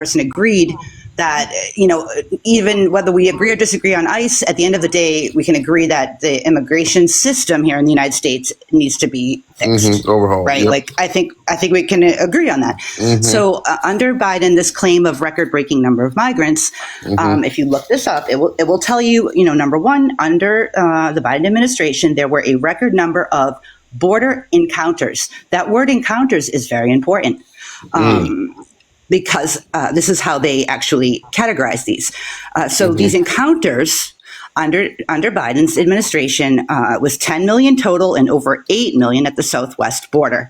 person agreed that, even whether we agree or disagree on ICE, at the end of the day, we can agree that the immigration system here in the United States needs to be fixed. Overhaul, right? Yep. Like, I think we can agree on that. So under Biden, this claim of record-breaking number of migrants, if you look this up, it will tell you, number one, under the Biden administration, there were a record number of border encounters. That word encounters is very important. Because this is how they actually categorize these. So these encounters under Biden's administration was 10 million total and over 8 million at the southwest border.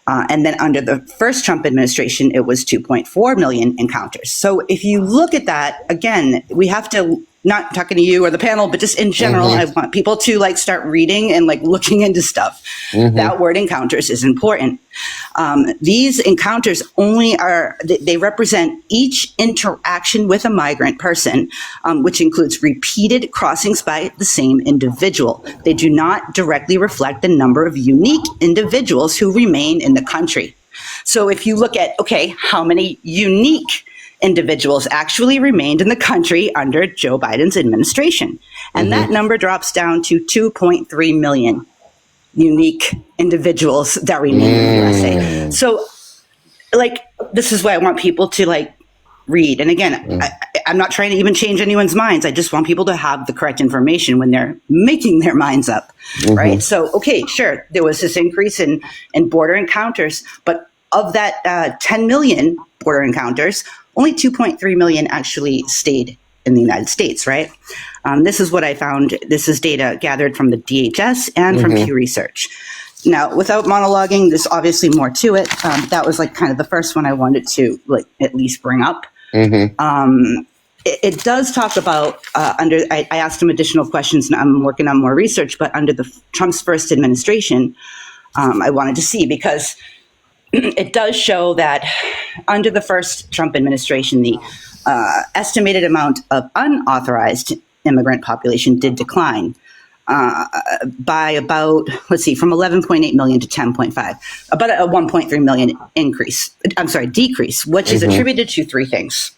And then under the first Trump administration, it was 2.4 million encounters. So if you look at that, again, we have to, not talking to you or the panel, but just in general, I want people to start reading and looking into stuff. That word encounters is important. These encounters they represent each interaction with a migrant person, which includes repeated crossings by the same individual. They do not directly reflect the number of unique individuals who remain in the country. So if you look at, how many unique individuals actually remained in the country under Joe Biden's administration. And that number drops down to 2.3 million unique individuals that remain in the USA. So, this is why I want people to, read. And again, I'm not trying to even change anyone's minds. I just want people to have the correct information when they're making their minds up, right? So, sure, there was this increase in border encounters, but of that 10 million border encounters, only 2.3 million actually stayed in the United States, right? This is what I found. This is data gathered from the DHS and from Pew Research. Now, without monologuing, there's obviously more to it. That was kind of the first one I wanted to at least bring up. It does talk about I asked him additional questions, and I'm working on more research. But under Trump's first administration, I wanted to see, because it does show that under the first Trump administration, the estimated amount of unauthorized immigrant population did decline by about, from 11.8 million to 10.5, about a 1.3 million decrease, which is attributed to three things: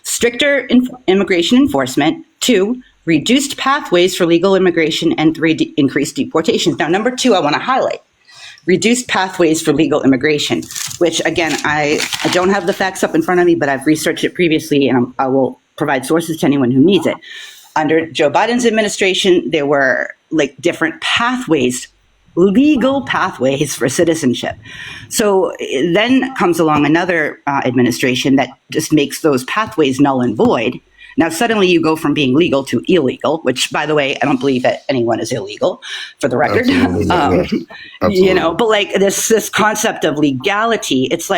stricter immigration enforcement, 2, reduced pathways for legal immigration, and 3, increased deportations. Now, number 2, I want to highlight. Reduced pathways for legal immigration, which, again, I don't have the facts up in front of me, but I've researched it previously, and I will provide sources to anyone who needs it. Under Joe Biden's administration, there were different pathways, legal pathways for citizenship. So then comes along another administration that just makes those pathways null and void. Now, suddenly you go from being legal to illegal, which, by the way, I don't believe that anyone is illegal, for the record. Absolutely. But this concept of legality, it's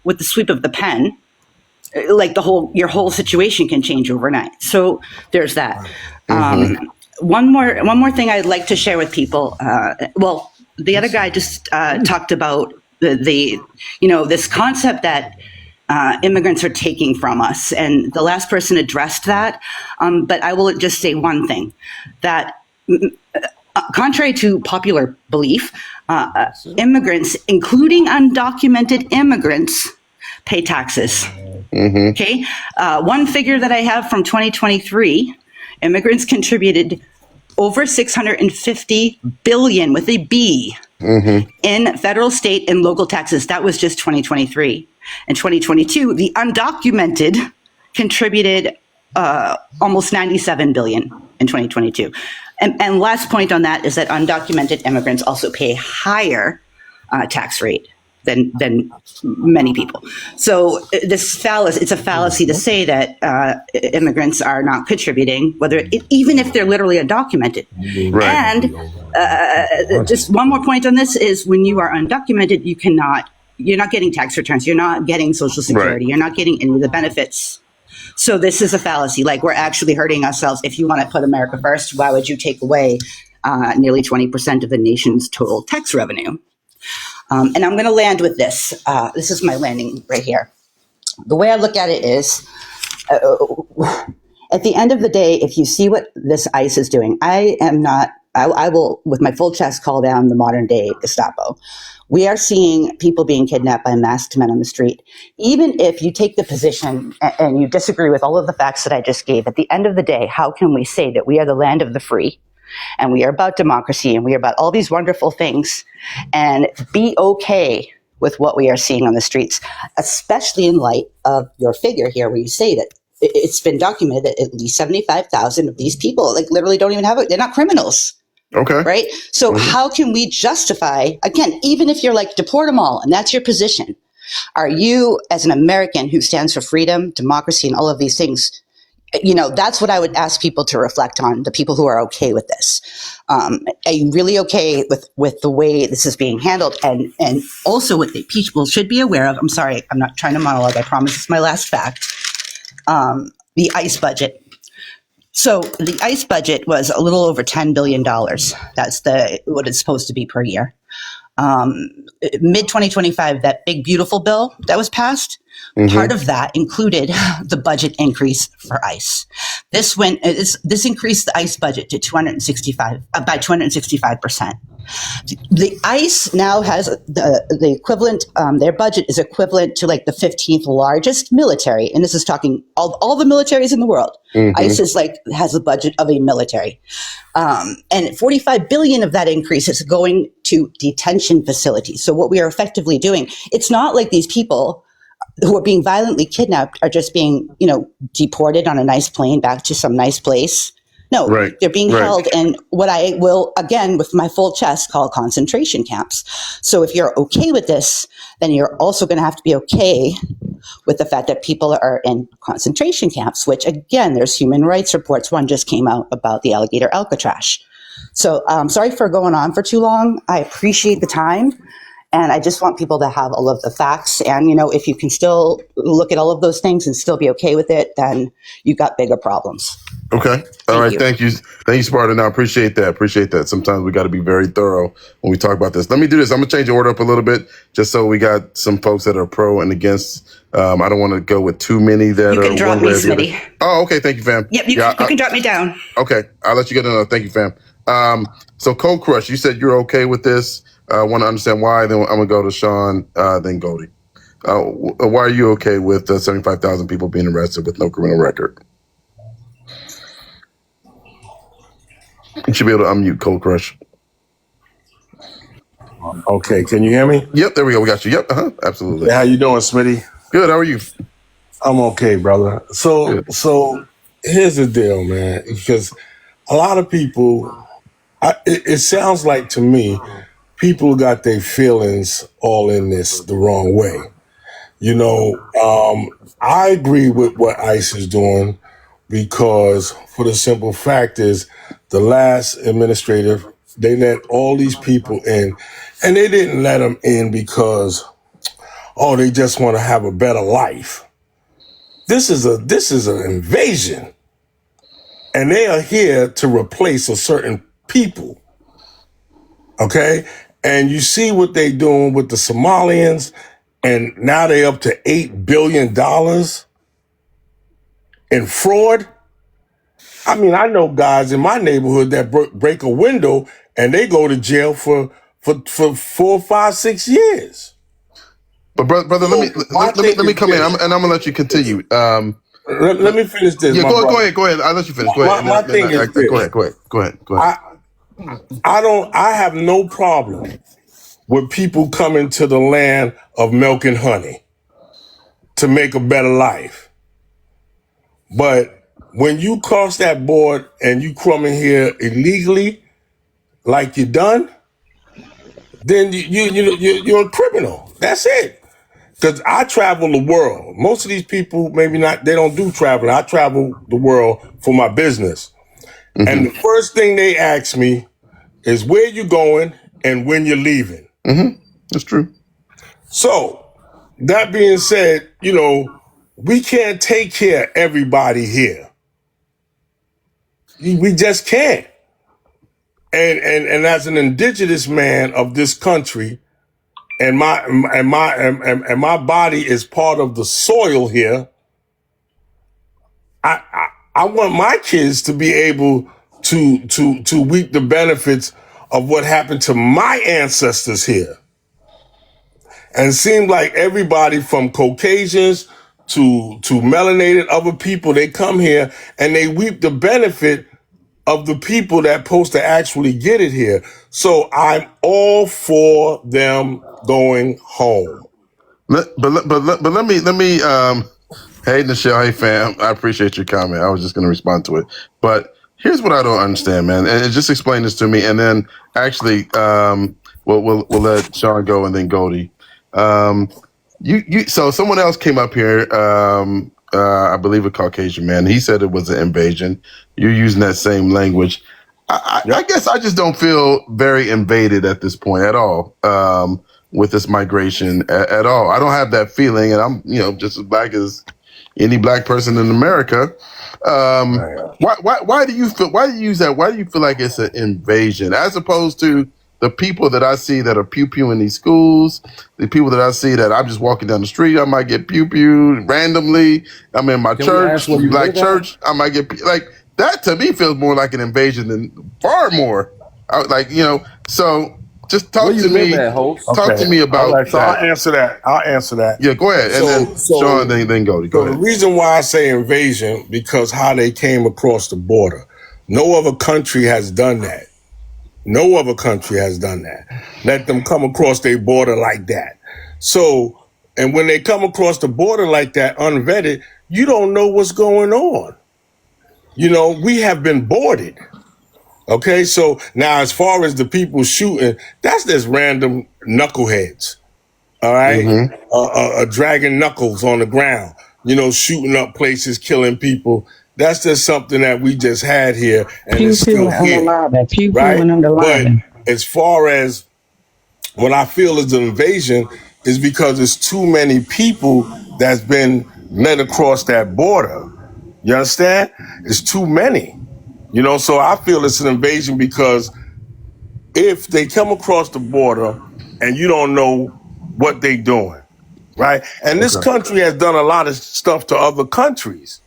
with the sweep of the pen, your whole situation can change overnight. So there's that. One more thing I'd like to share with people. The other guy just talked about this concept that immigrants are taking from us. And the last person addressed that. But I will just say one thing, that contrary to popular belief, immigrants, including undocumented immigrants, pay taxes. Okay. One figure that I have from 2023, immigrants contributed over $650 billion with a B in federal, state, and local taxes. That was just 2023. In 2022, the undocumented contributed almost $97 billion in 2022. And last point on that is that undocumented immigrants also pay a higher tax rate than many people. So it's a fallacy to say that immigrants are not contributing, even if they're literally undocumented. Right. And just one more point on this is, when you are undocumented, you're not getting tax returns, you're not getting Social Security, You're not getting any of the benefits. So this is a fallacy. We're actually hurting ourselves. If you want to put America first, why would you take away nearly 20% of the nation's total tax revenue? And I'm going to land with this. This is my landing right here. The way I look at it is, at the end of the day, if you see what this ICE is doing, I am not I will, with my full chest, call down the modern day Gestapo. We are seeing people being kidnapped by masked men on the street. Even if you take the position and you disagree with all of the facts that I just gave, at the end of the day, how can we say that we are the land of the free and we are about democracy and we are about all these wonderful things and be okay with what we are seeing on the streets, especially in light of your figure here where you say that it's been documented that at least 75,000 of these people like literally don't even have it. They're not criminals. Okay. Right. So how can we justify, again, even if you're like deport them all and that's your position, are you as an American who stands for freedom, democracy, and all of these things, that's what I would ask people to reflect on, the people who are okay with this. Are you really okay with the way this is being handled? And also what the people should be aware of, I'm sorry, I'm not trying to monologue, I promise it's my last fact, the ICE budget. So the ICE budget was a little over $10 billion. That's what it's supposed to be per year. Mid 2025, that big, beautiful bill that was passed, part of that included the budget increase for ICE. This increased the ICE budget to by 265%. The ICE now has the equivalent, their budget is equivalent to like the 15th largest military. And this is talking all the militaries in the world. ICE is has the budget of a military. And 45 billion of that increase is going to detention facilities. So what we are effectively doing, it's not like these people who are being violently kidnapped are just being, deported on a nice plane back to some nice place. No, they're being held in what I will, again, with my full chest, call concentration camps. So if you're okay with this, then you're also going to have to be okay with the fact that people are in concentration camps, which, again, there's human rights reports. One just came out about the alligator Alcatraz. So sorry for going on for too long. I appreciate the time. And I just want people to have all of the facts. And, if you can still look at all of those things and still be okay with it, then you've got bigger problems. Okay. All right. Thank you. Thank you, Spartan. I appreciate that. Sometimes we got to be very thorough when we talk about this. Let me do this. I'm going to change the order up a little bit just so we got some folks that are pro and against. I don't want to go with too many that you are can drop me, Smitty. Oh, okay. Thank you, fam. Yep. You can drop me down. Okay. I'll let you get another. Thank you, fam. So Cold Crush, you said you're okay with this. I want to understand why. Then I'm going to go to Sean, then Goldie. Why are you okay with 75,000 people being arrested with no criminal record? You should be able to unmute Cold Crush. Okay, can you hear me? Yep, there we go. We got you. Yep, absolutely. Hey, how you doing, Smitty? Good. How are you? I'm okay, brother. So here's the deal, man. Because a lot of people, it sounds like to me, people got their feelings all in this the wrong way. I agree with what ICE is doing because for the simple fact is the last administrative, they let all these people in and they didn't let them in because, they just want to have a better life. This is an invasion and they are here to replace a certain people. Okay. And you see what they're doing with the Somalians, and now they're up to $8 billion in fraud. I mean, I know guys in my neighborhood that break a window and they go to jail for 4, 5, 6 years. But brother, let me come in, and I'm gonna let you continue. Let me finish this. Yeah, go ahead. I'll let you finish. Go ahead. My thing is this. Go ahead. I have no problem with people coming to the land of milk and honey to make a better life. But when you cross that board and you come in here illegally, like you done, then you're a criminal. That's it. Because I travel the world. Most of these people, maybe not, they don't do traveling. I travel the world for my business. Mm-hmm. And the first thing they ask me is where you going and when you're leaving. Mm-hmm. That's true. So, that being said, we can't take care of everybody here. We just can't. And as an indigenous man of this country, and my body is part of the soil here, I want my kids to be able to reap the benefits of what happened to my ancestors here. And it seemed like everybody from Caucasians to melanated other people, they come here and they reap the benefit of the people that supposed to actually get it here. So I'm all for them going home. But let me hey Nichelle, hey fam, I appreciate your comment. I was just going to respond to it, but here's what I don't understand, man, and just explain this to me, and then actually we'll let Sean go and then Goldie. So someone else came up here, I believe a Caucasian man. He said it was an invasion. You're using that same language. I guess I just don't feel very invaded at this point at all. With this migration at all. I don't have that feeling, and I'm, just as black as any black person in America. Why do you feel? Why do you use that? Why do you feel like it's an invasion as opposed to the people that I see that are pew-pew in these schools, the people that I see that I'm just walking down the street, I might get pew-pew randomly. I'm in my church, black church, I might get like that. To me, feels more like an invasion than far more. So. Just talk to me. Talk to me about that. So I'll answer that. Yeah, go ahead. And then Sean, then go. Go ahead. The reason why I say invasion, because how they came across the border. No other country has done that. No other country has done that. Let them come across their border like that. So, and when they come across the border like that, unvetted, you don't know what's going on. We have been boarded. Okay, so now as far as the people shooting, that's just random knuckleheads, all right? Dragging knuckles on the ground, shooting up places, killing people. That's just something that we just had here, and it's still here, right? But as far as what I feel is an invasion is because there's too many people that's been led across that border. You understand? It's too many. So I feel it's an invasion because if they come across the border and you don't know what they're doing, right? And this country has done a lot of stuff to other countries.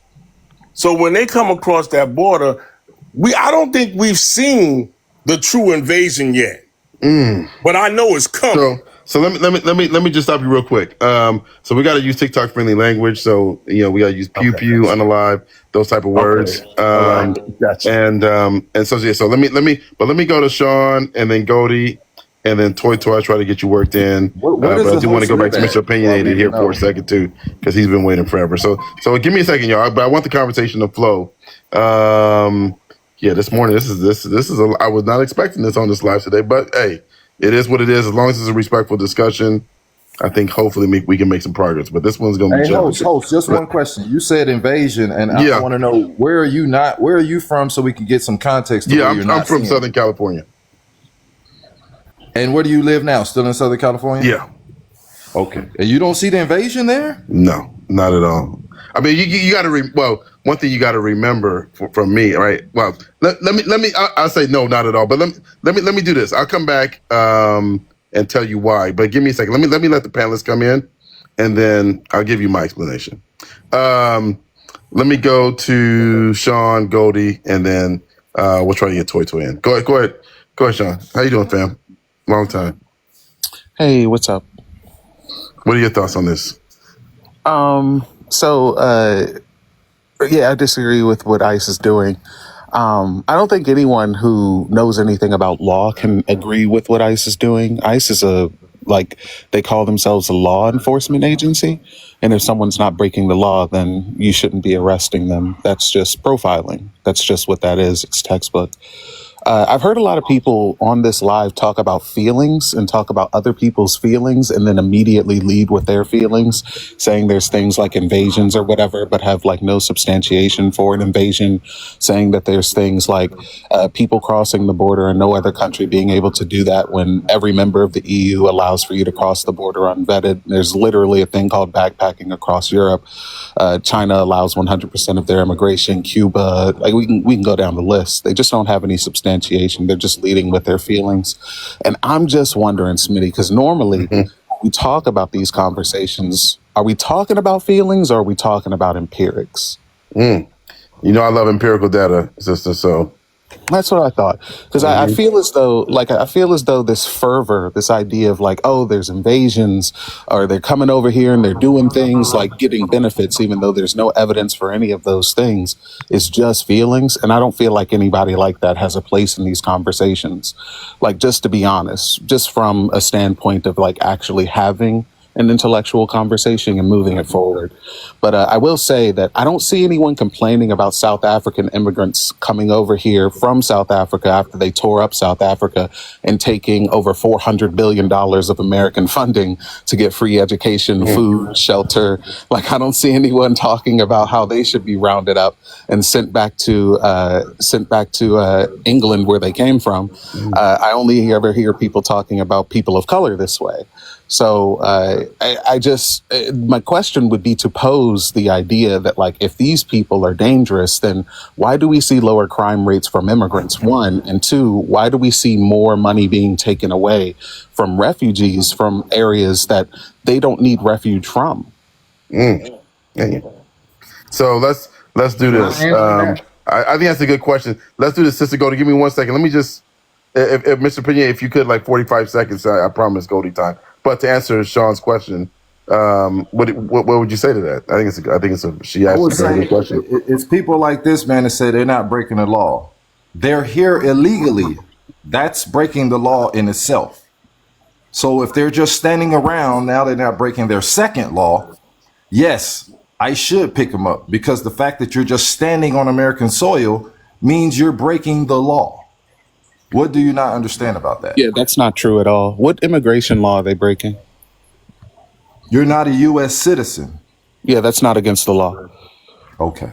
So when they come across that border, I don't think we've seen the true invasion yet. But I know it's coming. So let me just stop you real quick. So we got to use TikTok friendly language. So we got to use pew, unalive, those type of words. Gotcha. And so let me go to Sean and then Goldie and then Toy. I try to get you worked in. But I do want to go back to Mr. Opinionated here for a second too, because he's been waiting forever. So give me a second, y'all. But I want the conversation to flow. This morning, this is I was not expecting this on this live today, but hey. It is what it is. As long as it's a respectful discussion, I think hopefully we can make some progress. But this one's going to be challenging. Host, just one question. You said invasion, and I want to know where are you from, so we can get some context. I'm from Southern California. And where do you live now? Still in Southern California? Yeah. Okay. And you don't see the invasion there? No, not at all. I mean, you got to one thing you got to remember from me, right? Well, let me. I'll say no, not at all. But let me do this. I'll come back and tell you why. But give me a second. Let me let the panelists come in, and then I'll give you my explanation. Let me go to Sean, Goldie, and then we'll try to get Toy in. Go ahead, Sean. How you doing, fam? Long time. Hey, what's up? What are your thoughts on this? I disagree with what ICE is doing. I don't think anyone who knows anything about law can agree with what ICE is doing. ICE is they call themselves a law enforcement agency. And if someone's not breaking the law, then you shouldn't be arresting them. That's just profiling. That's just what that is. It's textbook. I've heard a lot of people on this live talk about feelings and talk about other people's feelings and then immediately lead with their feelings, saying there's things like invasions or whatever, but have no substantiation for an invasion, saying that there's things like people crossing the border and no other country being able to do that when every member of the EU allows for you to cross the border unvetted. There's literally a thing called backpacking across Europe. China allows 100% of their immigration. Cuba, we can go down the list. They just don't have any substantiation. They're just leading with their feelings. And I'm just wondering, Smitty, because normally when we talk about these conversations, are we talking about feelings or are we talking about empirics? I love empirical data, sister. So That's what I thought. Because I feel as though, this fervor, this idea of like, oh, there's invasions, or they're coming over here and they're doing things like getting benefits, even though there's no evidence for any of those things, is just feelings. And I don't feel like anybody like that has a place in these conversations. Like, just to be honest, just from a standpoint of like actually having an intellectual conversation and moving it forward. But I will say that I don't see anyone complaining about South African immigrants coming over here from South Africa after they tore up South Africa and taking over $400 billion of American funding to get free education, food, shelter. Like, I don't see anyone talking about how they should be rounded up and sent back to England, where they came from. I only ever hear people talking about people of color this way. So my question would be to pose the idea that, like, if these people are dangerous, then why do we see lower crime rates from immigrants? One, and two, why do we see more money being taken away from refugees from areas that they don't need refuge from? Yeah. So let's do this. I think that's a good question. Let's do this, Sister Goldie. Give me 1 second. Let me just, if Mr. Pinier, if you could, like 45 seconds. I promise, Goldie time. But to answer Sean's question, what would you say to that? She asked a very good question. It's people like this, man, that say they're not breaking the law. They're here illegally. That's breaking the law in itself. So if they're just standing around, now they're not breaking their second law. Yes, I should pick them up, because the fact that you're just standing on American soil means you're breaking the law. What do you not understand about that? Yeah, that's not true at all. What immigration law are they breaking? You're not a U.S. citizen. Yeah, that's not against the law. Okay.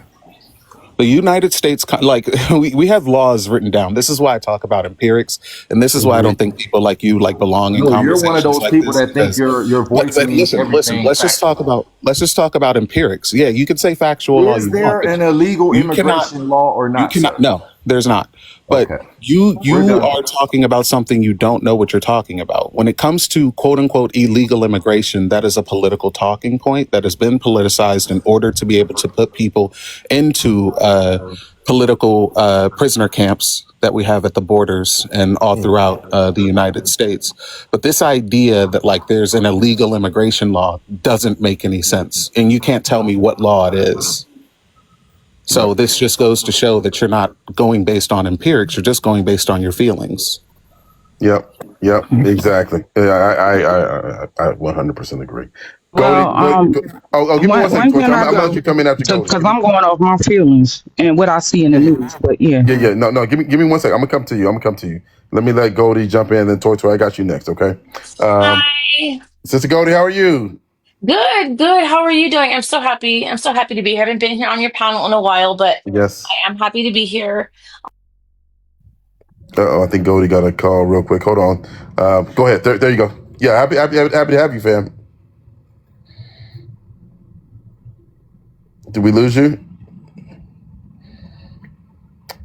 The United States, like, we have laws written down. This is why I talk about empirics, and this is why I don't think people like you belong in conversations. You're one of those like people this, that think your voice means everything. Listen. Let's just talk about empirics. Yeah, you can say factual law. Is there an illegal immigration law or not? You cannot. No, there's not. But you are talking about something you don't know what you're talking about. When it comes to quote unquote illegal immigration, that is a political talking point that has been politicized in order to be able to put people into political prisoner camps that we have at the borders and all throughout the United States. But this idea that, like, there's an illegal immigration law doesn't make any sense. And you can't tell me what law it is. So this just goes to show that you're not going based on empirics. You're just going based on your feelings. Yep, exactly. I 100% agree. Well, give me 1 second. I'm gonna let you come in after Goldie. Because I'm going off my feelings and what I see in the news. But yeah. No. Give me 1 second. I'm gonna come to you. Let me let Goldie jump in, then Toy. I got you next. Okay. Hi. Sister Goldie, how are you? Good. How are you doing? I'm so happy to be here. I haven't been here on your panel in a while, but Yes. I am happy to be here. I think Goldie got a call real quick. Hold on. Go ahead. There you go. Yeah, happy to have you, fam. Did we lose you?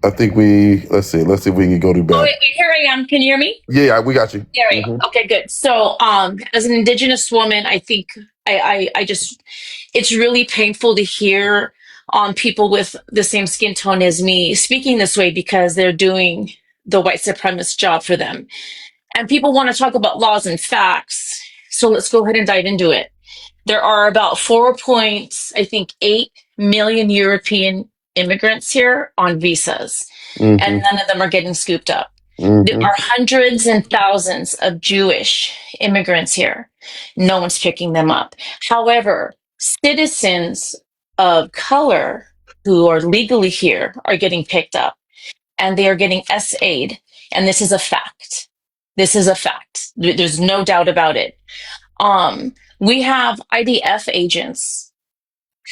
I think let's see if we can go to back. Oh, wait, here I am. Can you hear me? Yeah, we got you. There we go. Okay, good. So, as an Indigenous woman, I think I just, it's really painful to hear people with the same skin tone as me speaking this way, because they're doing the white supremacist job for them. And people want to talk about laws and facts. So let's go ahead and dive into it. There are about 4.8 million European immigrants here on visas, and none of them are getting scooped up. There are hundreds and thousands of Jewish immigrants here. No one's picking them up. However, citizens of color who are legally here are getting picked up, and they are getting SA'd. And this is a fact. There's no doubt about it. We have IDF agents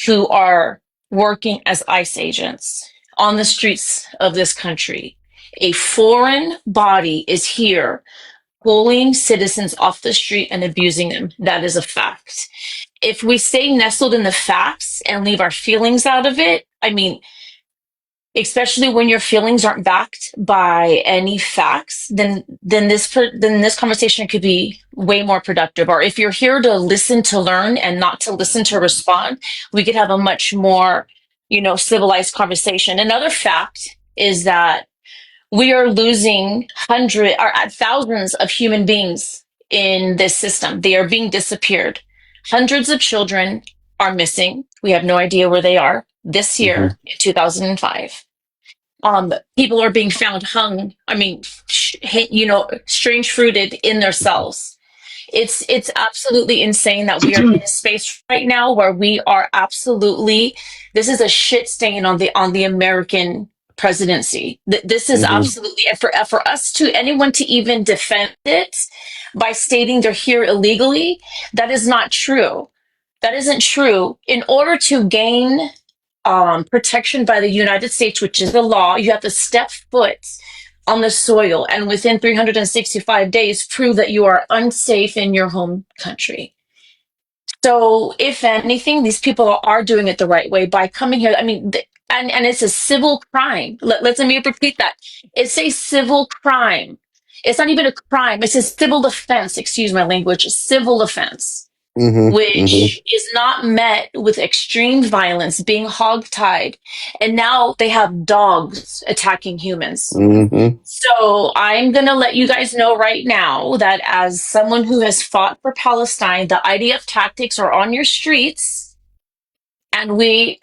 who are working as ICE agents on the streets of this country. A foreign body is here pulling citizens off the street and abusing them. That is a fact. If we stay nestled in the facts and leave our feelings out of it, I mean, especially when your feelings aren't backed by any facts, then this conversation could be way more productive. Or if you're here to listen to learn and not to listen to respond, we could have a much more, civilized conversation. Another fact is that We are losing thousands of human beings in this system. They are being disappeared. Hundreds of children are missing. We have no idea where they are this Hmm. year in 2005. People are being found hung. I mean, strange fruited in their cells. It's absolutely insane that we are in a space right now where we are absolutely, this is a shit stain on the American presidency. This is Hmm. absolutely, and for us to anyone to even defend it by stating they're here illegally, that is not true. That isn't true. In order to gain protection by the United States, which is the law, you have to step foot on the soil and within 365 days prove that you are unsafe in your home country. So, if anything, these people are doing it the right way by coming here. I mean, and it's a civil crime. Let me repeat that. It's a civil crime. It's not even a crime. It's a civil offense. Excuse my language. Civil offense, Hmm. Hmm. which is not met with extreme violence, being hogtied, and now they have dogs attacking humans. Hmm. So I'm going to let you guys know right now that as someone who has fought for Palestine, the IDF tactics are on your streets, and we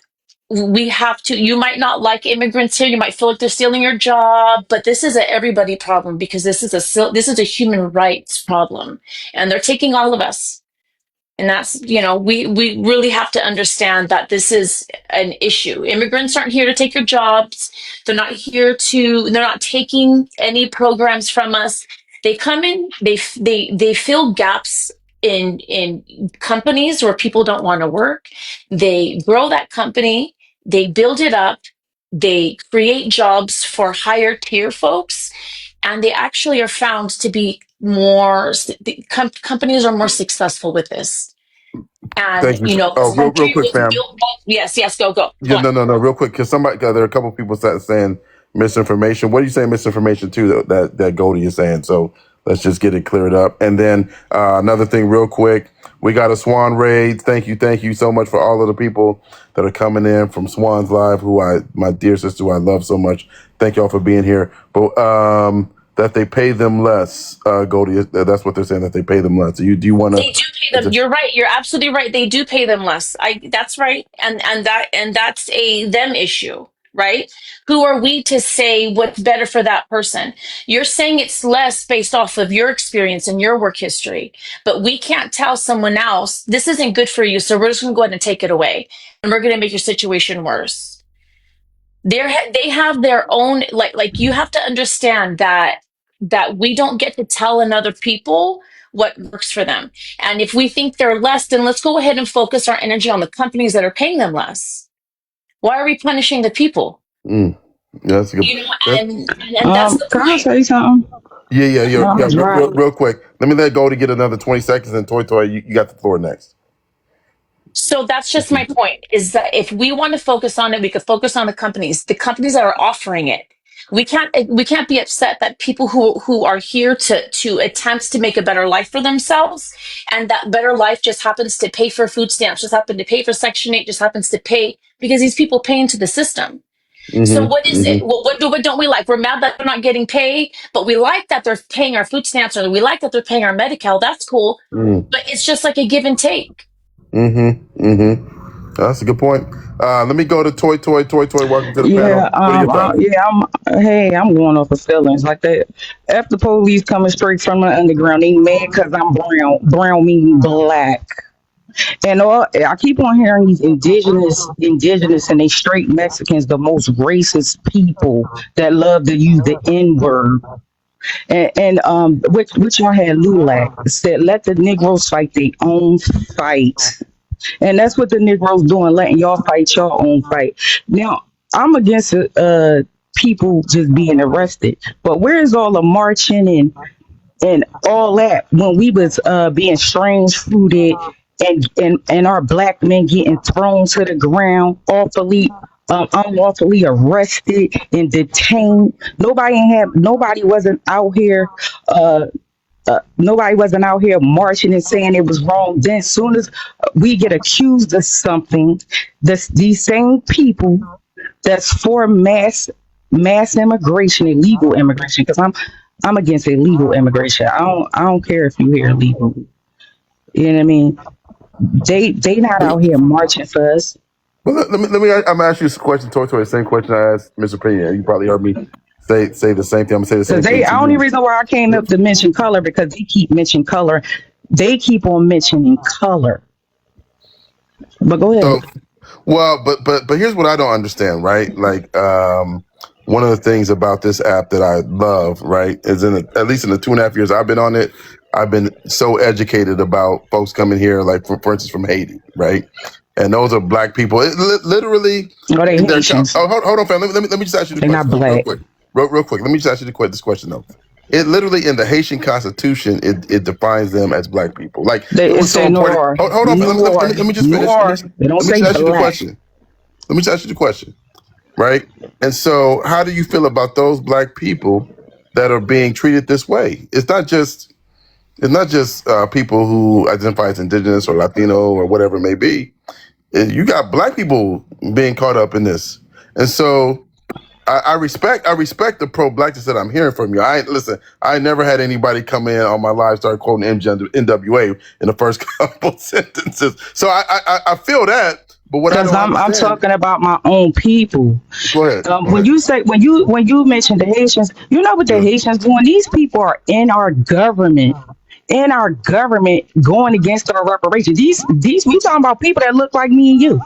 have to. You might not like immigrants here. You might feel like they're stealing your job, but this is a everybody problem because this is a human rights problem, and they're taking all of us. And that's, we really have to understand that this is an issue. Immigrants aren't here to take your jobs. They're not taking any programs from us. They come in, they fill gaps in companies where people don't want to work. They grow that company, they build it up, they create jobs for higher tier folks, and they actually are found to be companies are more successful with this. And, Thank you. Oh, this real country quick, was fam. built. Yes, go Yeah, on. no, real quick, because there are a couple people saying misinformation. What are you saying misinformation to that Goldie is saying? So let's just get it cleared up. And then another thing, real quick, we got a Swan raid. Thank you so much for all of the people that are coming in from Swans Live, my dear sister, who I love so much. Thank y'all for being here. But that they pay them less, Goldie. That's what they're saying, that they pay them less. Do you want They do pay them. to? You're right. You're absolutely right. They do pay them less. That's right. And that's a them issue, right? Who are we to say what's better for that person? You're saying it's less based off of your experience and your work history, but we can't tell someone else this isn't good for you, so we're just going to go ahead and take it away, and we're going to make your situation worse. They have their own, like you have to understand that we don't get to tell another people what works for them. And if we think they're less, then let's go ahead and focus our energy on the companies that are paying them less. Why are we punishing the people? Yeah, that's a good. That, And that's the Can I point. say something? yeah. Right. Real quick. Let me let Goldie get another 20 seconds, and Toy, you got the floor next. So that's just my point, is that if we want to focus on it, we could focus on the companies that are offering it. We can't be upset that people who are here to attempt to make a better life for themselves, and that better life just happens to pay for food stamps, just happen to pay for Section 8, just happens to pay because these people pay into the system. So what is it? What don't we like? We're mad that they're not getting paid, but we like that they're paying our food stamps, or we like that they're paying our Medi-Cal. That's cool. But it's just like a give and take. That's a good point. Let me go to Toy. Welcome to the panel. Yeah, What are your thoughts? I'm going off of feelings like that. After police coming straight from the underground, they mad because I'm brown. Brown meaning black. And I keep on hearing these indigenous, and they straight Mexicans, the most racist people that love to use the N word. Which y'all had Lulac said, let the Negroes fight their own fight. And that's what the Negroes doing, letting y'all fight your own fight. Now, I'm against people just being arrested, but where is all the marching and all that when we was being strange fruited and our black men getting thrown to the ground, unlawfully arrested and detained? Nobody wasn't out here. Nobody wasn't out here marching and saying it was wrong. Then, as soon as we get accused of something, these same people that's for mass mass immigration, illegal immigration, because I'm against illegal immigration. I don't care if you hear illegal. You know what I mean? They not out here marching for us. Well, I'm gonna ask you a question, Toy, the same question I asked Mr. Pena. You probably heard me say the same thing. I'm gonna say the same Because thing to only you. reason why I came up to mention color, because they keep mentioning color. They keep on mentioning color. But go So, ahead. well, but here's what I don't understand, right? Like, one of the things about this app that I love, right, is at least in the 2.5 years I've been on it, I've been so educated about folks coming here, like for instance from Haiti, right? And those are black people. It literally, Or they in their Haitians. hold on, fam. Let me just ask you the They're not question, though, real black. quick, real quick. Let me just ask you this question, though. It literally in the Haitian Constitution, it defines them as black people. Like it It was so say important. noir. Hold on, fam. Noir. Let me just finish. Noir. They don't Let me say just ask you the black. question. Let me just ask you the question, right? And so, how do you feel about those black people that are being treated this way? It's not just people who identify as indigenous or Latino or whatever it may be. You got black people being caught up in this, and so I respect the pro-blackness that I'm hearing from you. I never had anybody come in on my live start quoting NWA in the first couple sentences. So I feel that. But what I Because don't I'm understand. talking about my own people. Go ahead. When you mention the Haitians, you know what the Yeah. Haitians doing? These people are in our government. In our government, going against our reparations. These we talking about people that look like me and you.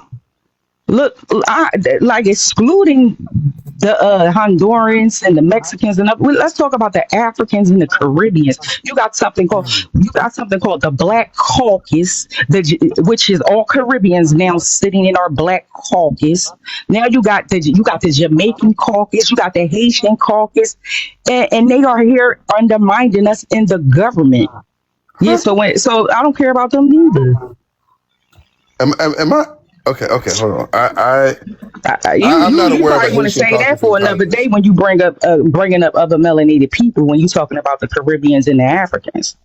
Look, like excluding the Hondurans and the Mexicans and let's talk about the Africans and the Caribbeans. You got something called the Black Caucus, which is all Caribbeans now sitting in our Black Caucus. Now you got the Jamaican Caucus, you got the Haitian Caucus, and they are here undermining us in the government. Yeah, so I don't care about them either. Am I okay? Hold on. You I'm not aware of probably a want to Haitian say that caucus for in another Congress. day when you bringing up other melanated people when you talking about the Caribbeans and the Africans,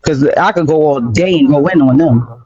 because I could go all day and go in on them.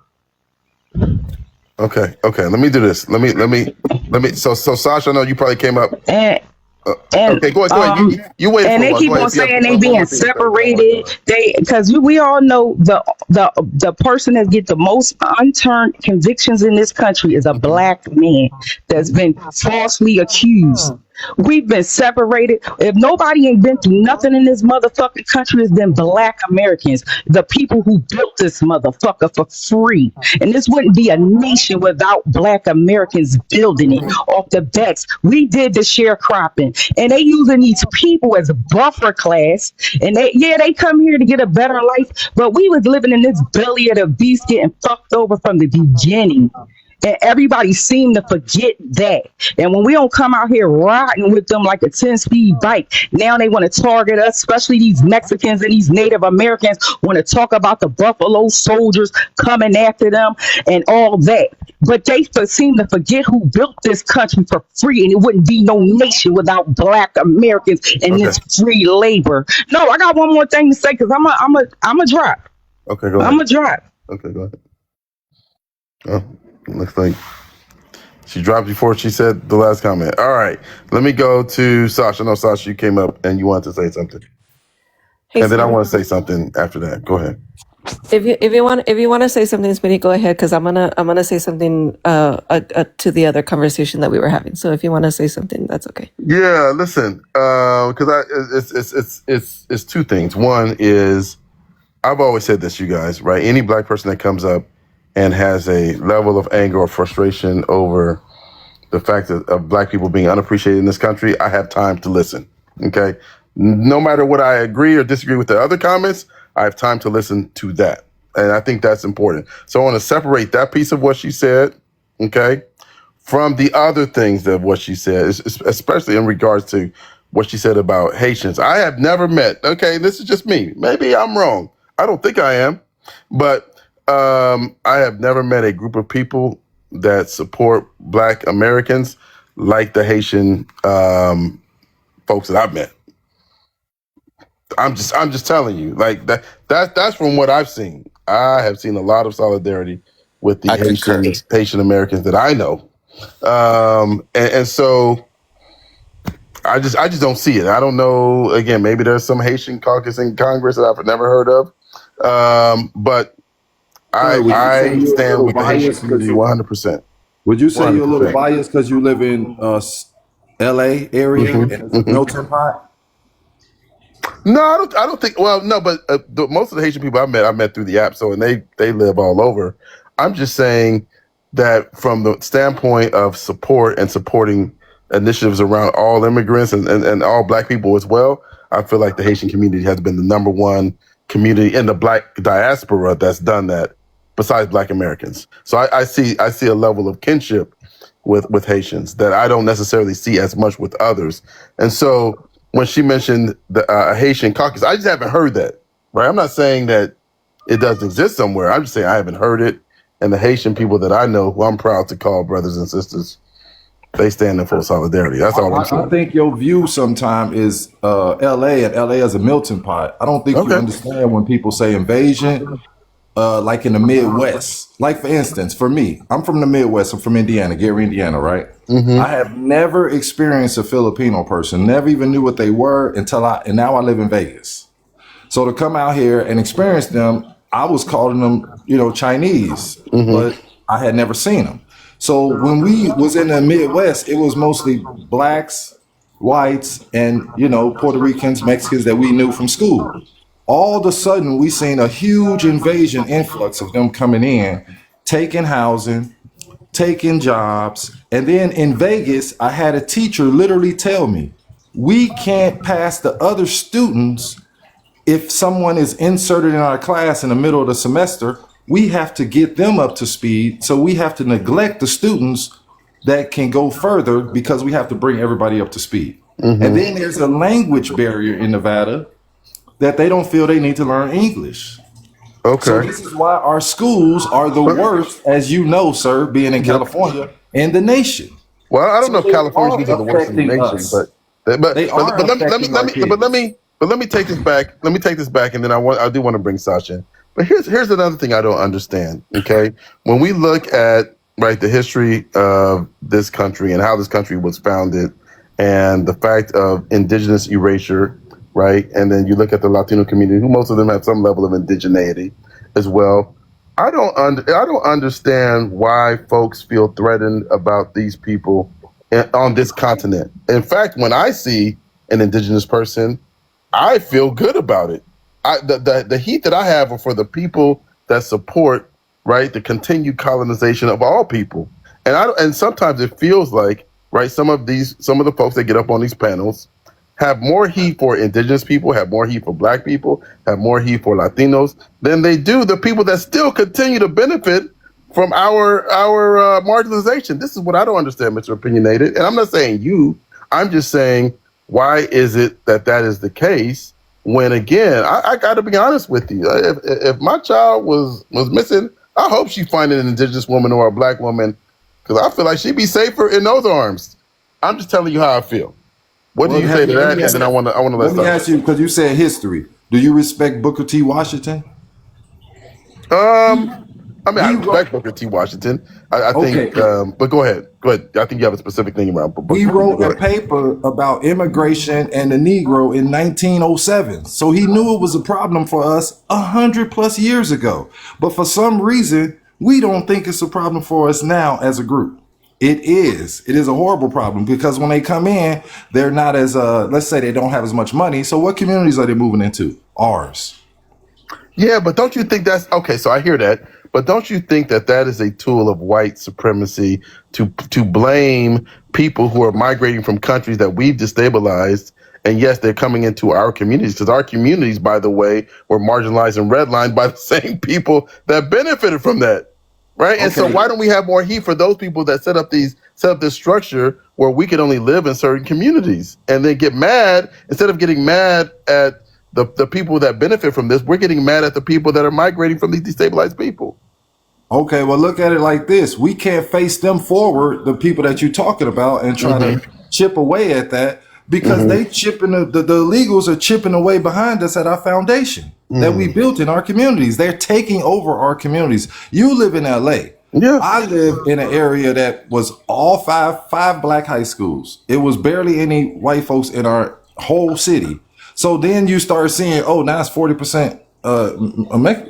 Okay. Let me do this. Let me. So Sasha, I know you probably came up. And Okay, go ahead. You wait and for a they while. keep Go ahead. on If you have saying they one being more thing to say, go separated. Because we all know the person that get the most unturned convictions in this country is a black man that's been falsely accused. We've been separated. If nobody ain't been through nothing in this motherfucking country, it's been black Americans, the people who built this motherfucker for free. And this wouldn't be a nation without black Americans building it off the backs. We did the sharecropping, and they using these people as buffer class. And they come here to get a better life, but we was living in this belly of the beast, getting fucked over from the beginning. And everybody seemed to forget that. And when we don't come out here riding with them like a 10-speed bike, now they want to target us, especially these Mexicans and these Native Americans want to talk about the Buffalo Soldiers coming after them and all that. But they seem to forget who built this country for free, and it wouldn't be no nation without black Americans and Okay. this free labor. No, I got one more thing to say because I'm a drop. Okay, go I'm ahead. a drop. Okay, go ahead. Oh, looks like she dropped before she said the last comment. All right, let me go to Sasha. No, Sasha, you came up and you wanted to say something, Hey, and then I Smitty. want to say something after that. Go ahead. If you want to say something, Smitty, go ahead, because I'm gonna say something to the other conversation that we were having. So if you want to say something, that's okay. Yeah, listen, because it's two things. One is I've always said this, you guys, right? Any black person that comes up and has a level of anger or frustration over the fact of black people being unappreciated in this country, I have time to listen. Okay, no matter what I agree or disagree with the other comments, I have time to listen to that, and I think that's important. So I want to separate that piece of what she said, okay, from the other things of what she said, especially in regards to what she said about Haitians. I have never met, okay, this is just me. Maybe I'm wrong. I don't think I am. But I have never met a group of people that support black Americans like the Haitian folks that I've met. I'm just telling you, like that's from what I've seen. I have seen a lot of solidarity with the I concur. Haitian Americans that I know. And so I just don't see it. I don't know. Again, maybe there's some Haitian caucus in Congress that I've never heard of. But Sir, would you say I you're a stand little with the Haitian biased community 100%. Would you say you're a little 100%. biased because you live in L.A. area and it's a melting pot? No, I don't think. Well, no, but most of the Haitian people I met through the app. So, and they live all over. I'm just saying that from the standpoint of support and supporting initiatives around all immigrants and all Black people as well, I feel like the Haitian community has been the number one community in the Black diaspora that's done that, besides Black Americans. So I see a level of kinship with Haitians that I don't necessarily see as much with others. And so when she mentioned the Haitian caucus, I just haven't heard that, right? I'm not saying that it doesn't exist somewhere. I'm just saying I haven't heard it. And the Haitian people that I know, who I'm proud to call brothers and sisters, they stand in full solidarity. That's all I'm saying. I think your view sometimes is L.A. and L.A. as a melting pot. I don't think you understand when people say invasion, like in the Midwest. Like, for instance, for me, I'm from the Midwest. I'm from Indiana, Gary, Indiana, right? I have never experienced a Filipino person, never even knew what they were and now I live in Vegas. So to come out here and experience them, I was calling them, Chinese, but I had never seen them. So when we was in the Midwest, it was mostly blacks, whites, and, Puerto Ricans, Mexicans that we knew from school. All of a sudden, we seen a huge invasion influx of them coming in, taking housing, taking jobs. And then in Vegas, I had a teacher literally tell me, we can't pass the other students. If someone is inserted in our class in the middle of the semester, we have to get them up to speed. So we have to neglect the students that can go further because we have to bring everybody up to speed. And then there's a language barrier in Nevada that they don't feel they need to learn English. Okay. So this is why our schools are the worst, as you know, sir, being in California, in the nation. Well, I don't know if they Californians are are the worst in the affecting nation, us. but They are affecting our kids. let me take this back. Let me take this back, and then I do want to bring Sasha in. But here's another thing I don't understand. Okay, when we look at the history of this country and how this country was founded, and the fact of indigenous erasure, right, and then you look at the Latino community, who most of them have some level of indigeneity as well. I don't understand why folks feel threatened about these people on this continent. In fact, when I see an indigenous person, I feel good about it. The heat that I have are for the people that support, the continued colonization of all people. And sometimes it feels like, some of the folks that get up on these panels have more heat for indigenous people, have more heat for Black people, have more heat for Latinos than they do the people that still continue to benefit from our marginalization. This is what I don't understand, Mr. Opinionated. And I'm not saying you. I'm just saying, why is it that is the case? When again, I got to be honest with you. If my child was missing, I hope she find an indigenous woman or a Black woman, because I feel like she'd be safer in those arms. I'm just telling you how I feel. What do you say to that? And then I want to let me ask you, because you said history. Do you respect Booker T. Washington? I respect Booker T. Washington. I think, but go ahead. I think you have a specific thing around Booker. He wrote a paper about immigration and the Negro in 1907. So he knew it was a problem for us 100+ years ago. But for some reason, we don't think it's a problem for us now as a group. It is. It is a horrible problem because when they come in, they're not as, let's say they don't have as much money. So what communities are they moving into? Ours. Yeah, but don't you think that's, okay, so I hear that. But don't you think that is a tool of white supremacy to blame people who are migrating from countries that we've destabilized? And yes, they're coming into our communities, because our communities, by the way, were marginalized and redlined by the same people that benefited from that. Right. And so why don't we have more heat for those people that set up this structure where we can only live in certain communities, and then get mad instead of getting mad at the people that benefit from this? We're getting mad at the people that are migrating from these destabilized people. Okay, well, look at it like this. We can't face them forward, the people that you're talking about, and try to chip away at that, because they chipping the illegals are chipping away behind us at our foundation that we built in our communities. They're taking over our communities. You live in LA. Yes. I live in an area that was all five black high schools. It was barely any white folks in our whole city. So then you start seeing, oh, now it's 40%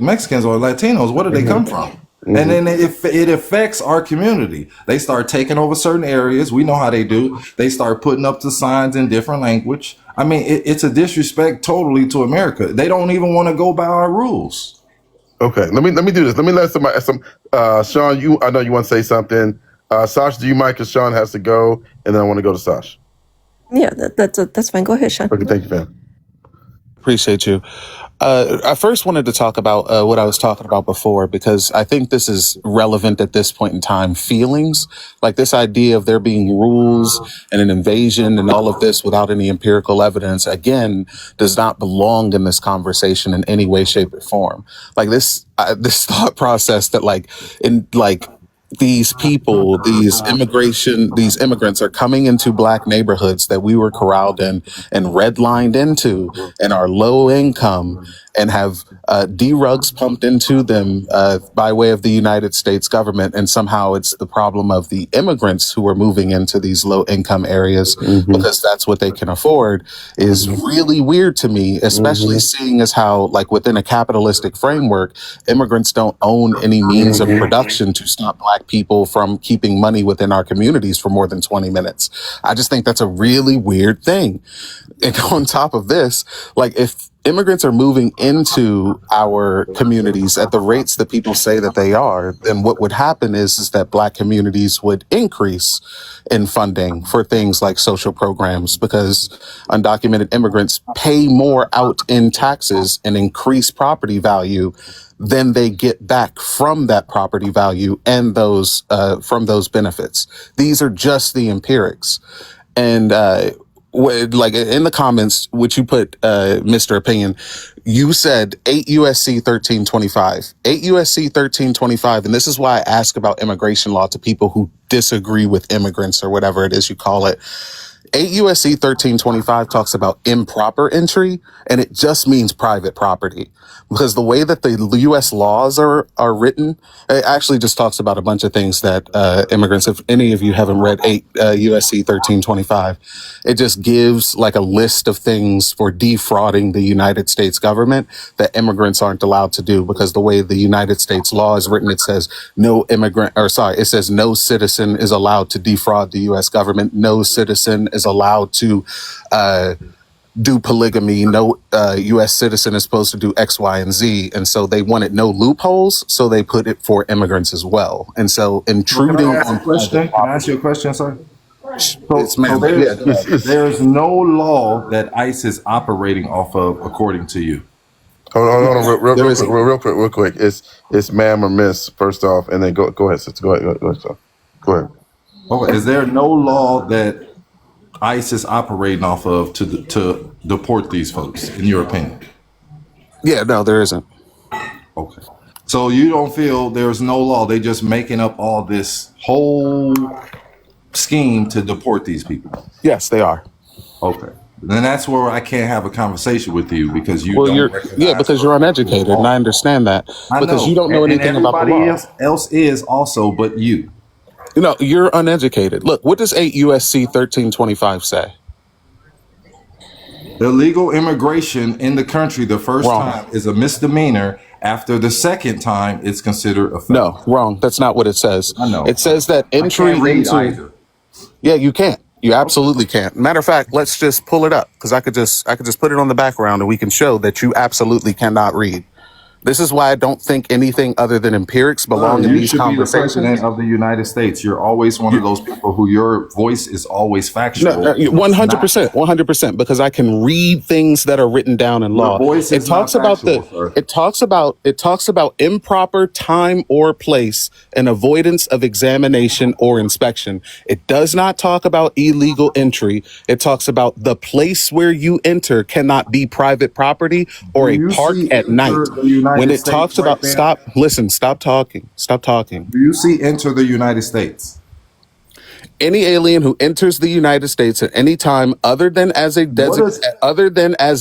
Mexicans or Latinos. Where do they come from? And then it affects our community. They start taking over certain areas. We know how they do. They start putting up the signs in different language. I mean, it's a disrespect totally to America. They don't even want to go by our rules. Okay, let me do this. Let me let Sean, I know you want to say something. Sash, do you mind? Because Sean has to go, and then I want to go to Sash. Yeah, that's fine. Go ahead, Sean. Okay, thank you, fam. Appreciate you. I first wanted to talk about what I was talking about before, because I think this is relevant at this point in time. Feelings, like this idea of there being rules and an invasion and all of this without any empirical evidence, again, does not belong in this conversation in any way, shape, or form. Like this thought process that these people, these immigrants are coming into black neighborhoods that we were corralled in and redlined into and are low income and have D-rugs pumped into them by way of the United States government. And somehow it's the problem of the immigrants who are moving into these low income areas because that's what they can afford is really weird to me, especially seeing as how, like, within a capitalistic framework, immigrants don't own any means of production to stop black people from keeping money within our communities for more than 20 minutes. I just think that's a really weird thing. And on top of this, like, if immigrants are moving into our communities at the rates that people say that they are, then what would happen is that black communities would increase in funding for things like social programs, because undocumented immigrants pay more out in taxes and increase property value than they get back from that property value and those from those benefits. These are just the empirics. And like in the comments, which you put, Mr. Opinion, you said 8 USC 1325. 8 USC 1325, and this is why I ask about immigration law to people who disagree with immigrants or whatever it is you call it. 8 USC 1325 talks about improper entry, and it just means private property. Because the way that the U.S. laws are written, it actually just talks about a bunch of things that immigrants, if any of you haven't read 8 USC 1325, it just gives like a list of things for defrauding the United States government that immigrants aren't allowed to do, because the way the United States law is written, it says it says no citizen is allowed to defraud the U.S. government. No citizen is allowed to do polygamy. No U.S. citizen is supposed to do X, Y, and Z. And so they wanted no loopholes, so they put it for immigrants as well. And so intruding Can I ask on a question? Can I ask you a question, sir? it's man, There's no law that ICE is operating off of, according to you. Hold on, real quick. It's ma'am or miss first off, and then go ahead, sister. Go ahead, sir. Go ahead. Okay. Is there no law that ICE is operating off of to deport these folks, in your opinion? Yeah, no, there isn't. Okay. So you don't feel there's no law, they just making up all this whole scheme to deport these people? Yes, they are. Okay. Then that's where I can't have a conversation with you, because you Well, don't because you're uneducated, and I understand that. Because you don't know anything about the law. Everybody else is also, but you. You know, you're uneducated. Look, what does 8 USC 1325 say? Illegal immigration in the country the first Wrong. time is a misdemeanor. After the second time, it's considered a felony. No, wrong. That's not what it says. I know. It says that I entry can't read into. either. Yeah, you can't. You absolutely can't. Matter of fact, let's just pull it up, because I could just put it on the background and we can show that you absolutely cannot read. This is why I don't think anything other than empirics belong in You these should be the conversations. president of the United States. You're always one of those people who your voice is always factual. No, 100%, 100%, because I can read things that are written down in law. voice It is not talks about factual, sir. it talks about improper time or place and avoidance of examination or inspection. It does not talk about illegal entry. It talks about the place where you enter cannot be private property or Do a you park see at enter night. the United When it States talks right about there? stop talking. Do you see enter the United States? Any alien who enters the United States at any time other than as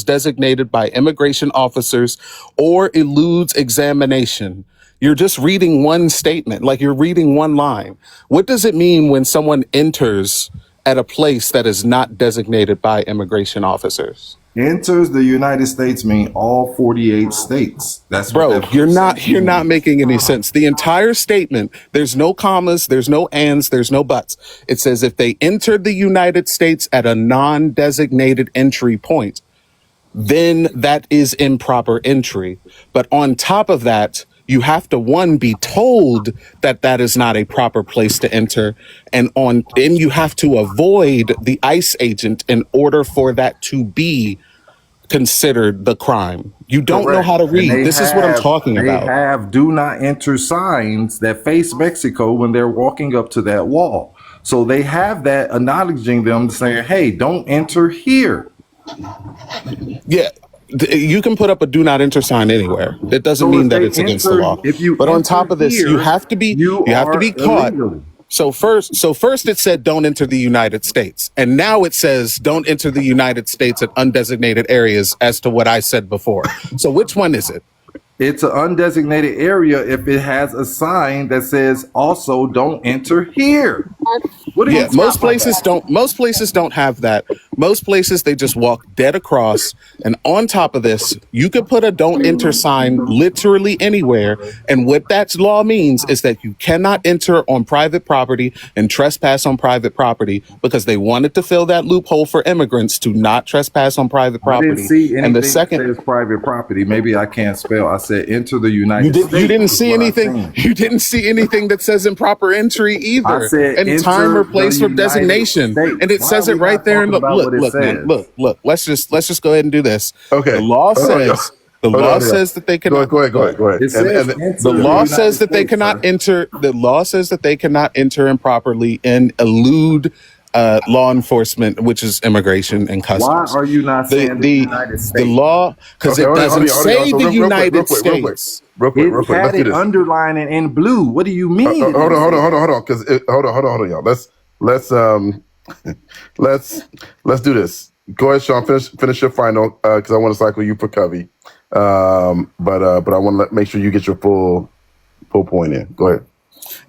designated by immigration officers or eludes examination. You're just reading one statement, like you're reading one line. What does it mean when someone enters at a place that is not designated by immigration officers? Enters the United States mean all 48 states. That's what Bro, that you're first not section means. making any sense. The entire statement, there's no commas, there's no ands, there's no buts. It says if they entered the United States at a non-designated entry point, then that is improper entry. But on top of that, you have to, one, be told that that is not a proper place to enter, and you have to avoid the ICE agent in order for that to be considered the crime. You don't know Correct. how to And read. they This is what I'm have talking they about. have do not enter signs that face Mexico when they're walking up to that wall. So they have that acknowledging them, saying, "Hey, don't enter here." Yeah, you can put up a do not enter sign anywhere. It doesn't So mean if that they it's against the enter, law. if you But on enter top of this, you here, have to be you are caught. illegally. So first it said don't enter the United States, and now it says don't enter the United States at undesignated areas, as to what I said before. So which one is it? It's an undesignated area if it has a sign that says also don't enter here. What are you Yeah, talking most about? places don't have that. Most places they just walk dead across, and on top of this, you could put a don't enter sign literally anywhere, and what that law means is that you cannot enter on private property and trespass on private property, because they wanted to fill that loophole for immigrants to not trespass on private I didn't property. see anything And the that second, says private property. Maybe I can't spell. I said enter the United States. you didn't is see what I anything. seen. You didn't see anything that says improper entry either. I said And enter time or the place for United designation, States. and it Why says are it we right not there. And talking about look, what it look, man, says? look. Let's just go ahead and do this. Okay. The law Hold on, y'all. says the Hold law on, y'all. says that they Go cannot. ahead. Go ahead. It says enter The law United says that they States, cannot sir. enter. The law says that they cannot enter improperly and elude law enforcement, which is immigration and Why customs. are you not The saying the United States? the law, because Okay, it hold on, doesn't hold on. say So the real quick, United States. Real quick. It Let's had do it this. underlining in blue. What do you mean? it Hold didn't say that? on, because hold on, y'all. Let's do this. Go ahead, Sean. Finish your final, because I want to cycle you for Covey. But I want to make sure you get your full point in. Go ahead.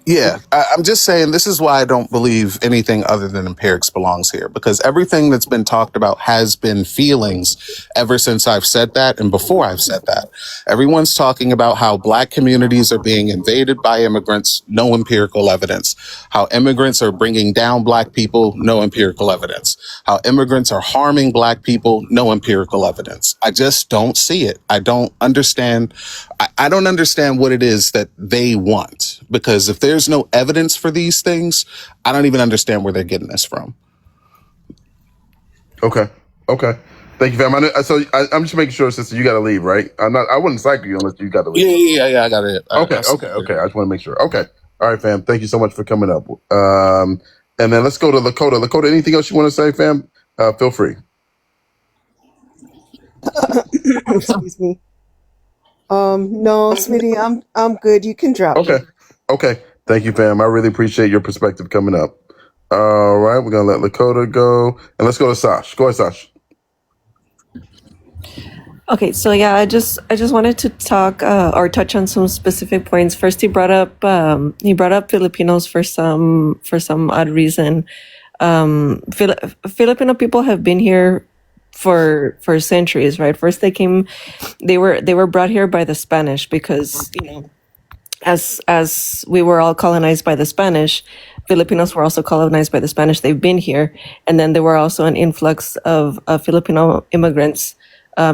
Yeah, I'm just saying this is why I don't believe anything other than empirics belongs here, because everything that's been talked about has been feelings ever since I've said that and before I've said that. Everyone's talking about how black communities are being invaded by immigrants, no empirical evidence. How immigrants are bringing down black people, no empirical evidence. How immigrants are harming black people, no empirical evidence. I just don't see it. I don't understand. I don't understand what it is that they want, because if there's no evidence for these things, I don't even understand where they're getting this from. Okay. Thank you, fam. I'm just making sure, sister, you got to leave, right? I wouldn't cycle you unless you got to leave. Yeah. I got it. Okay. I just want to make sure. Okay. All right, fam. Thank you so much for coming up. And then let's go to Lakota. Lakota, anything else you want to say, fam? Feel free. Excuse me. No, sweetie, I'm good. You can drop me. Okay. Thank you, fam. I really appreciate your perspective coming up. All right, we're gonna let Lakota go, and let's go to Sash. Go ahead, Sash. Okay, so yeah, I just wanted to talk or touch on some specific points. First, he brought up Filipinos for some odd reason. Filipino people have been here for centuries, right? First, they were brought here by the Spanish, because as we were all colonized by the Spanish, Filipinos were also colonized by the Spanish. They've been here, and then there were also an influx of Filipino immigrants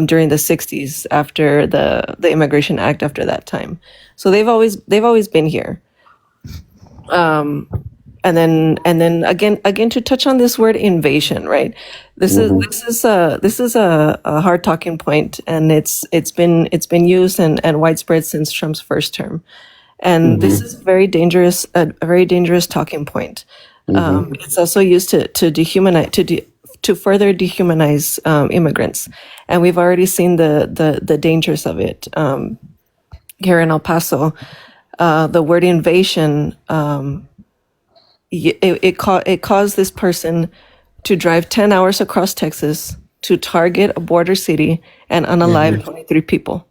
during the 60s after the Immigration Act. After that time, so they've always been here. And then again to touch on this word invasion, right? This is a hard talking point, and it's been used and widespread since Trump's first term. And this is a very dangerous talking point. It's also used to dehumanize, to further dehumanize immigrants, and we've already seen the dangers of it here in El Paso. The word invasion, it caused this person to drive 10 hours across Texas to target a border city and unalive 23 people.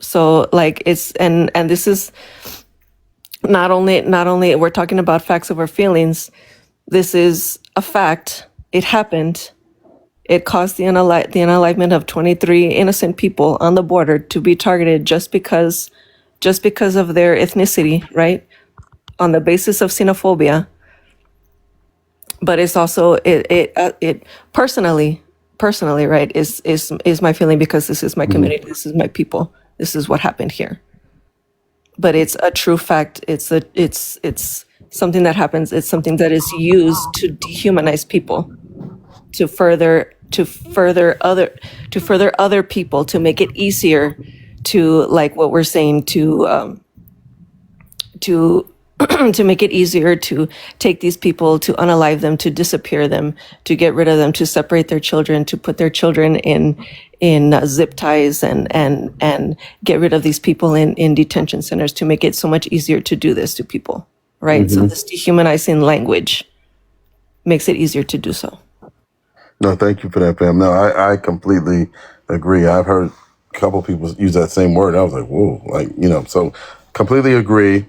So like it's and this is not only we're talking about facts over feelings. This is a fact. It happened. It caused the unalivement of 23 innocent people on the border to be targeted just because of their ethnicity, right? On the basis of xenophobia. But it's also it personally, right, is my feeling, because this is my community, this is my people, this is what happened here. But it's a true fact. It's something that happens. It's something that is used to dehumanize people, to further other people, to make it easier to, like what we're saying, to to make it easier to take these people, to unalive them, to disappear them, to get rid of them, to separate their children, to put their children in zip ties, and get rid of these people in detention centers, to make it so much easier to do this to people, right? So this dehumanizing language makes it easier to do so. No, thank you for that, fam. No, I completely agree. I've heard a couple people use that same word. I was like, whoa, like, so completely agree.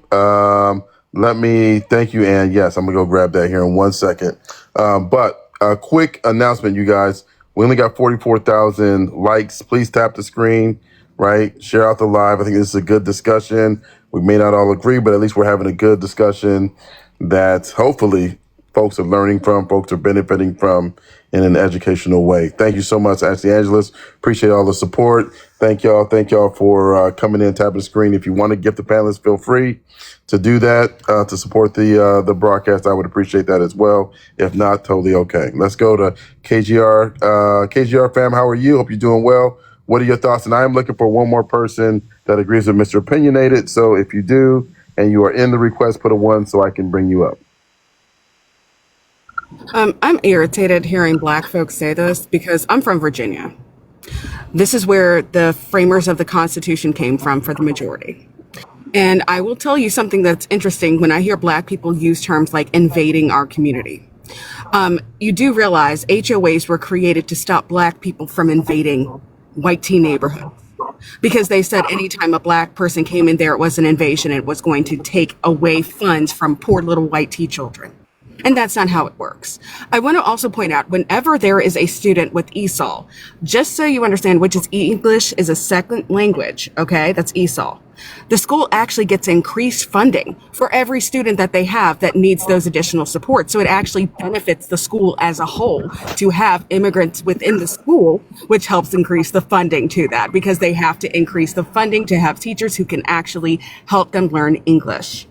Let me thank you. And yes, I'm going to go grab that here in 1 second. But a quick announcement, you guys. We only got 44,000 likes. Please tap the screen, right? Share out the live. I think this is a good discussion. We may not all agree, but at least we're having a good discussion that hopefully folks are learning from, folks are benefiting from in an educational way. Thank you so much, Ashley Angeles. Appreciate all the support. Thank y'all. Thank y'all for coming in, tapping the screen. If you want to gift the panelists, feel free to do that to support the broadcast. I would appreciate that as well. If not, totally okay. Let's go to KGR. KGR fam, how are you? Hope you're doing well. What are your thoughts? And I am looking for one more person that agrees with Mr. Opinionated. So if you do and you are in the request, put a 1 so I can bring you up. I'm irritated hearing Black folks say this because I'm from Virginia. This is where the framers of the Constitution came from for the majority. And I will tell you something that's interesting when I hear Black people use terms like invading our community. You do realize HOAs were created to stop Black people from invading white teen neighborhoods, because they said anytime a Black person came in there, it was an invasion. It was going to take away funds from poor little white teen children. And that's not how it works. I want to also point out, whenever there is a student with ESOL, just so you understand, which is English is a second language, okay? That's ESOL. The school actually gets increased funding for every student that they have that needs those additional support. So it actually benefits the school as a whole to have immigrants within the school, which helps increase the funding to that, because they have to increase the funding to have teachers who can actually help them learn English.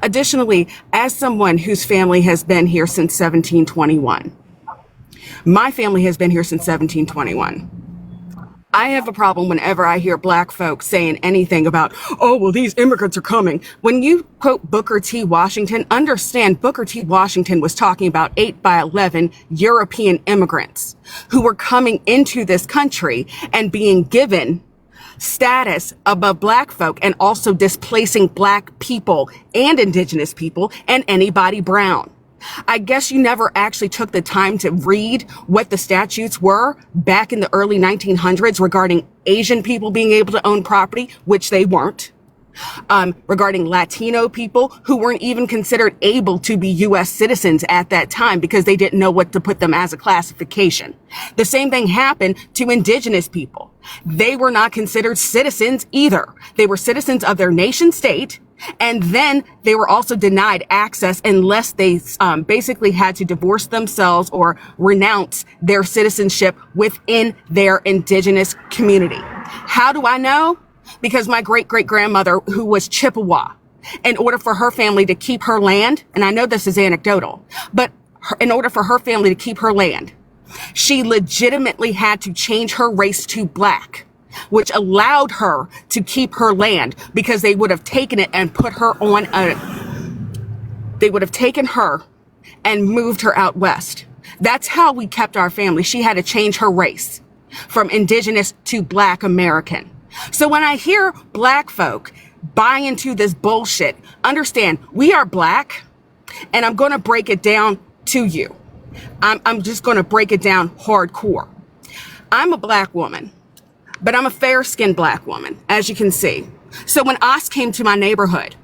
Additionally, as someone whose family has been here since 1721, my family has been here since 1721. I have a problem whenever I hear Black folks saying anything about, oh, well, these immigrants are coming. When you quote Booker T. Washington, understand Booker T. Washington was talking about 8 by 11 European immigrants who were coming into this country and being given status above Black folk, and also displacing Black people and Indigenous people and anybody brown. I guess you never actually took the time to read what the statutes were back in the early 1900s regarding Asian people being able to own property, which they weren't. Regarding Latino people who weren't even considered able to be U.S. citizens at that time because they didn't know what to put them as a classification. The same thing happened to Indigenous people. They were not considered citizens either. They were citizens of their nation state, and then they were also denied access unless they basically had to divorce themselves or renounce their citizenship within their Indigenous community. How do I know? Because my great-great-grandmother, who was Chippewa, in order for her family to keep her land, and I know this is anecdotal, but in order for her family to keep her land, she legitimately had to change her race to Black, which allowed her to keep her land, because they would have taken it and put her on they would have taken her and moved her out west. That's how we kept our family. She had to change her race from Indigenous to Black American. So when I hear Black folk buy into this bullshit, understand we are Black, and I'm going to break it down to you. I'm just going to break it down hardcore. I'm a Black woman. but I'm a fair-skinned black woman, as you can see. So when ICE came to my neighborhood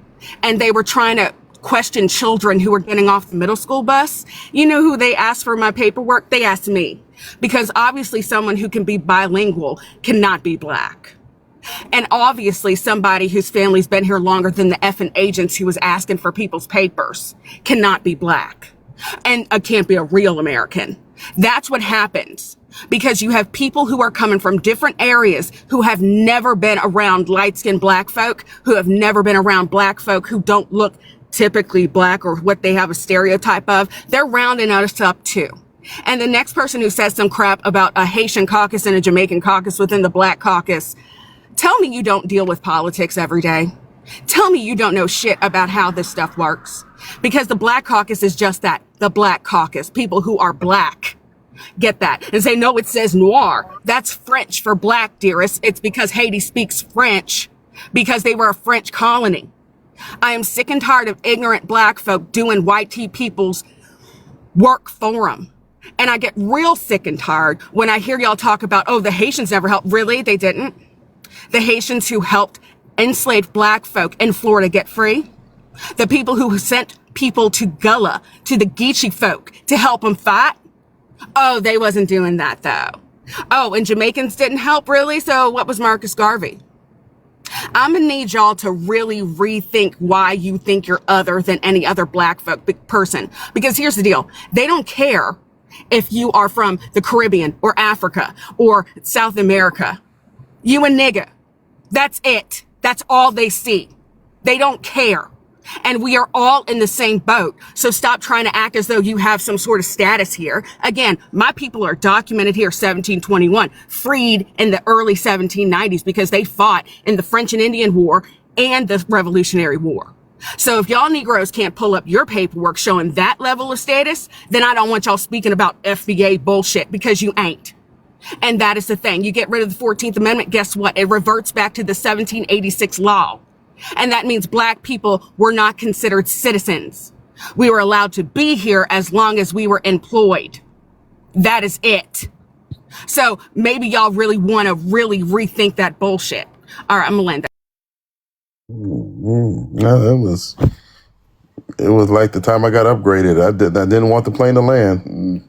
and they were trying to question children who were getting off the middle school bus, you know who they asked for my paperwork? They asked me, because obviously someone who can be bilingual cannot be black. And obviously somebody whose family's been here longer than the effing agents who was asking for people's papers cannot be black and can't be a real American. That's what happens, because you have people who are coming from different areas who have never been around light-skinned black folk, who have never been around black folk who don't look typically black or what they have a stereotype of. They're rounding us up too. And the next person who says some crap about a Haitian caucus and a Jamaican caucus within the black caucus, tell me you don't deal with politics every day. Tell me you don't know shit about how this stuff works. Because the black caucus is just that, the black caucus, people who are black. Get that. And say, no, it says noir. That's French for black, dearest. It's because Haiti speaks French, because they were a French colony. I am sick and tired of ignorant black folk doing white people's work for them. And I get real sick and tired when I hear y'all talk about, oh, the Haitians never helped. Really? They didn't? The Haitians who helped enslaved black folk in Florida get free? The people who sent people to Gullah, to the Geechee folk to help them fight? Oh, they wasn't doing that though. Oh, and Jamaicans didn't help, really? So what was Marcus Garvey? I'm gonna need y'all to really rethink why you think you're other than any other black folk person. Because here's the deal. They don't care if you are from the Caribbean or Africa or South America. You a nigga. That's it. That's all they see. They don't care. And we are all in the same boat. So stop trying to act as though you have some sort of status here. Again, my people are documented here 1721, freed in the early 1790s because they fought in the French and Indian War and the Revolutionary War. So if y'all Negroes can't pull up your paperwork showing that level of status, then I don't want y'all speaking about FBA bullshit, because you ain't. And that is the thing. You get rid of the 14th Amendment, guess what? It reverts back to the 1786 law. And that means black people were not considered citizens. We were allowed to be here as long as we were employed. That is it. So maybe y'all really want to really rethink that bullshit. All right, I'm gonna land that. No, it was like the time I got upgraded. I didn't want the plane to land.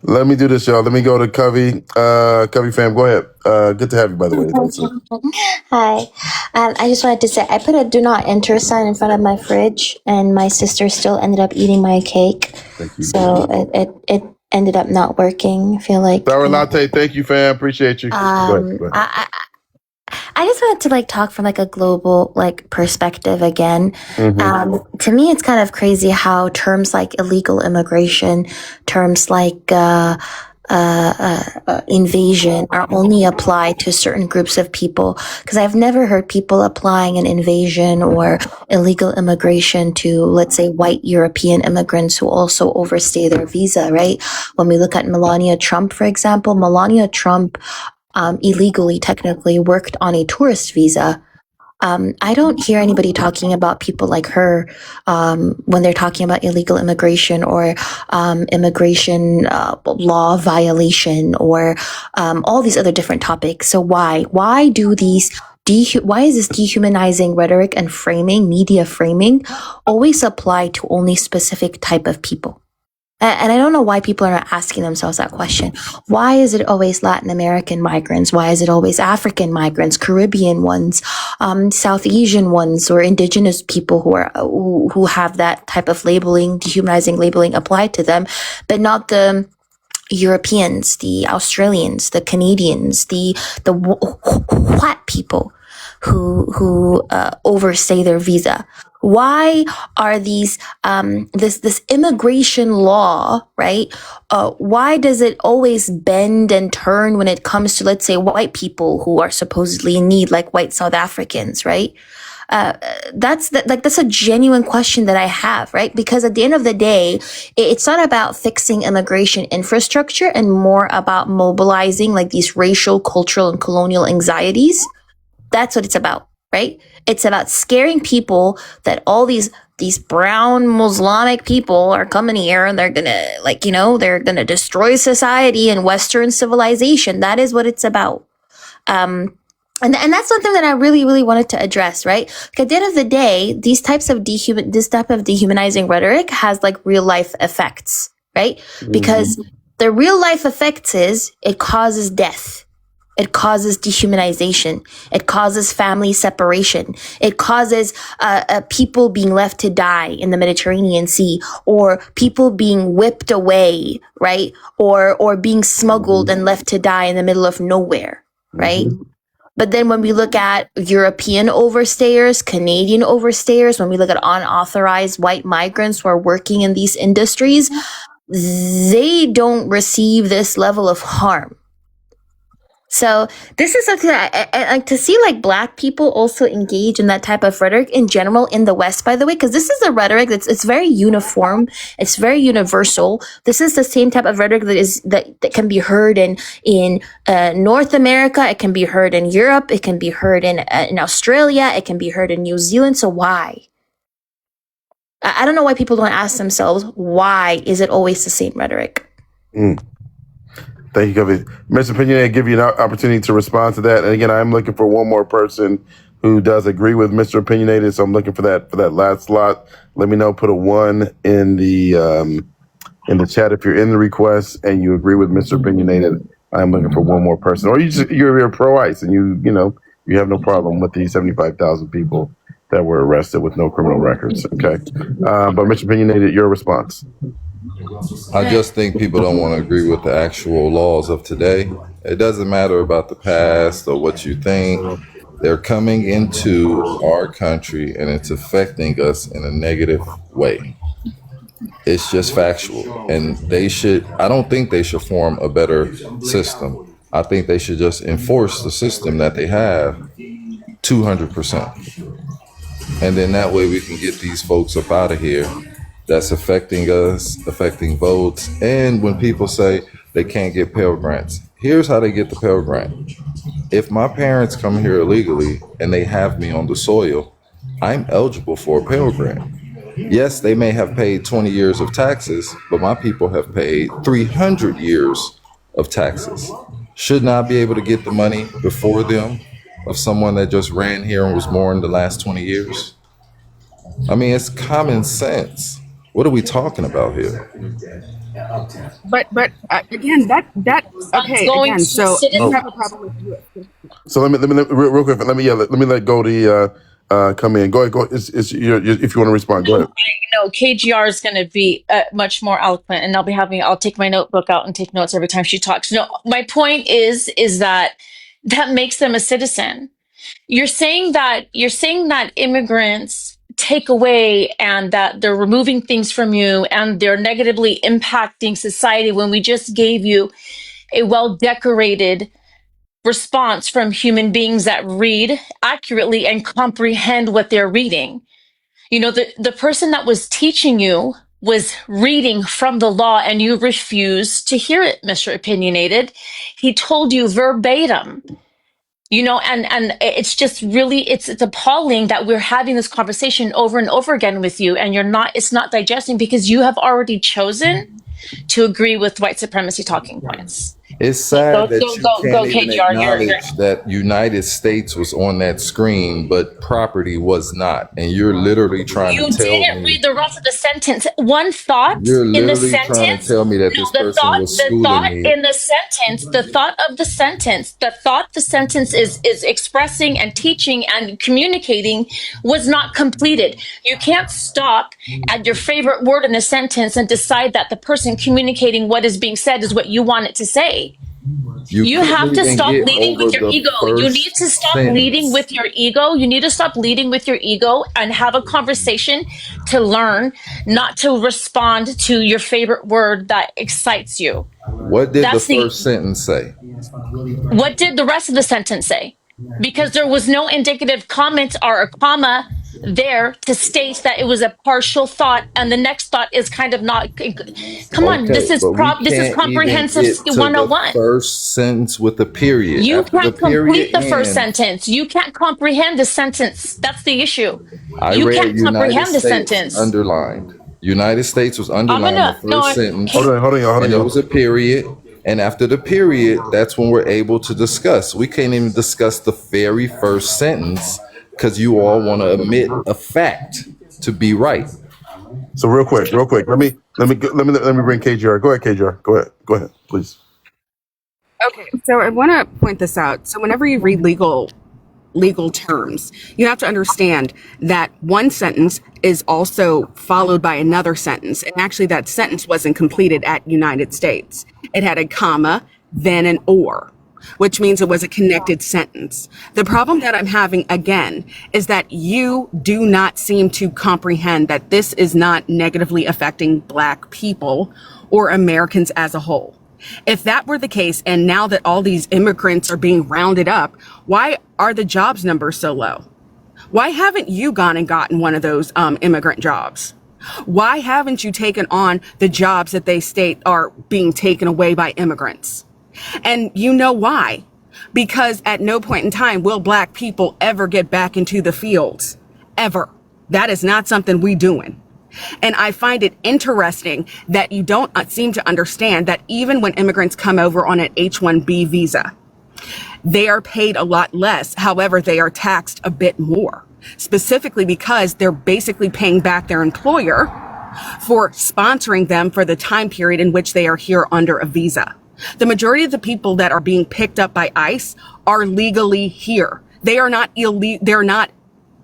Let me do this, y'all. Let me go to Covey. Covey fam, go ahead. Good to have you, by the way. Hi. I just wanted to say I put a do not enter sign in front of my fridge, and my sister still ended up eating my cake. Thank you. So it ended up not working. I feel like Sour latte, thank you, fam. Appreciate you. Go ahead. I just wanted to talk from a global perspective again. To me, it's kind of crazy how terms like illegal immigration, terms like invasion are only applied to certain groups of people. Because I've never heard people applying an invasion or illegal immigration to, let's say, white European immigrants who also overstay their visa, right? When we look at Melania Trump, for example, Melania Trump illegally, technically, worked on a tourist visa. I don't hear anybody talking about people like her when they're talking about illegal immigration or immigration law violation or all these other different topics. So why do these why is this dehumanizing rhetoric and framing, media framing, always apply to only specific type of people? And I don't know why people are not asking themselves that question. Why is it always Latin American migrants? Why is it always African migrants, Caribbean ones, South Asian ones, or indigenous people who have that type of labeling, dehumanizing labeling applied to them, but not the Europeans, the Australians, the Canadians, the white people who overstay their visa? Why are these this immigration law, right? Why does it always bend and turn when it comes to, let's say, white people who are supposedly in need, like white South Africans, right? That's a genuine question that I have, right? Because at the end of the day, it's not about fixing immigration infrastructure and more about mobilizing these racial, cultural, and colonial anxieties. That's what it's about, right? It's about scaring people that all these brown Muslimic people are coming here and they're gonna they're gonna destroy society and Western civilization. That is what it's about. And that's something that I really, really wanted to address, right? Like at the end of the day, this type of dehumanizing rhetoric has like real life effects, right? Because the real life effects is it causes death. It causes dehumanization. It causes family separation. It causes people being left to die in the Mediterranean Sea, or people being whipped away, right? Or being smuggled and left to die in the middle of nowhere, right? But then when we look at European overstayers, Canadian overstayers, when we look at unauthorized white migrants who are working in these industries, they don't receive this level of harm. So this is something that I like to see, like Black people also engage in that type of rhetoric in general in the West, by the way, because this is a rhetoric it's very uniform. It's very universal. This is the same type of rhetoric that can be heard in North America. It can be heard in Europe. It can be heard in Australia. It can be heard in New Zealand. So why? I don't know why people don't ask themselves, why is it always the same rhetoric? Thank you, Kobe. Mr. Pinion, I give you an opportunity to respond to that. And again, I'm looking for one more person who does agree with Mr. Opinionated. So I'm looking for that last slot. Let me know. Put a 1 in the chat if you're in the request and you agree with Mr. Opinionated. I'm looking for one more person, or you're pro-ICE and you have no problem with the 75,000 people that were arrested with no criminal records. Okay, but Mr. Opinionated, your response. I just think people don't want to agree with the actual laws of today. It doesn't matter about the past or what you think. They're coming into our country and it's affecting us in a negative way. It's just factual. And I don't think they should form a better system. I think they should just enforce the system that they have 200%. And then that way we can get these folks up out of here. That's affecting us, affecting votes. And when people say they can't get Pell Grants, here's how they get the Pell Grant. If my parents come here illegally and they have me on the soil, I'm eligible for a Pell Grant. Yes, they may have paid 20 years of taxes, but my people have paid 300 years of taxes. Shouldn't I be able to get the money before them of someone that just ran here and was born the last 20 years? I mean, it's common sense. What are we talking about here? But again, that okay. going Again, to so sit you in- have a problem with you. So let me real quick. Let me let Goldie come in. Go ahead. If you want to respond, go ahead. KGR is going to be much more eloquent, and I'll take my notebook out and take notes every time she talks. No, my point is that makes them a citizen. You're saying that immigrants take away and that they're removing things from you and they're negatively impacting society when we just gave you a well-decorated response from human beings that read accurately and comprehend what they're reading. The person that was teaching you was reading from the law and you refused to hear it, Mr. Opinionated. He told you verbatim. And it's just really, it's appalling that we're having this conversation over and over again with you, and it's not digesting because you have already chosen to agree with white supremacy talking points. It's sad that you can't even KGR, acknowledge that United States was on that screen, but property was not. And you're literally trying to tell me. You didn't read the rest of the sentence. One thought You're in the literally trying sentence. to tell me that this person was schooling me. In the sentence, the thought of the sentence, the sentence is expressing and teaching and communicating was not completed. You can't stop at your favorite word in a sentence and decide that the person communicating what is being said is what you want it to say. You have to stop leading with your ego. You need to stop leading with your ego. You need to stop leading with your ego and have a conversation to learn, not to respond to your favorite word that excites you. What did the first sentence say? What did the rest of the sentence say? Because there was no indicative comment or a comma there to state that it was a partial thought, and the next thought is kind of not. Come on, this is comprehensive 101. The first sentence with a period. You After can't the period complete the first ends, sentence. You can't comprehend the sentence. That's the issue. I You read can't United comprehend the States sentence. underlined. United States was underlined gonna- the first no, I- sentence. Hold on, And there was a period. And after the period, that's when we're able to discuss. We can't even discuss the very first sentence because you all want to admit a fact to be right. So real quick, let me bring KJR. Go ahead, KJR. Go ahead, please. Okay, so I want to point this out. So whenever you read legal terms, you have to understand that one sentence is also followed by another sentence. And actually that sentence wasn't completed at United States. It had a comma, then an or, which means it was a connected sentence. The problem that I'm having again is that you do not seem to comprehend that this is not negatively affecting Black people or Americans as a whole. If that were the case, and now that all these immigrants are being rounded up, why are the jobs numbers so low? Why haven't you gone and gotten one of those immigrant jobs? Why haven't you taken on the jobs that they state are being taken away by immigrants? And you know why? Because at no point in time will Black people ever get back into the fields. Ever. That is not something we doing. And I find it interesting that you don't seem to understand that even when immigrants come over on an H-1B visa, they are paid a lot less. However, they are taxed a bit more, specifically because they're basically paying back their employer for sponsoring them for the time period in which they are here under a visa. The majority of the people that are being picked up by ICE are legally here. They are not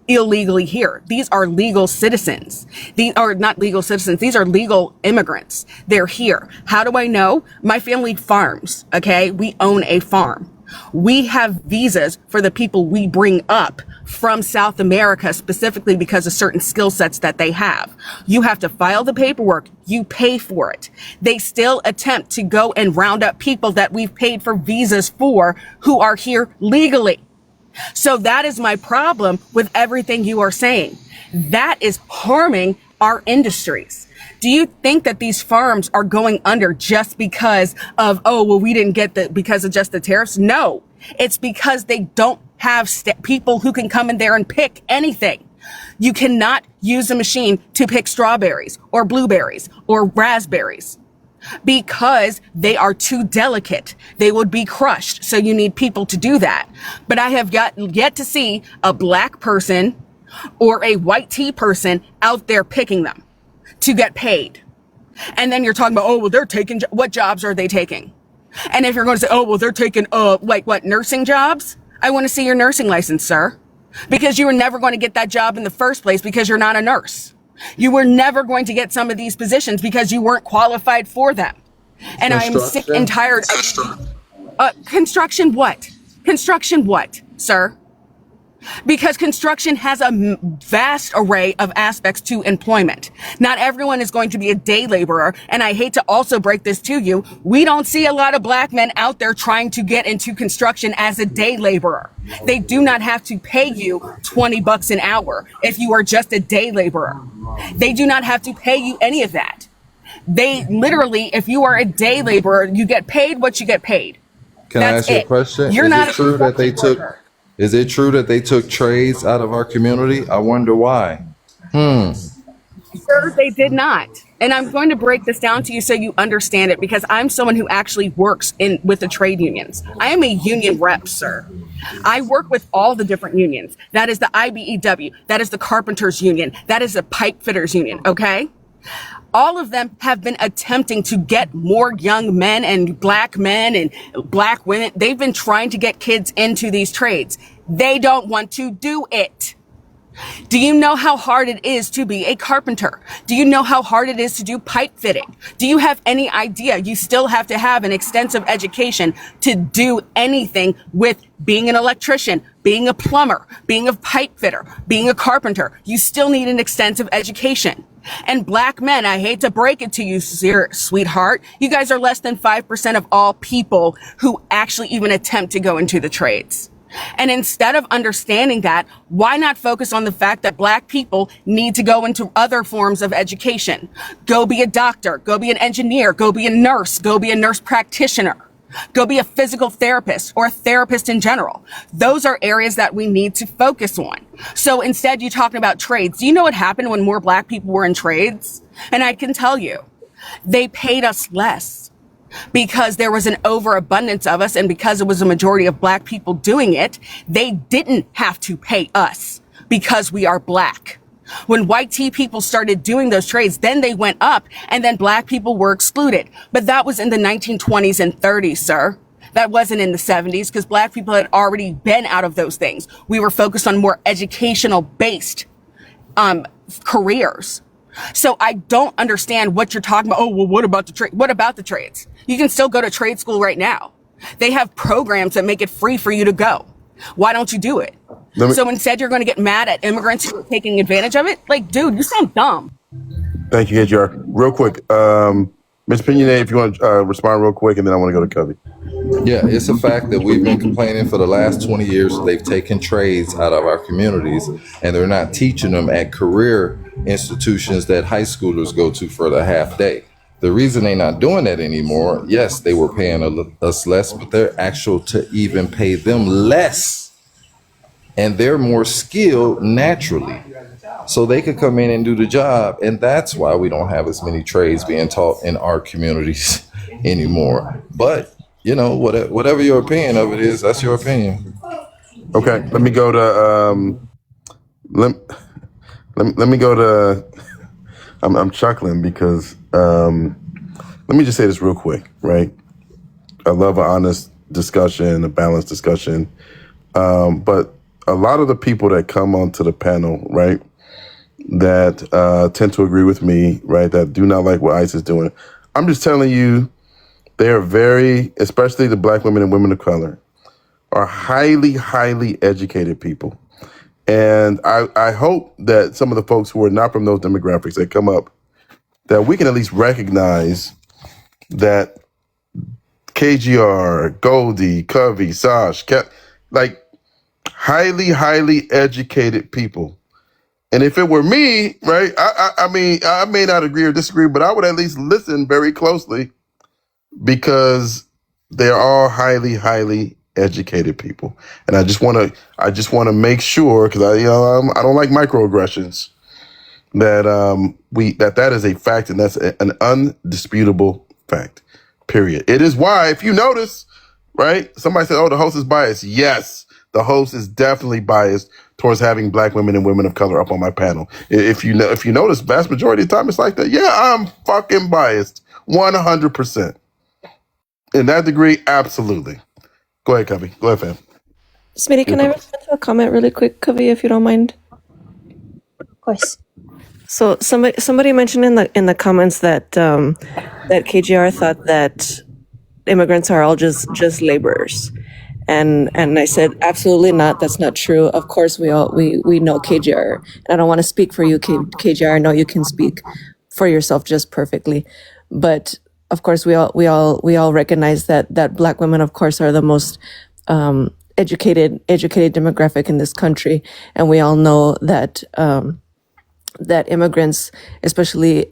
illegally here. These are legal citizens. These are not legal citizens. These are legal immigrants. They're here. How do I know? My family farms. Okay. We own a farm. We have visas for the people we bring up from South America, specifically because of certain skill sets that they have. You have to file the paperwork. You pay for it. They still attempt to go and round up people that we've paid for visas for who are here legally. So that is my problem with everything you are saying. That is harming our industries. Do you think that these farms are going under just because of, oh, well, we didn't get because of just the tariffs? No, it's because they don't have people who can come in there and pick anything. You cannot use a machine to pick strawberries or blueberries or raspberries, because they are too delicate. They would be crushed. So you need people to do that. But I have yet to see a Black person or a white tea person out there picking them to get paid. And then you're talking about, oh, well, they're taking, what jobs are they taking? And if you're going to say, oh, well, they're taking, like what, nursing jobs? I want to see your nursing license, sir, because you were never going to get that job in the first place because you're not a nurse. You were never going to get some of these positions because you weren't qualified for them. And I'm sick and tired of construction what? Construction what, sir? Because construction has a vast array of aspects to employment. Not everyone is going to be a day laborer. And I hate to also break this to you. We don't see a lot of Black men out there trying to get into construction as a day laborer. They do not have to pay you $20 an hour if you are just a day laborer. They do not have to pay you any of that. They literally, if you are a day laborer, you get paid what you get paid. Can I ask you a question? You're not true that they took? Is it true that they took trades out of our community? I wonder why. Sir, they did not. And I'm going to break this down to you so you understand it, because I'm someone who actually works with the trade unions. I am a union rep, sir. I work with all the different unions. That is the IBEW. That is the Carpenters Union. That is the Pipe Fitters Union. Okay? All of them have been attempting to get more young men and Black men and Black women. They've been trying to get kids into these trades. They don't want to do it. Do you know how hard it is to be a carpenter? Do you know how hard it is to do pipe fitting? Do you have any idea? You still have to have an extensive education to do anything with being an electrician, being a plumber, being a pipe fitter, being a carpenter. You still need an extensive education. And Black men, I hate to break it to you, sweetheart, you guys are less than 5% of all people who actually even attempt to go into the trades. And instead of understanding that, why not focus on the fact that Black people need to go into other forms of education? Go be a doctor, go be an engineer, go be a nurse, go be a nurse practitioner, go be a physical therapist or a therapist in general. Those are areas that we need to focus on. So instead, you're talking about trades. Do you know what happened when more Black people were in trades? And I can tell you, they paid us less. because there was an overabundance of us, and because it was a majority of black people doing it, they didn't have to pay us because we are black. When white tea people started doing those trades, then they went up, and then black people were excluded. But that was in the 1920s and 30s, sir. That wasn't in the 70s, because black people had already been out of those things. We were focused on more educational based careers. So I don't understand what you're talking about. Oh, well, what about the trade? What about the trades? You can still go to trade school right now. They have programs that make it free for you to go. Why don't you do it? So instead, you're going to get mad at immigrants who are taking advantage of it? Like, dude, you sound dumb. Thank you, KGR. Real quick, Ms. Pignone, if you want to respond real quick, and then I want to go to Covey. Yeah, it's a fact that we've been complaining for the last 20 years. They've taken trades out of our communities, and they're not teaching them at career institutions that high schoolers go to for the half day. The reason they're not doing that anymore, yes, they were paying us less, but they're actual to even pay them less. And they're more skilled naturally. So they could come in and do the job. And that's why we don't have as many trades being taught in our communities anymore. But, you know, whatever your opinion of it is, that's your opinion. Okay, let me go to let me go to I'm chuckling because let me just say this real quick, right? I love an honest discussion, a balanced discussion. But a lot of the people that come onto the panel, right, that tend to agree with me, right, that do not like what ICE is doing, I'm just telling you, they are very, especially the black women and women of color, are highly, highly educated people. And I hope that some of the folks who are not from those demographics that come up, that we can at least recognize that KGR, Goldie, Covey, Sash, like highly, highly educated people. And if it were me, right, I mean, I may not agree or disagree, but I would at least listen very closely because they're all highly, highly educated people. And I just want to make sure, because I don't like microaggressions, that that is a fact, and that's an undisputable fact. Period. It is why, if you notice, right, somebody said, "Oh, the host is biased." Yes, the host is definitely biased towards having black women and women of color up on my panel. If you notice, vast majority of the time it's like that. Yeah, I'm fucking biased, 100%. In that degree, absolutely. Go ahead, Covey. Go ahead, fam. Smitty, can I respond to a comment really quick, Covey, if you don't mind? Of course. So somebody mentioned in the comments that that KGR thought that immigrants are all just laborers, and I said absolutely not. That's not true. Of course, we know KGR, and I don't want to speak for you, KGR. I know you can speak for yourself just perfectly, but of course we all recognize that black women, of course, are the most educated demographic in this country, and we all know that. That immigrants, especially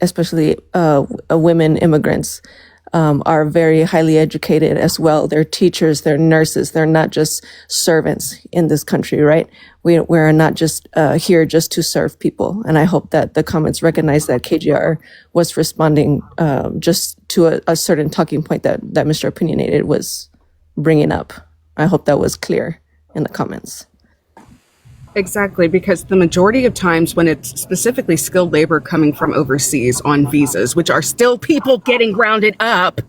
women immigrants, are very highly educated as well. They're teachers, they're nurses, they're not just servants in this country, right? We're not just here just to serve people. And I hope that the comments recognize that KGR was responding just to a certain talking point that Mr. Opinionated was bringing up. I hope that was clear in the comments. Exactly, because the majority of times when it's specifically skilled labor coming from overseas on visas, which are still people getting rounded up,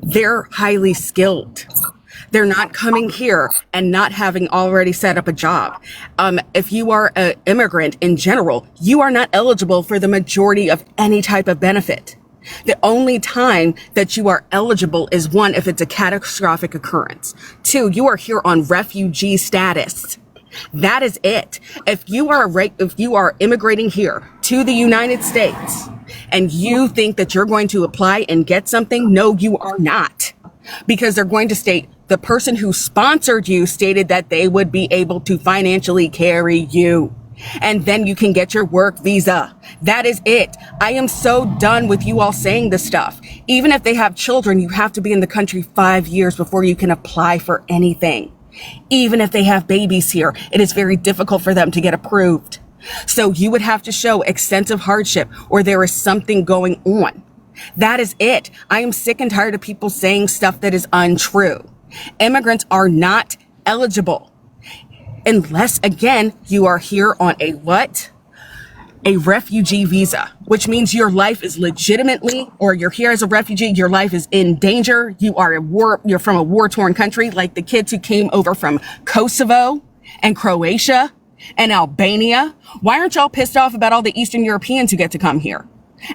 they're highly skilled. They're not coming here and not having already set up a job. If you are an immigrant in general, you are not eligible for the majority of any type of benefit. The only time that you are eligible is one, if it's a catastrophic occurrence. Two, you are here on refugee status. That is it. If you are immigrating here to the United States and you think that you're going to apply and get something, no, you are not. Because they're going to state the person who sponsored you stated that they would be able to financially carry you. And then you can get your work visa. That is it. I am so done with you all saying this stuff. Even if they have children, you have to be in the country 5 years before you can apply for anything. Even if they have babies here, it is very difficult for them to get approved. So you would have to show extensive hardship or there is something going on. That is it. I am sick and tired of people saying stuff that is untrue. Immigrants are not eligible unless, again, you are here on a what? A refugee visa, which means your life is legitimately, or you're here as a refugee, your life is in danger. You are you're from a war-torn country, like the kids who came over from Kosovo and Croatia and Albania. Why aren't y'all pissed off about all the Eastern Europeans who get to come here?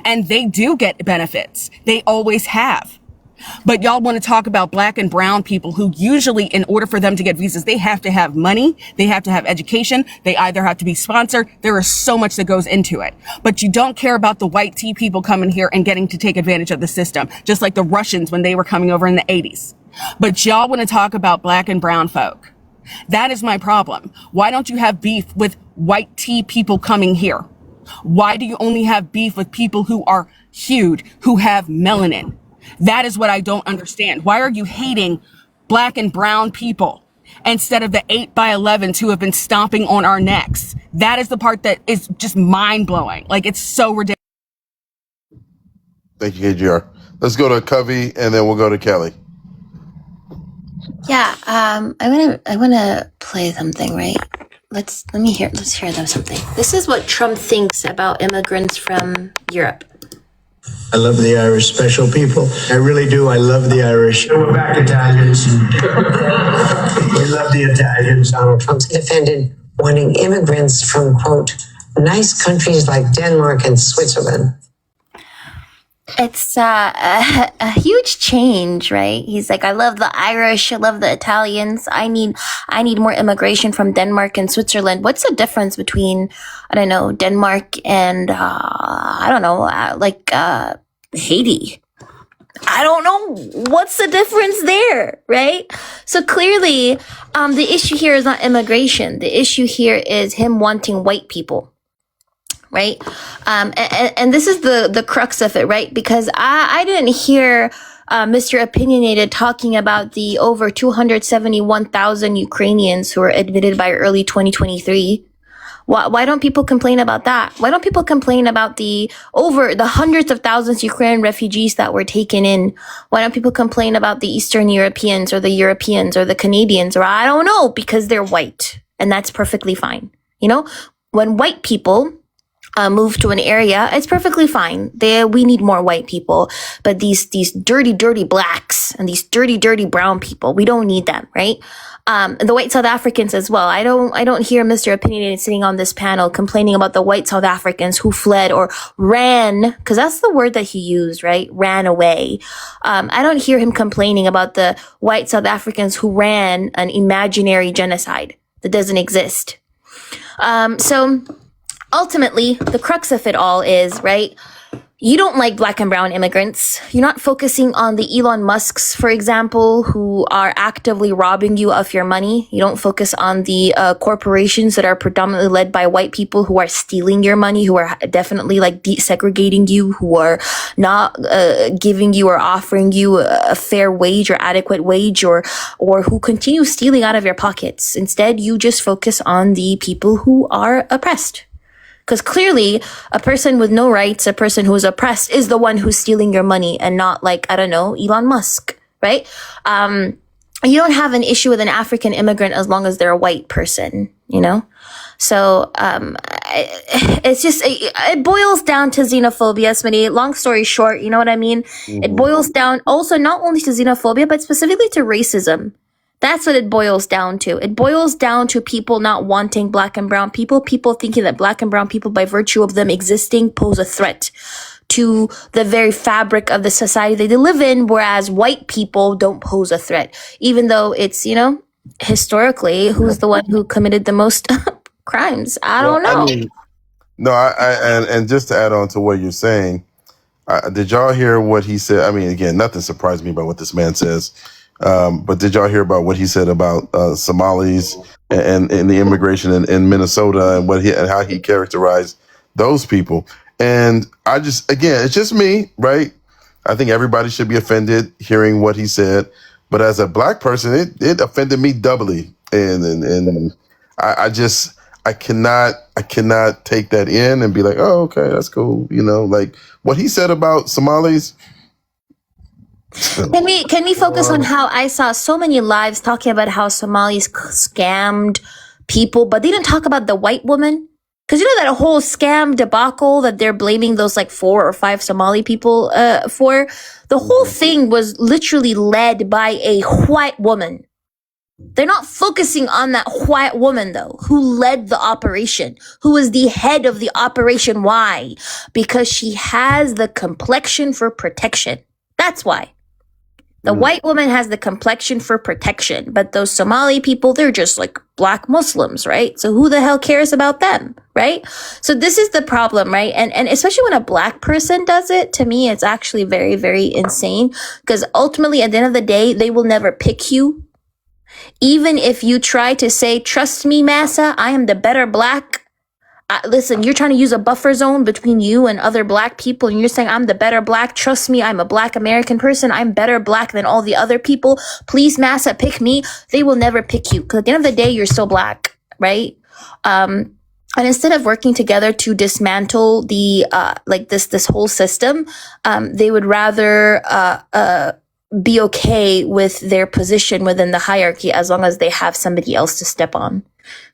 And they do get benefits. They always have. But y'all want to talk about black and brown people who usually, in order for them to get visas, they have to have money, they have to have education, they either have to be sponsored. There is so much that goes into it. But you don't care about the white tea people coming here and getting to take advantage of the system, just like the Russians when they were coming over in the 80s. But y'all want to talk about black and brown folk. That is my problem. Why don't you have beef with white tea people coming here? Why do you only have beef with people who are hued, who have melanin? That is what I don't understand. Why are you hating black and brown people instead of the 8x11s who have been stomping on our necks? That is the part that is just mind blowing. Like, it's so ridiculous. Thank you, KGR. Let's go to Covey and then we'll go to Kelly. Yeah, I wanna play something, right? Let's hear them something. This is what Trump thinks about immigrants from Europe. I love the Irish, special people. I really do. I love the Irish. We're back Italians. We love the Italians. Donald Trump's defended wanting immigrants from, quote, nice countries like Denmark and Switzerland. It's a huge change, right? He's like, I love the Irish, I love the Italians. I need more immigration from Denmark and Switzerland. What's the difference between, I don't know, Denmark and Haiti? I don't know. What's the difference there, right? So clearly, the issue here is not immigration. The issue here is him wanting white people. Right. And this is the crux of it, right? Because I didn't hear Mr. Opinionated talking about the over 271,000 Ukrainians who were admitted by early 2023. Why don't people complain about that? Why don't people complain about the hundreds of thousands of Ukrainian refugees that were taken in? Why don't people complain about the Eastern Europeans or the Europeans or the Canadians, or I don't know, because they're white, and that's perfectly fine. You know, when white people move to an area, it's perfectly fine. We need more white people, but these dirty blacks and these dirty brown people, we don't need them, right? The white South Africans as well. I don't hear Mr. Opinionated sitting on this panel complaining about the white South Africans who fled or ran, because that's the word that he used, right? Ran away. I don't hear him complaining about the white South Africans who ran an imaginary genocide that doesn't exist. So ultimately, the crux of it all is, right, you don't like black and brown immigrants. You're not focusing on the Elon Musks, for example, who are actively robbing you of your money. You don't focus on the corporations that are predominantly led by white people who are stealing your money, who are definitely like desegregating you, who are not giving you or offering you a fair wage or adequate wage, or who continue stealing out of your pockets. Instead, you just focus on the people who are oppressed. Because clearly, a person with no rights, a person who is oppressed, is the one who's stealing your money, and not like, I don't know, Elon Musk, right? You don't have an issue with an African immigrant as long as they're a white person, you know? So it's just, it boils down to xenophobia, Smitty. Long story short, you know what I mean? Mm-hmm. It boils down also not only to xenophobia, but specifically to racism. That's what it boils down to. It boils down to people not wanting black and brown people thinking that black and brown people, by virtue of them existing, pose a threat to the very fabric of the society they live in, whereas white people don't pose a threat. Even though it's, you know, historically, who's the one who committed the most crimes? I don't know. And just to add on to what you're saying, did y'all hear what he said? I mean, again, nothing surprised me about what this man says. But did y'all hear about what he said about Somalis and the immigration in Minnesota and how he characterized those people? And I just, again, it's just me, right? I think everybody should be offended hearing what he said. But as a black person, it offended me doubly. And I I cannot take that in and be like, oh, okay, that's cool. You know, like what he said about Somalis. Can we focus on how I saw so many lives talking about how Somalis scammed people, but they didn't talk about the white woman? Because you know that whole scam debacle that they're blaming those like 4 or 5 Somali people for? The whole thing was literally led by a white woman. They're not focusing on that white woman, though, who led the operation, who was the head of the operation. Why? Because she has the complexion for protection. That's why. The white woman has the complexion for protection, but those Somali people, they're just like black Muslims, right? So who the hell cares about them, right? So this is the problem, right? And especially when a black person does it, to me, it's actually very, very insane because ultimately at the end of the day, they will never pick you. Even if you try to say, trust me, Massa, I am the better black. Listen, you're trying to use a buffer zone between you and other black people, and you're saying, I'm the better black. Trust me, I'm a black American person. I'm better black than all the other people. Please, Massa, pick me. They will never pick you because at the end of the day, you're still black, right? And instead of working together to dismantle the this whole system, they would rather be okay with their position within the hierarchy as long as they have somebody else to step on,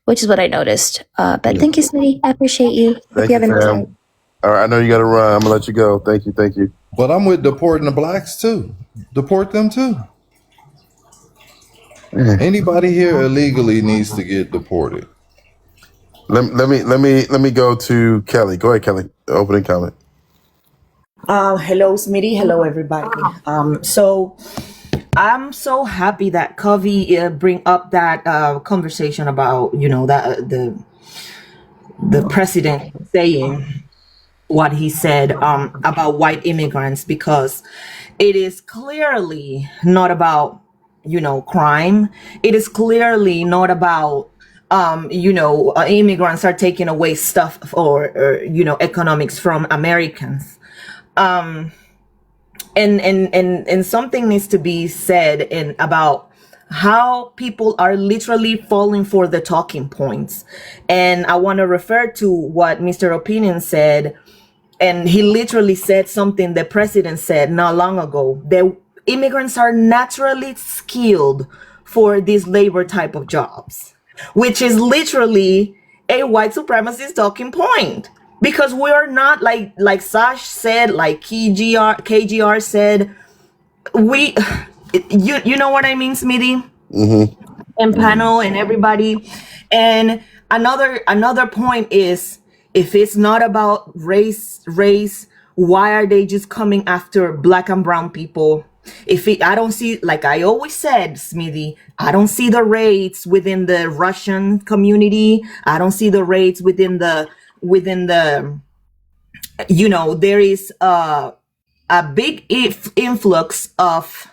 which is what I noticed. But thank you, Smitty. I appreciate you. Thank you, fam. All right, I know you got to run. I'm gonna let you go. Thank you. But I'm with deporting the blacks too. Deport them too. Anybody here illegally needs to get deported. Let me go to Kelly. Go ahead, Kelly. The opening comment. Hello, Smitty. Hello, everybody. So I'm so happy that Covey bring up that conversation about, you know, that the president saying what he said about white immigrants, because it is clearly not about, you know, crime. It is clearly not about immigrants are taking away stuff or economics from Americans. And something needs to be said about how people are literally falling for the talking points. And I want to refer to what Mr. Opinion said. And he literally said something the president said not long ago. The immigrants are naturally skilled for these labor type of jobs, which is literally a white supremacist talking point. Because we are not like Sash said, like KGR said, you know what I mean, Smitty? And panel and everybody. And another point is, if it's not about race, why are they just coming after black and brown people? I don't see, like I always said, Smithy, I don't see the raids within the Russian community. I don't see the raids within the there is a big influx of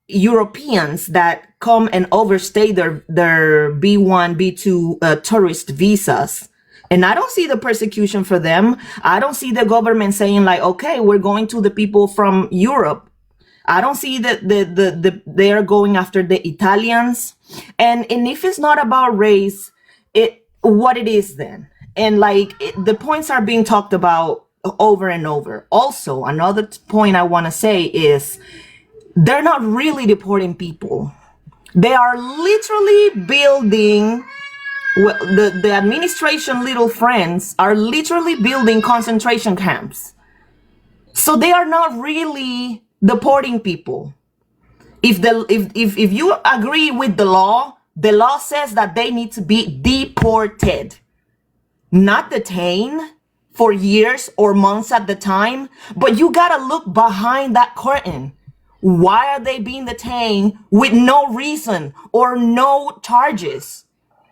Europeans that come and overstay their B1, B2 tourist visas. And I don't see the persecution for them. I don't see the government saying like, okay, we're going to the people from Europe. I don't see that they are going after the Italians. And if it's not about race, what it is then? And the points are being talked about over and over. Also, another point I want to say is they're not really deporting people. They are literally building, the administration little friends are literally building concentration camps. So they are not really deporting people. If you agree with the law says that they need to be deported. Not detained for years or months at the time, but you gotta look behind that curtain. Why are they being detained with no reason or no charges?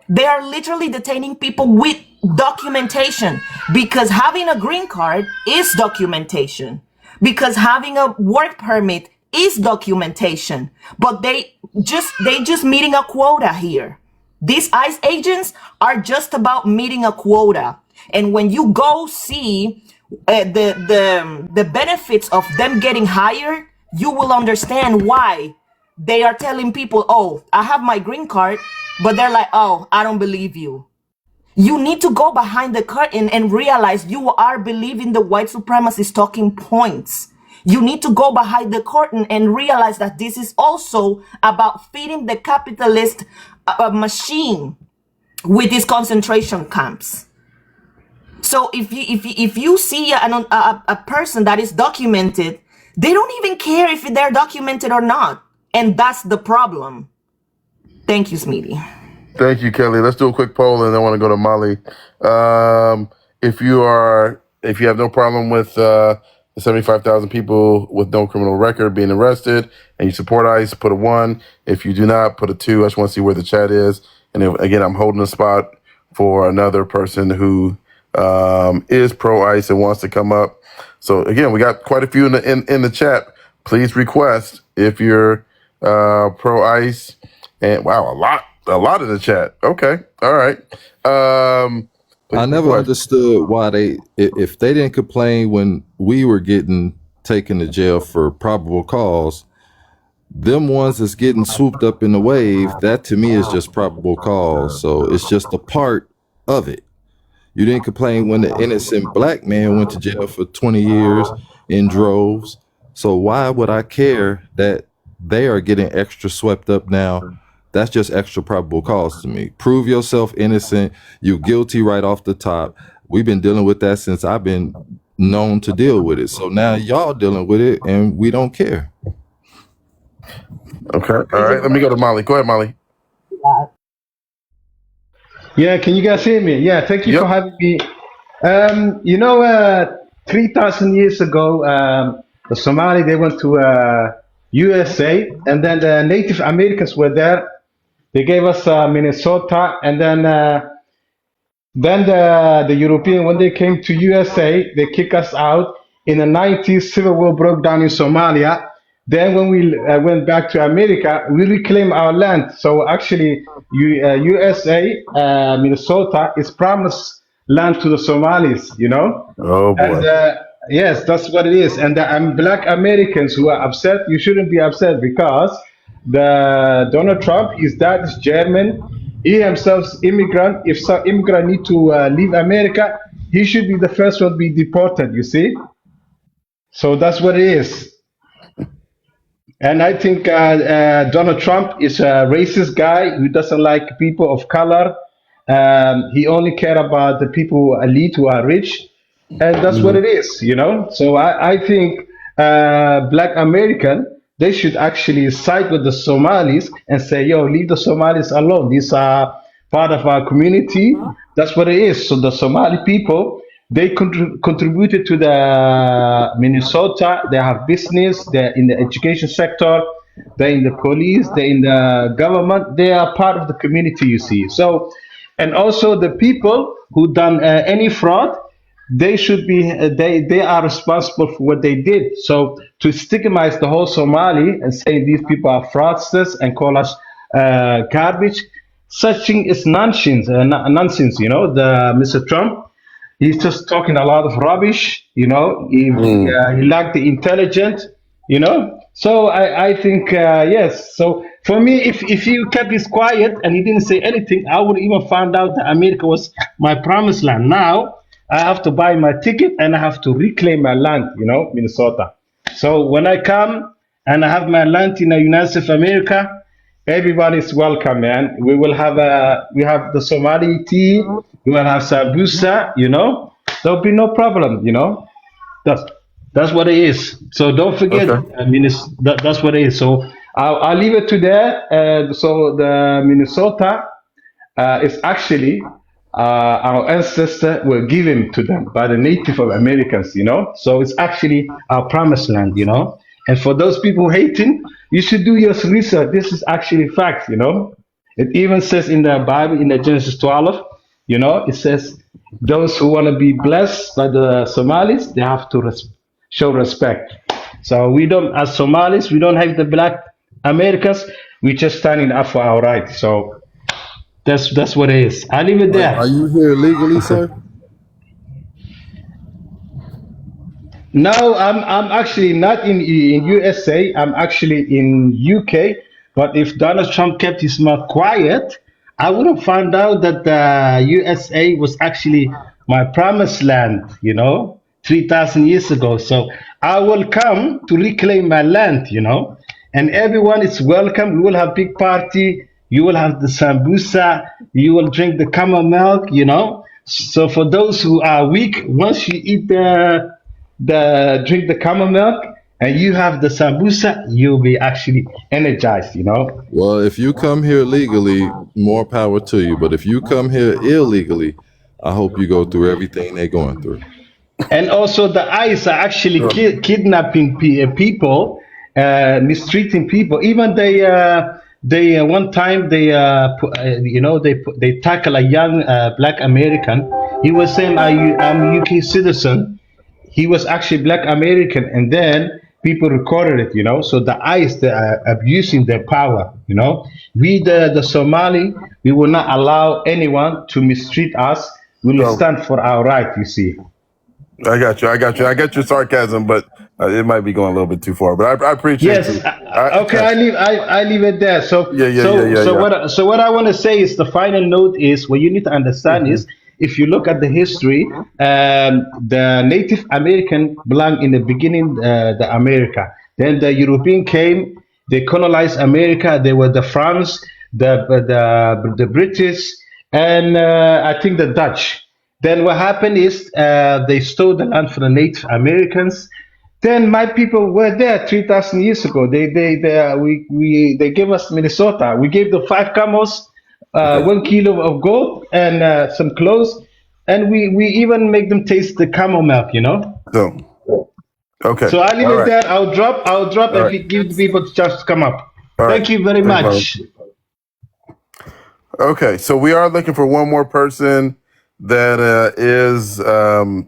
They are literally detaining people with documentation, because having a green card is documentation, because having a work permit is documentation, but they just meeting a quota here. These ICE agents are just about meeting a quota. And when you go see the benefits of them getting hired, you will understand why they are telling people, oh, I have my green card, but they're like, oh, I don't believe you. You need to go behind the curtain and realize you are believing the white supremacist talking points. You need to go behind the curtain and realize that this is also about feeding the capitalist machine with these concentration camps. So if you see a person that is documented, they don't even care if they're documented or not, and that's the problem. Thank you, Smitty. Thank you, Kelly. Let's do a quick poll, and I want to go to Molly. If you have no problem with the 75,000 people with no criminal record being arrested, and you support ICE, put a 1. If you do not, put a 2. I just want to see where the chat is. And again, I'm holding a spot for another person who is pro ICE and wants to come up. So again, we got quite a few in the chat. Please request if you're pro ICE. And wow, a lot in the chat. Okay, all right. I never understood why if they didn't complain when we were getting taken to jail for probable cause, them ones that's getting swooped up in the wave, that to me is just probable cause. So it's just a part of it. You didn't complain when the innocent black man went to jail for 20 years in droves. So why would I care that they are getting extra swept up now? That's just extra probable cause to me. Prove yourself innocent. You're guilty right off the top. We've been dealing with that since I've been known to deal with it. So now y'all dealing with it and we don't care. Okay. All right. Let me go to Molly. Go ahead, Molly. Yeah, can you guys hear me? Yeah, thank you for having me. 3,000 years ago, the Somali, they went to USA, and then the Native Americans were there. They gave us Minnesota, and then the European, when they came to USA, they kicked us out. In the 90s, civil war broke down in Somalia. Then when we went back to America, we reclaimed our land. So actually, USA, Minnesota is promised land to the Somalis, you know? Oh, boy. And, yes, that's what it is. And the black Americans who are upset, you shouldn't be upset because the Donald Trump, his dad is German. He himself is immigrant. If some immigrant need to leave America, he should be the first one to be deported, you see? So that's what it is. And I think Donald Trump is a racist guy who doesn't like people of color. He only cares about the people who are elite, who are rich. And that's what it is, you know? So I think black American, they should actually side with the Somalis and say, yo, leave the Somalis alone. These are part of our community. That's what it is. So the Somali people, they contributed to the Minnesota. They have business. They're in the education sector. They're in the police. They're in the government. They are part of the community, you see. So, and also the people who done any fraud, they should be, they are responsible for what they did. So to stigmatize the whole Somali and say these people are fraudsters and call us garbage, such thing is nonsense, you know, Mr. Trump. He's just talking a lot of rubbish, you know. He lacked the intelligence, you know. So I think, yes. So for me, if he kept his quiet and he didn't say anything, I would even find out that America was my promised land. Now, I have to buy my ticket and I have to reclaim my land, you know, Minnesota. So when I come and I have my land in the United States of America, everybody's welcome, man. We will have we have the Somali tea, we will have sambusa, you know. There'll be no problem, you know. That's what it is. So don't forget. Okay. I mean, that's what it is. So I'll leave it to there. So the Minnesota is actually our ancestors were given to them by the Native Americans, you know. So it's actually our promised land, you know. And for those people hating, you should do your research. This is actually fact, you know. It even says in the Bible, in the Genesis 12, you know, it says those who want to be blessed by the Somalis, they have to show respect. So we don't, as Somalis, we don't have the black Americans. We're just standing up for our rights. So that's what it is. I'll leave it there. Are you here legally, sir? No, I'm actually not in USA. I'm actually in UK. But if Donald Trump kept his mouth quiet, I would have found out that the USA was actually my promised land, 3,000 years ago. So I will come to reclaim my land, and everyone is welcome. We will have big party. You will have the sambusa. You will drink the camel milk. So for those who are weak, once you eat the drink the camel milk and you have the sambusa, you'll be actually energized. Well, if you come here legally, more power to you. But if you come here illegally, I hope you go through everything they're going through. And also the ICE are actually kidnapping people, mistreating people. Even they one time they tackle a young black American. He was saying, I'm UK citizen. He was actually black American, and then people recorded it. So the ICE, they are abusing their power. We the Somali, we will not allow anyone to mistreat us. We will stand for our right. You see. I got you. I got your sarcasm, but it might be going a little bit too far. But I appreciate Yes. you. Okay. I leave it there. So Yeah. what I want to say is the final note is what you need to understand is if you look at the history, the Native American belonged in the beginning the America. Then the European came. They colonized America. They were the France, the British, and I think the Dutch. Then what happened is they stole the land from the Native Americans. Then my people were there 3,000 years ago. They gave us Minnesota. We gave the 5 camels, 1 kilo of gold, and some clothes, and we even make them taste the camel milk. So, okay. So I leave All it right. there. I'll drop, All and right. give the people the chance to come up. All right. Thank you very Thanks, much. Okay, so we are looking for one more person that is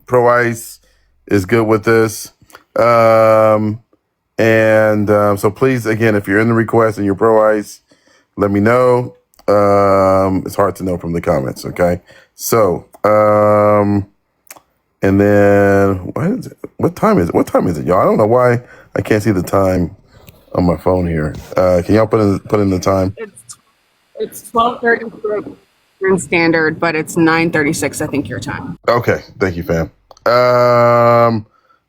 pro-ICE, is good with this. So please, again, if you're in the request and you're pro-ICE, let me know. It's hard to know from the comments, okay? So, and then, what time is it, y'all? I don't know why I can't see the time on my phone here. Can y'all put in the time? It's 12:30 Standard, but it's 9:36. I think your time. Okay, thank you, fam.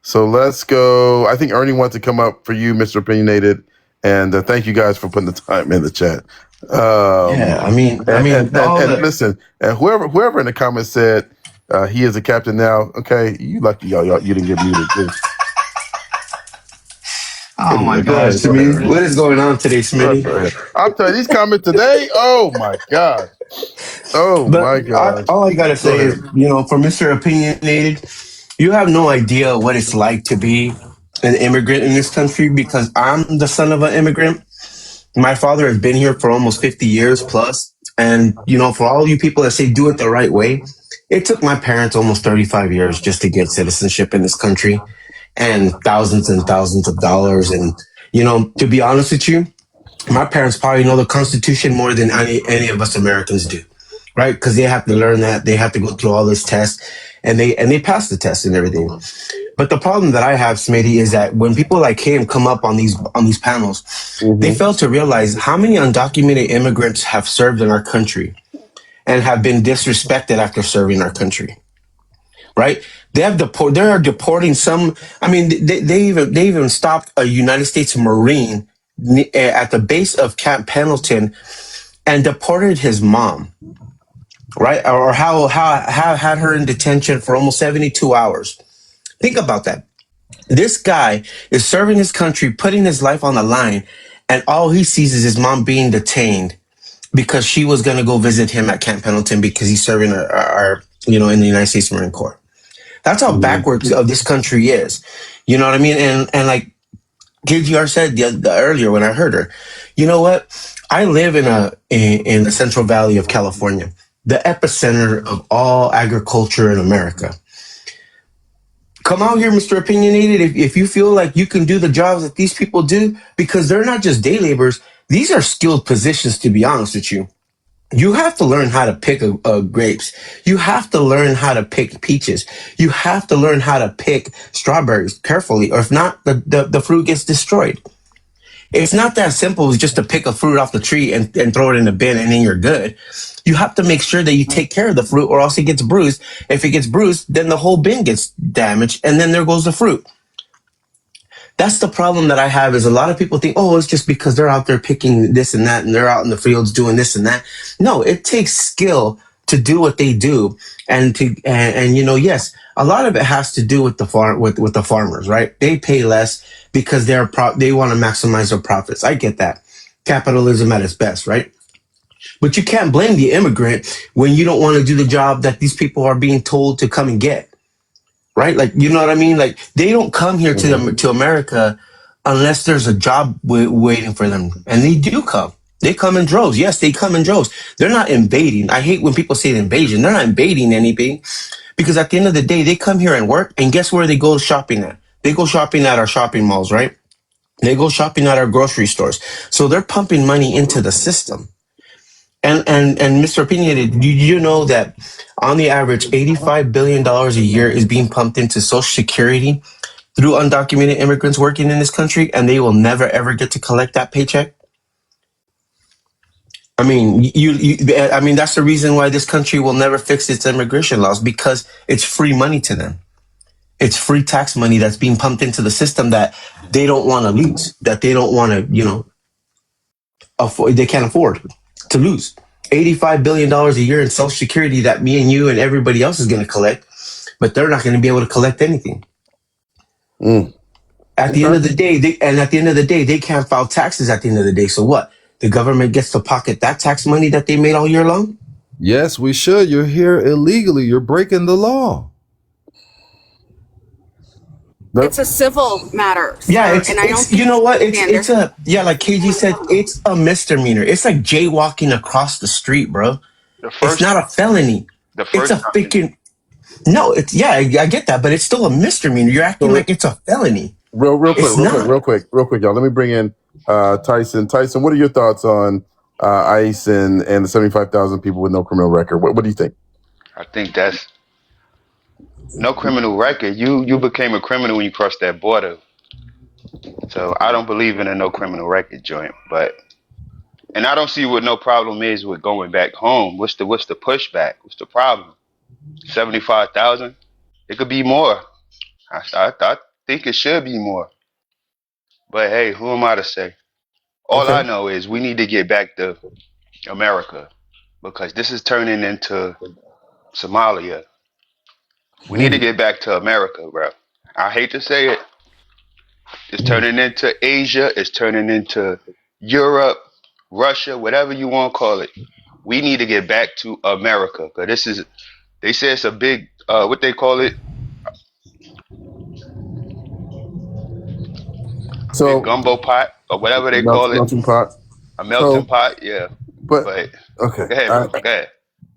So let's go. I think Ernie wants to come up for you, Mr. Opinionated, and thank you guys for putting the time in the chat. And listen, and whoever in the comments said he is a captain now. Okay, you lucky y'all you didn't get muted. Too. Oh my gosh, Smitty. What is going on today, Smitty? I'll tell you, these comments today, oh my God. Oh my God. All I gotta say is, for Mr. Opinionated, you have no idea what it's like to be an immigrant in this country because I'm the son of an immigrant. My father has been here for almost 50 years plus. And, for all you people that say do it the right way, it took my parents almost 35 years just to get citizenship in this country. And thousands of dollars. And, to be honest with you, my parents probably know the Constitution more than any of us Americans do, right? Because they have to learn that. They have to go through all this tests, and they pass the test and everything. But the problem that I have, Smitty, is that when people like him come up on these panels, they fail to realize how many undocumented immigrants have served in our country and have been disrespected after serving our country. Right? They are deporting some. I mean, they even stopped a United States Marine at the base of Camp Pendleton and deported his mom. Right? Or how had her in detention for almost 72 hours. Think about that. This guy is serving his country, putting his life on the line, and all he sees is his mom being detained because she was going to go visit him at Camp Pendleton because he's serving our in the United States Marine Corps. That's how backwards of this country is. You know what I mean? And like KGR said earlier when I heard her, you know what? I live in the Central Valley of California, the epicenter of all agriculture in America. Come out here, Mr. Opinionated, if you feel like you can do the jobs that these people do, because they're not just day laborers. These are skilled positions, to be honest with you. You have to learn how to pick grapes. You have to learn how to pick peaches. You have to learn how to pick strawberries carefully, or if not, the fruit gets destroyed. It's not that simple as just to pick a fruit off the tree and throw it in the bin and then you're good. You have to make sure that you take care of the fruit or else it gets bruised. If it gets bruised, then the whole bin gets damaged and then there goes the fruit. That's the problem that I have is a lot of people think, oh, it's just because they're out there picking this and that and they're out in the fields doing this and that. No, it takes skill to do what they do. And yes, a lot of it has to do with the with the farmers, right? They pay less because they want to maximize their profits. I get that. Capitalism at its best, right? But you can't blame the immigrant when you don't want to do the job that these people are being told to come and get. Right? Like, you know what I mean? Like, they don't come here to America unless there's a job waiting for them. And they do come. They come in droves. Yes, they come in droves. They're not invading. I hate when people say invasion. They're not invading anything because at the end of the day, they come here and work. And guess where they go shopping at? They go shopping at our shopping malls, right? They go shopping at our grocery stores. So they're pumping money into the system. And Mr. Opinionated, do you know that on the average, $85 billion a year is being pumped into Social Security through undocumented immigrants working in this country, and they will never, ever get to collect that paycheck? I mean, I mean, that's the reason why this country will never fix its immigration laws, because it's free money to them. It's free tax money that's being pumped into the system that they don't want to lose, that they don't want to, afford, they can't afford to lose. $85 billion a year in Social Security that me and you and everybody else is going to collect, but they're not going to be able to collect anything. At the end of the day, they can't file taxes at the end of the day. So what? The government gets to pocket that tax money that they made all year long? Yes, we should. You're here illegally. You're breaking the law. It's a civil matter. Yeah, sir, it's you know what? It's like KG said, it's a misdemeanor. It's like jaywalking across the street, bro. It's not a felony. It's a freaking no. It's I get that, but it's still a misdemeanor. You're acting like it's a felony. Real quick, y'all. Let me bring in Tyson. Tyson, what are your thoughts on ICE and the 75,000 people with no criminal record? What do you think? I think that's no criminal record. You became a criminal when you crossed that border. So I don't believe in a no criminal record joint. And I don't see what no problem is with going back home. What's the pushback? What's the problem? 75,000? It could be more. I think it should be more. But hey, who am I to say? All I know is we need to get back to America because this is turning into Somalia. We need to get back to America, bro. I hate to say it. It's turning into Asia. It's turning into Europe, Russia, whatever you want to call it. We need to get back to America. Because they say it's a big, what they call it? So, a gumbo pot or whatever they call it. Melting pot. A melting pot, yeah. But okay. Go ahead, bro. Go ahead.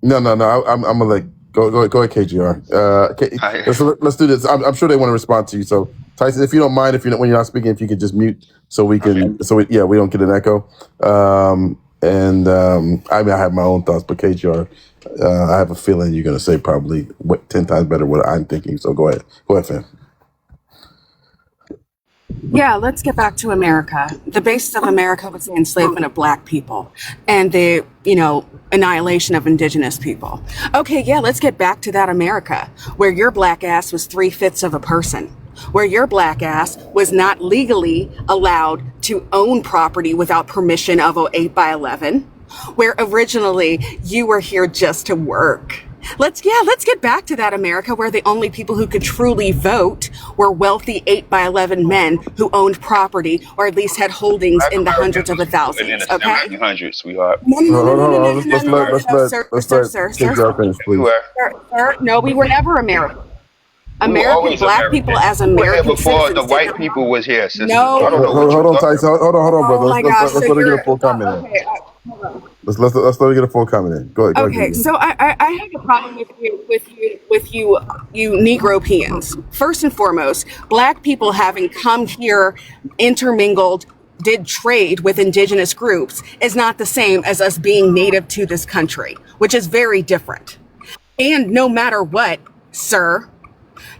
No. I'm gonna go ahead, KGR. Let's do this. I'm sure they want to respond to you. So Tyson, if you don't mind, when you're not speaking, if you could just mute so we can, we don't get an echo. I mean, I have my own thoughts, but KGR, I have a feeling you're gonna say probably 10 times better what I'm thinking. So go ahead, fam. Yeah, let's get back to America. The basis of America was the enslavement of Black people and the, annihilation of indigenous people. Okay, yeah, let's get back to that America where your Black ass was 3/5 of a person, where your Black ass was not legally allowed to own property without permission of 8 by 11, where originally you were here just to work. Let's get back to that America where the only people who could truly vote were wealthy 8 by 11 men who owned property or at least had holdings in the hundreds of thousands. Okay. Hundreds, sweetheart. No, sir. No, we were never American. American Black people as American before the white people was here. Sister. No. Hold on, Tyson. Hold on, brother. Let's let her get a full comment in. Let's let her get a full comment in. Go ahead. Okay, so I have a problem with you Negropeans. First and foremost, Black people having come here, intermingled, did trade with indigenous groups is not the same as us being native to this country, which is very different. And no matter what, sir,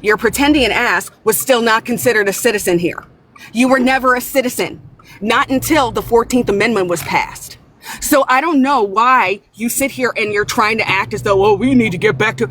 your pretendian ass was still not considered a citizen here. You were never a citizen. not until the 14th Amendment was passed. So I don't know why you sit here and you're trying to act as though, oh, we need to get back to...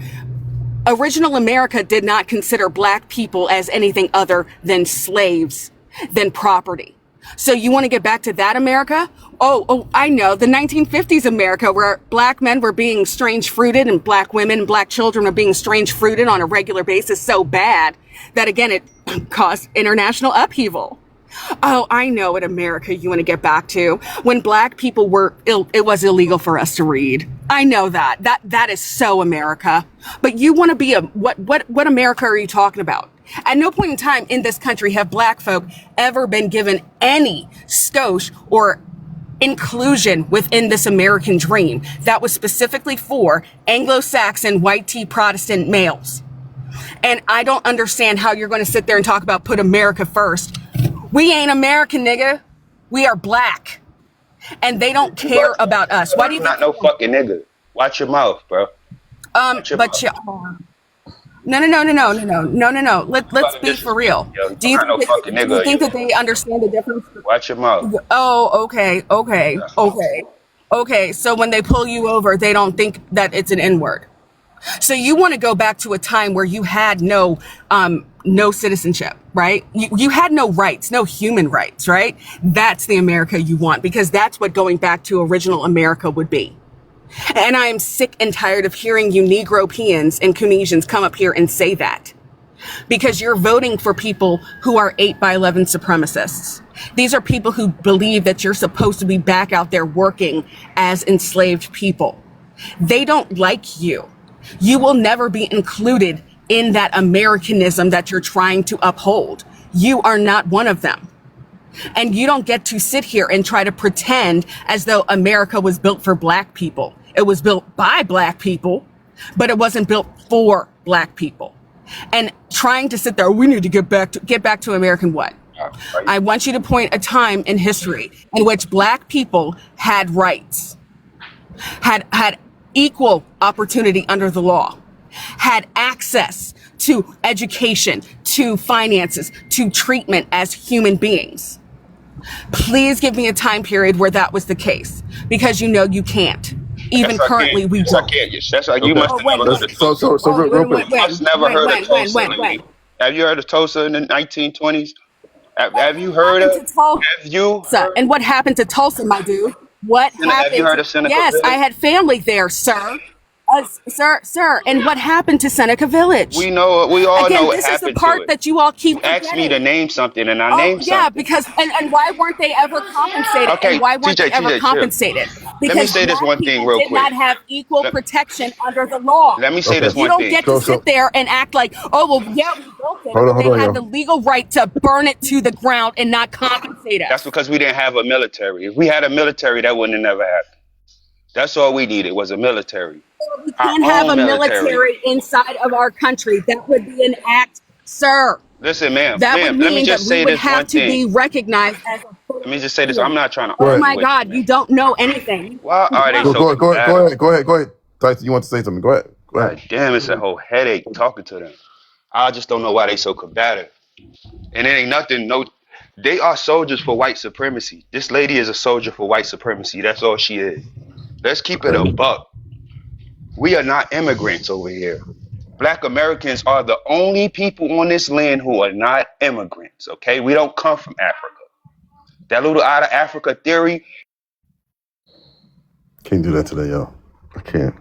Original America did not consider black people as anything other than slaves, than property. So you want to get back to that America? Oh, I know. The 1950s America, where black men were being strange fruited and black women and black children were being strange fruited on a regular basis so bad that, again, it caused international upheaval. Oh, I know what America you want to get back to. When black people were it was illegal for us to read. I know that. That is so America. But you want to be what America are you talking about? At no point in time in this country have black folk ever been given any skosh or inclusion within this American dream that was specifically for Anglo-Saxon white tea Protestant males. And I don't understand how you're going to sit there and talk about put America first. We ain't American, nigga. We are black. And they don't care about us. Why do you not no fucking nigga? Watch your mouth, bro. But no. Let's be for real. Yo, Do you no fucking do you nigga. think that they understand the difference? Watch your mouth. Oh, okay. So when they pull you over, they don't think that it's an N-word. So you want to go back to a time where you had no citizenship, right? You had no rights, no human rights, right? That's the America you want, because that's what going back to original America would be. And I am sick and tired of hearing you Negropeans and Tunisians come up here and say that, because you're voting for people who are 8x11 supremacists. These are people who believe that you're supposed to be back out there working as enslaved people. They don't like you. You will never be included in that Americanism that you're trying to uphold. You are not one of them. And you don't get to sit here and try to pretend as though America was built for black people. It was built by black people, but it wasn't built for black people. And trying to sit there, we need to get back to American what? I want you to point a time in history in which black people had rights, had equal opportunity under the law, had access to education, to finances, to treatment as human beings. Please give me a time period where that was the case, because you know you can't. Even currently, we don't. I can't. That's like you must have never heard of Tulsa. So real quick. You must never heard of Tulsa. Have you heard of Tulsa in the 1920s? Have you heard of? Have you? And what happened to Tulsa, my dude? What happened? Have you heard of Seneca Yes, Village? I had family there, sir. Sir, and what happened to Seneca Village? We know. We all know what this happened is the part to it. that you all keep You asked me forgetting. to name something, and I named Yeah, something. because and why weren't they ever compensated? Okay, and why weren't they ever chill. compensated? Because Let me say this black one thing people real did quick. not have equal protection under the law. Let me say this You one don't thing. get to sit there and act like, oh well, yeah, we built it, Hold on, but hold they on, had yo. the legal right to burn it to the ground and not compensate us. That's because we didn't have a military. If we had a military, that wouldn't have never happened. That's all we needed was a military. We can't have a military inside of our country. That would be an act, sir. Listen, ma'am, That ma'am, would let me mean that just we say would this have one to be thing. recognized as a. Let me just say this. I'm not trying to Oh argue my with God, you. you don't know anything. Why are they so Go combative? ahead. Tyson, you want to say something? Go ahead. God damn, it's a whole headache talking to them. I just don't know why they so combative. And it ain't nothing. No, they are soldiers for white supremacy. This lady is a soldier for white supremacy. That's all she is. Let's keep it a buck. We are not immigrants over here. Black Americans are the only people on this land who are not immigrants. Okay, we don't come from Africa. That little out of Africa theory. Can't do that today, y'all. I can't.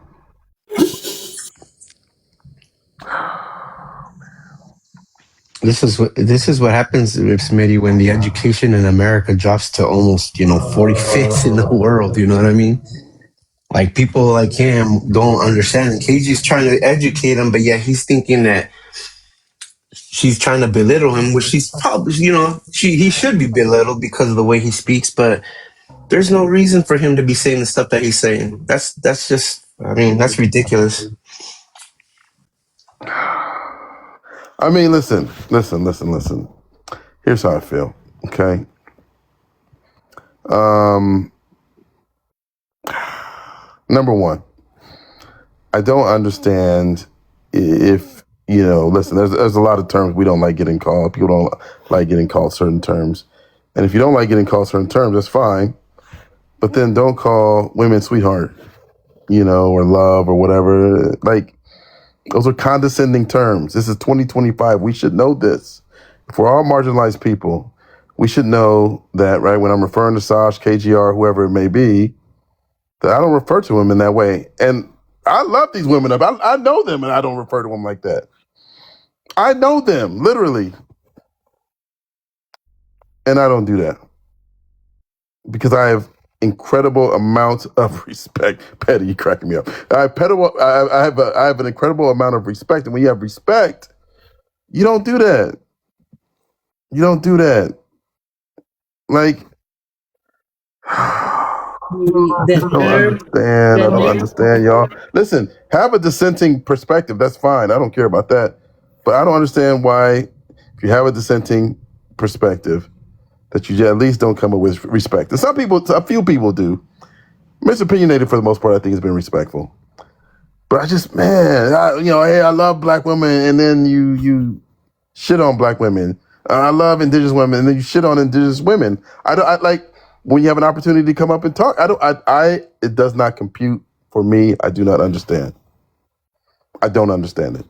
This is what happens, Smitty, when the education in America drops to almost 45th in the world. You know what I mean? Like people like him don't understand. KG's trying to educate him, but yet he's thinking that she's trying to belittle him, which she's probably, he should be belittled because of the way he speaks. But there's no reason for him to be saying the stuff that he's saying. That's just, that's ridiculous. I mean, listen. Here's how I feel. Okay. Number one, I don't understand if, listen, there's a lot of terms we don't like getting called. People don't like getting called certain terms. And if you don't like getting called certain terms, that's fine. But then don't call women sweetheart, or love or whatever. Like, those are condescending terms. This is 2025. We should know this. If we're all marginalized people, we should know that, right? When I'm referring to Sash, KGR, whoever it may be, that I don't refer to them in that way. And I love these women. I know them, and I don't refer to them like that. I know them, literally. And I don't do that. Because I have incredible amounts of respect. Petty, you cracking me up. I have an incredible amount of respect. And when you have respect, you don't do that. You don't do that. Like, I don't understand, y'all. Listen, have a dissenting perspective. That's fine. I don't care about that. But I don't understand why, if you have a dissenting perspective, that you at least don't come up with respect. And a few people do. Mr. Opinionated, for the most part, I think has been respectful. But I just, hey, I love black women, and then you shit on black women. I love indigenous women, and then you shit on indigenous women. I like when you have an opportunity to come up and talk. It does not compute for me. I do not understand. I don't understand it.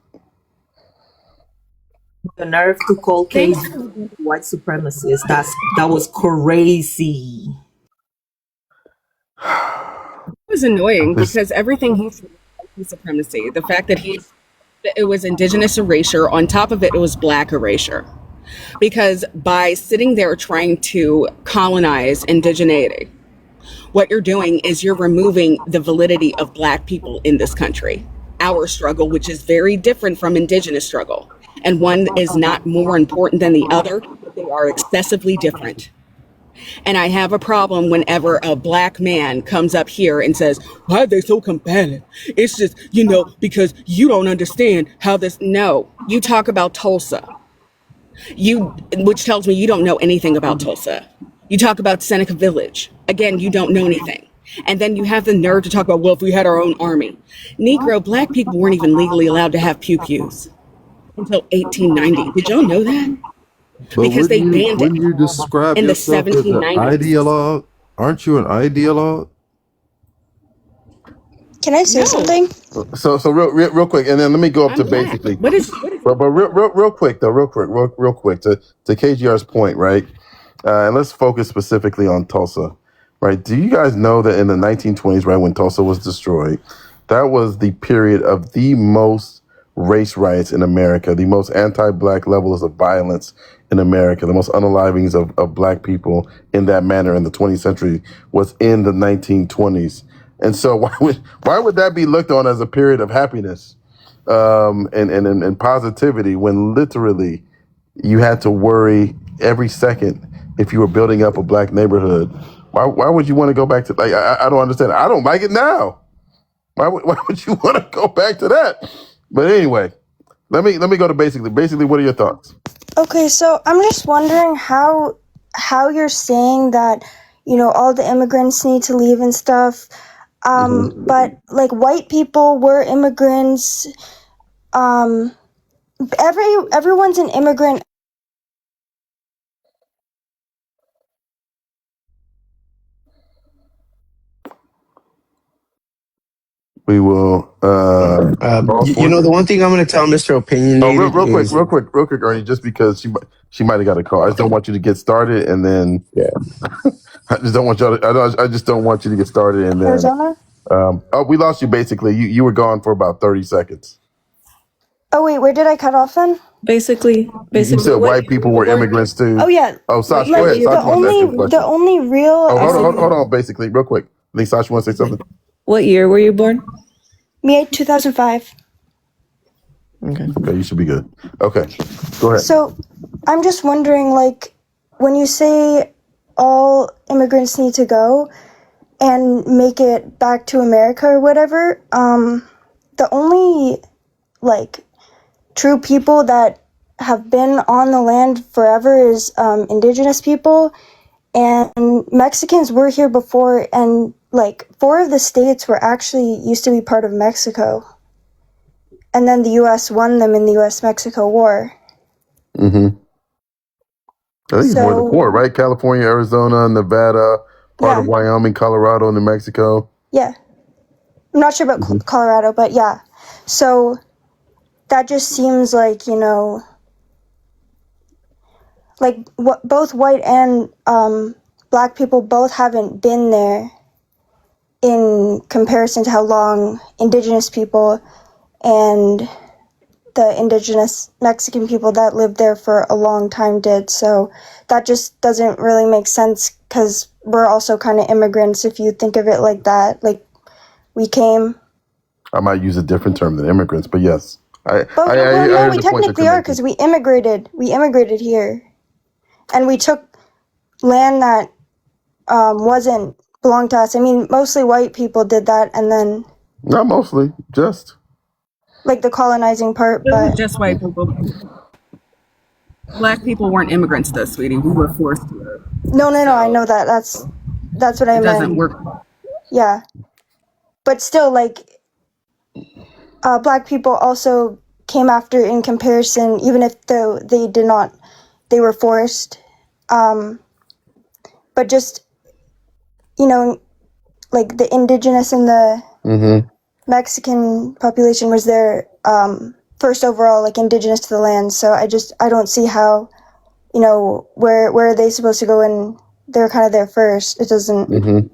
The nerve to call Casey white supremacist. That was crazy. It was annoying because everything he said was white supremacy. The fact that it was indigenous erasure. On top of it, it was black erasure. Because by sitting there trying to colonize indigeneity, what you're doing is you're removing the validity of black people in this country. Our struggle, which is very different from indigenous struggle. And one is not more important than the other, but they are excessively different. And I have a problem whenever a black man comes up here and says, why are they so combative? It's just, because you don't understand how this. No, you talk about Tulsa, which tells me you don't know anything about Tulsa. You talk about Seneca Village. Again, you don't know anything. And then you have the nerve to talk about, well, if we had our own army. Negro, black people weren't even legally allowed to have pew-pews until 1890. Did y'all know that? But Because they banned wouldn't you it describe in the yourself as an 1790s. ideologue? Aren't you an ideologue? Can I say something? So real quick, and then let me go up I'm to black. basically. What is But real quick though, real quick to KGR's point, right? And let's focus specifically on Tulsa, right? Do you guys know that in the 1920s, right, when Tulsa was destroyed, that was the period of the most race riots in America, the most anti-black levels of violence in America, the most unalivings of black people in that manner in the 20th century was in the 1920s. And so why would that be looked on as a period of happiness and positivity when literally you had to worry every second if you were building up a black neighborhood? Why would you want to go back to, like, I don't understand. I don't like it now. Why would you want to go back to that? But anyway, let me go to basically, what are your thoughts? Okay, so I'm just wondering how you're saying that, all the immigrants need to leave and stuff. But like white people were immigrants. Everyone's an immigrant. We will. The one thing I'm going to tell Mr. Opinionated is real quick, Ernie, just because she might have got a call. I just don't want you to get started and then. Yeah. I just don't want y'all. I just don't want you to get started and then. Arizona? We lost you basically. You were gone for about 30 seconds. Oh wait, where did I cut off then? Basically. You said white people were immigrants too. Oh yeah. Oh, Sasha, go ahead. Sasha wants to ask you a question. The only real. Oh, hold on. Basically, real quick. I think Sasha wants to say something. What year were you born? Me, 2005. Okay, you should be good. Okay, go ahead. So, I'm just wondering, like, when you say all immigrants need to go and make it back to America or whatever, the only, like, true people that have been on the land forever is indigenous people, and Mexicans were here before, and like 4 of the states were actually used to be part of Mexico, and then the U.S. won them in the U.S.-Mexico War. Mm-hmm. I think it's more than So, four, right? California, Arizona, Nevada, part of yeah, Wyoming, Colorado, New Mexico. yeah. I'm not sure about Hmm. Colorado, but yeah. So that just seems like, like both white and black people both haven't been there in comparison to how long indigenous people and the indigenous Mexican people that lived there for a long time did. So that just doesn't really make sense because we're also kind of immigrants if you think of it like that. Like, we came. I might use a different term than immigrants, but yes. Well, I no, heard we the point that technically you're are making. because we immigrated. We immigrated here. And we took land that wasn't belonged to us. I mean, mostly white people did that, and then Not mostly, just. like the colonizing part. It wasn't But just white people. Black people weren't immigrants, though, sweetie. We were forced here. no, I know that. That's what I It doesn't meant. work. Yeah, but still, like, black people also came after in comparison, even if though they did not, they were forced. But just like the indigenous and the Mm-hmm. Mexican population was there first overall, like indigenous to the land. So I don't see how, where are they supposed to go and they're kind of there first. It doesn't. Mm-hmm.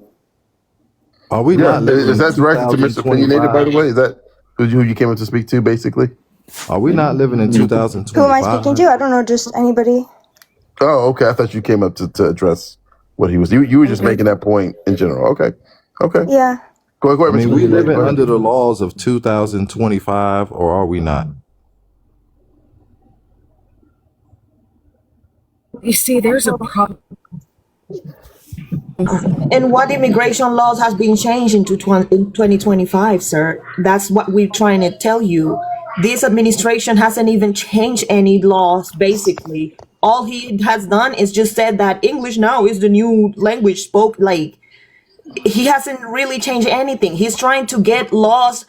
Are we Yeah, not living is in that directed to Mr. Opinionated, by the 2025? way? Is that who you came up to speak to, basically? Are we not living in Who am I speaking 2025? to? I don't know, just anybody. Oh, okay. I thought you came up to address what he was. You were just making that point in general. Okay. Okay. Yeah. Go I ahead, mean, Mr. we Opinionated. living Go ahead. under the laws of 2025, or are we not? You see, there's a problem. And what immigration laws has been changed in 2025, sir? That's what we're trying to tell you. This administration hasn't even changed any laws, basically. All he has done is just said that English now is the new language spoke. Like, he hasn't really changed anything. He's trying to get laws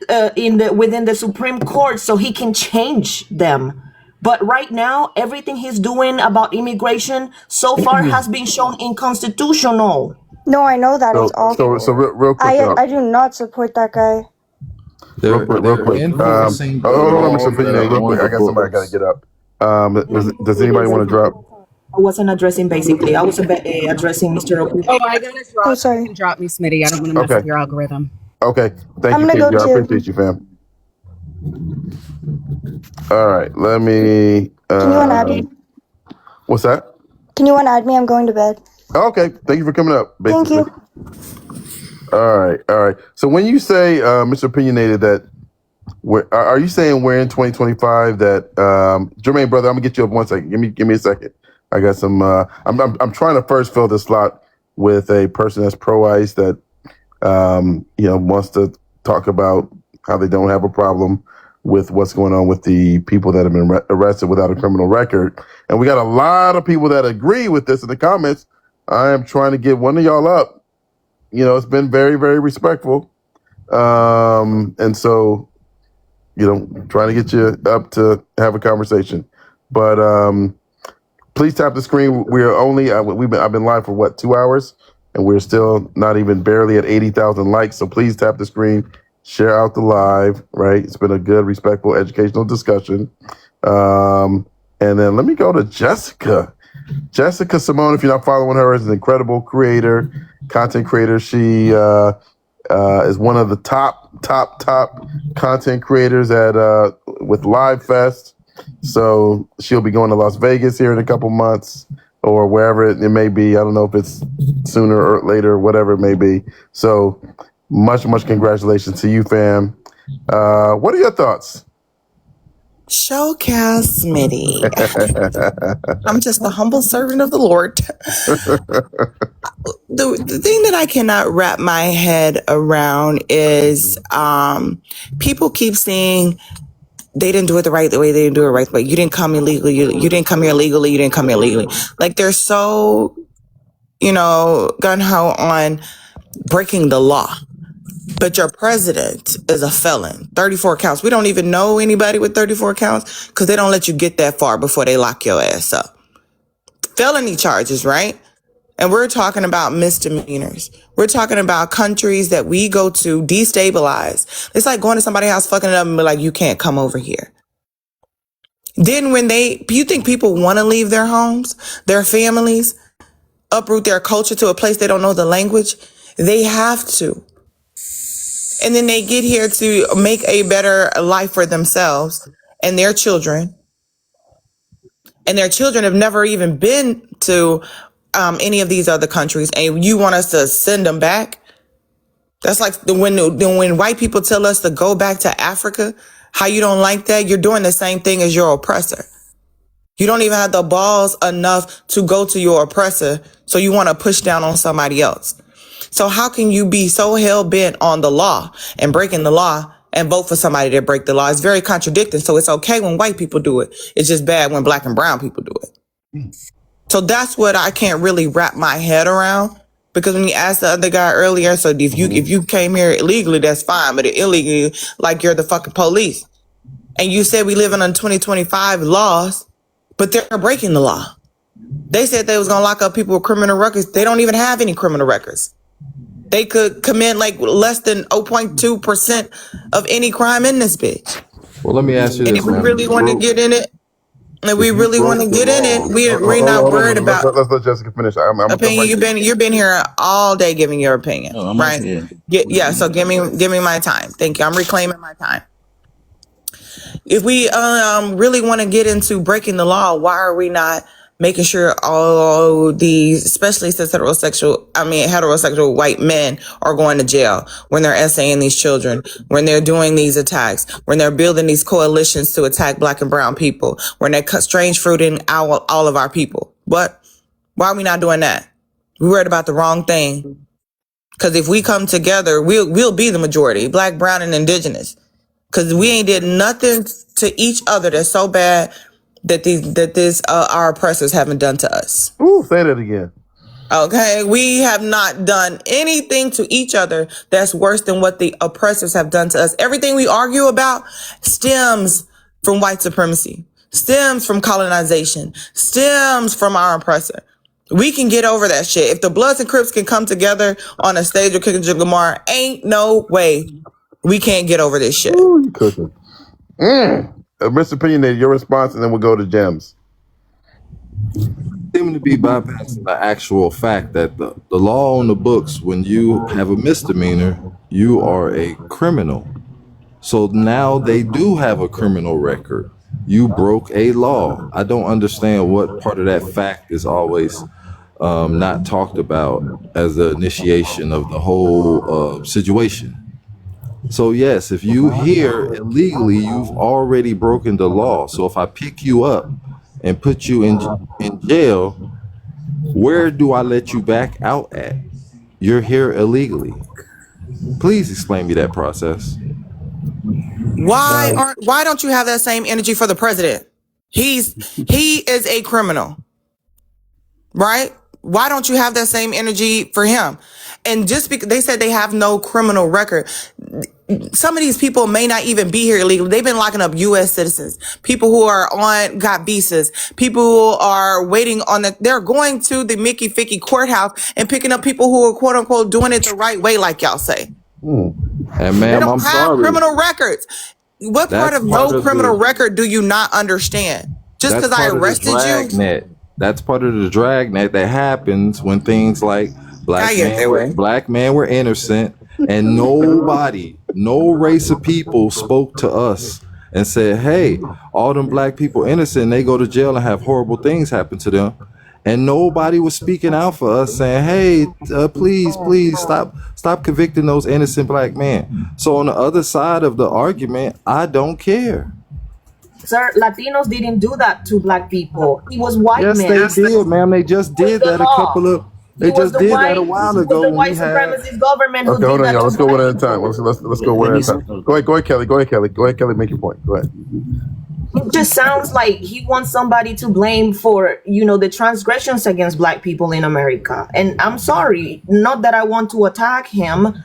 within the Supreme Court so he can change them. But right now, everything he's doing about immigration so far has been shown unconstitutional. No, I know that it's So awful. real quick, I do not support that guy. real quick. They're enforcing the Hold on, Mr. laws that Opinionated, are real on quick. the I got somebody got to books. get up. Does anybody want to drop? I wasn't addressing basically. I was addressing Mr. Opinion. Oh, I gotta drop. Oh, You sorry. can drop me, Smitty. I don't want to mess Okay. up your algorithm. Okay. Thank I'm you, gonna KJ. go I too. appreciate you, fam. All right. Let me. Can you unadd me? What's that? Can you unadd me? I'm going to bed. Okay. Thank you for coming up. Thank Basically. you. All right. All right. So when you say, Mr. Opinionated, that are you saying we're in 2025? That Jermaine, brother, I'm gonna get you up 1 second. Give me a second. I got some. I'm trying to first fill this slot with a person that's pro-ICE that wants to talk about how they don't have a problem with what's going on with the people that have been arrested without a criminal record. And we got a lot of people that agree with this in the comments. I am trying to get one of y'all up. It's been very, very respectful. And so, trying to get you up to have a conversation. But please tap the screen. We are only, I've been live for 2 hours? And we're still not even barely at 80,000 likes. So please tap the screen, share out the live, right? It's been a good, respectful, educational discussion. And then let me go to Jessica. Jessica Simone, if you're not following her, is an incredible creator, content creator. She is one of the top content creators at with Live Fest. So she'll be going to Las Vegas here in a couple months, or wherever it may be. I don't know if it's sooner or later, whatever it may be. So much congratulations to you, fam. What are your thoughts? Showcast Smitty. I'm just a humble servant of the Lord. The thing that I cannot wrap my head around is people keep saying they didn't do it the right way, they didn't do it the right way. You didn't come illegally, you didn't come here legally, you didn't come here legally. Like they're so, gung-ho on breaking the law. But your president is a felon. 34 counts. We don't even know anybody with 34 counts because they don't let you get that far before they lock your ass up. felony charges, right? And we're talking about misdemeanors. We're talking about countries that we go to destabilize. It's like going to somebody's house, fucking it up, and be like, you can't come over here. Then you think people want to leave their homes, their families, uproot their culture to a place they don't know the language? They have to. And then they get here to make a better life for themselves and their children. And their children have never even been to any of these other countries, and you want us to send them back? That's like when white people tell us to go back to Africa. How you don't like that? You're doing the same thing as your oppressor. You don't even have the balls enough to go to your oppressor, so you want to push down on somebody else. So how can you be so hell-bent on the law and breaking the law and vote for somebody that break the law? It's very contradicting. So it's okay when white people do it. It's just bad when black and brown people do it. So that's what I can't really wrap my head around. Because when you asked the other guy earlier, so if you came here illegally, that's fine. But illegally, like you're the fucking police. And you said we live in 2025 laws, but they're breaking the law. They said they was going to lock up people with criminal records. They don't even have any criminal records. They could commit like less than 0.2% of any crime in this bitch. Well, let me ask you And this, if we man. really want to get in it, we're not worried about Let's let Jessica finish. I'm opinion. You've been here all day giving your opinion, right? Yeah. So give me my time. Thank you. I'm reclaiming my time. If we really want to get into breaking the law, why are we not making sure all these, especially since heterosexual white men are going to jail when they're essaying these children, when they're doing these attacks, when they're building these coalitions to attack black and brown people, when they're strange fruiting all of our people? What? Why are we not doing that? We worried about the wrong thing. Because if we come together, we'll be the majority, black, brown, and indigenous. Because we ain't did nothing to each other that's so bad that our oppressors haven't done to us. Ooh, say that again. Okay, we have not done anything to each other that's worse than what the oppressors have done to us. Everything we argue about stems from white supremacy, stems from colonization, stems from our oppressor. We can get over that shit. If the Bloods and Crips can come together on a stage with Kendrick Lamar, ain't no way we can't get over this shit. Ooh, you cooking. Mr. Opinionated, your response, and then we'll go to Gems. Seem to be bypassing the actual fact that the law on the books, when you have a misdemeanor, you are a criminal. So now they do have a criminal record. You broke a law. I don't understand what part of that fact is always not talked about as the initiation of the whole situation. So yes, if you here illegally, you've already broken the law. So if I pick you up and put you in jail, where do I let you back out at? You're here illegally. Please explain me that process. Why don't you have that same energy for the president? He is a criminal, right? Why don't you have that same energy for him? And just because they said they have no criminal record, some of these people may not even be here illegally. They've been locking up U.S. citizens, people who are got visas, people who are waiting on they're going to the Mickey Ficky courthouse and picking up people who are quote unquote doing it the right way, like y'all say. And ma'am, they don't I'm have sorry. criminal records. What part of no criminal record do you not understand? Just because I arrested you? That's part of the dragnet that happens when things like black men were innocent and nobody, no race of people spoke to us and said, hey, all them black people innocent, they go to jail and have horrible things happen to them. And nobody was speaking out for us saying, hey, please stop convicting those innocent black men. So on the other side of the argument, I don't care. Sir, Latinos didn't do that to black people. It was white men. Yes, they did, ma'am. They just did that a while ago. The white supremacist government who Okay, did hold on, that. y'all. Let's go one at a time. Let's go one at a time. Go ahead, Kelly. Go ahead, Kelly. Make your point. Go ahead. It just sounds like he wants somebody to blame for, the transgressions against black people in America. And I'm sorry, not that I want to attack him,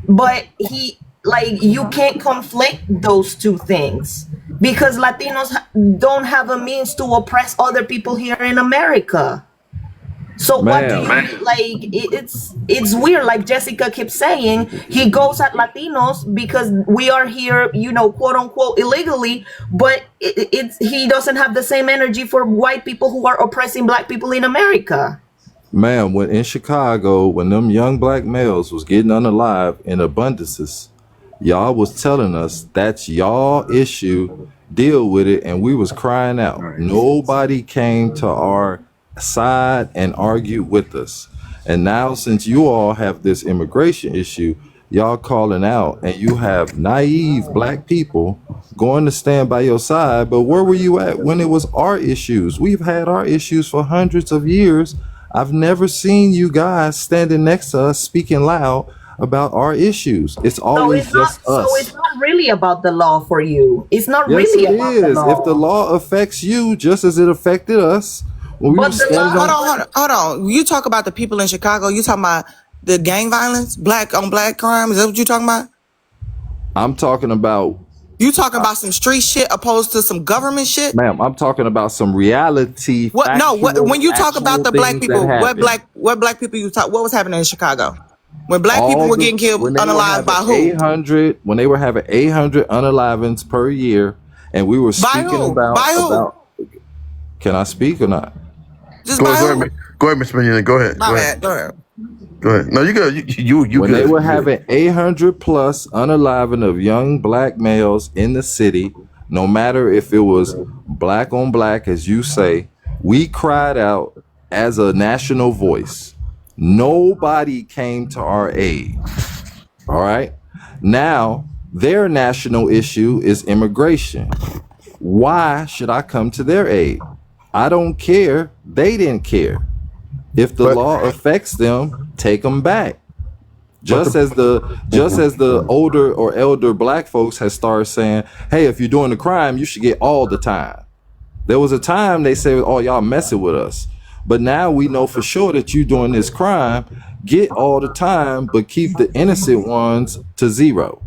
but you can't conflict those two things because Latinos don't have a means to oppress other people here in America. So what do you Ma'am, like? It's weird. Like Jessica keeps saying, he goes at Latinos because we are here, you know, quote unquote illegally. But he doesn't have the same energy for white people who are oppressing black people in America. ma'am, when in Chicago, when them young black males was getting unalive in abundances, y'all was telling us that's y'all issue, deal with it, and we was crying out. Nobody came to our side and argued with us. And now since you all have this immigration issue, y'all calling out, and you have naive black people going to stand by your side. But where were you at when it was our issues? We've had our issues for hundreds of years. I've never seen you guys standing next to us speaking loud about our issues. It's So always it's not. just So us. it's not really about the law for you. It's not Yes, really it about the is. If the law. law affects you just as it affected us when we were But the standing Hold law. on. on, hold on, hold on. You talk about the people in Chicago. You talking about the gang violence, black on black crime? Is that what you talking about? I'm talking about, You talking about some street shit opposed to some government shit? ma'am, I'm talking about some reality, What? No. What? factual, When you talk about actual the black things that people, happen. what black people you talk? What was happening in Chicago when black people All were the getting killed when they were unalive by having who? 800, when they were having 800 unalivings per year, and we were By speaking who? By who? about. Can I speak or not? Just Go by ahead, who? go ahead, Mr. Minion. Go ahead. My Go ahead. bad. Go ahead. Go ahead. No, you good. You When they good. were You good. having 800 plus unaliving of young black males in the city, no matter if it was black on black, as you say, we cried out as a national voice. Nobody came to our aid. All right. Now, their national issue is immigration. Why should I come to their aid? I don't care. They didn't care. If the But law affects them, take them back. but Just as the older or elder black folks has started saying, hey, if you're doing the crime, you should get all the time. There was a time they said, oh, y'all messing with us. But now we know for sure that you doing this crime, get all the time, but keep the innocent ones to zero.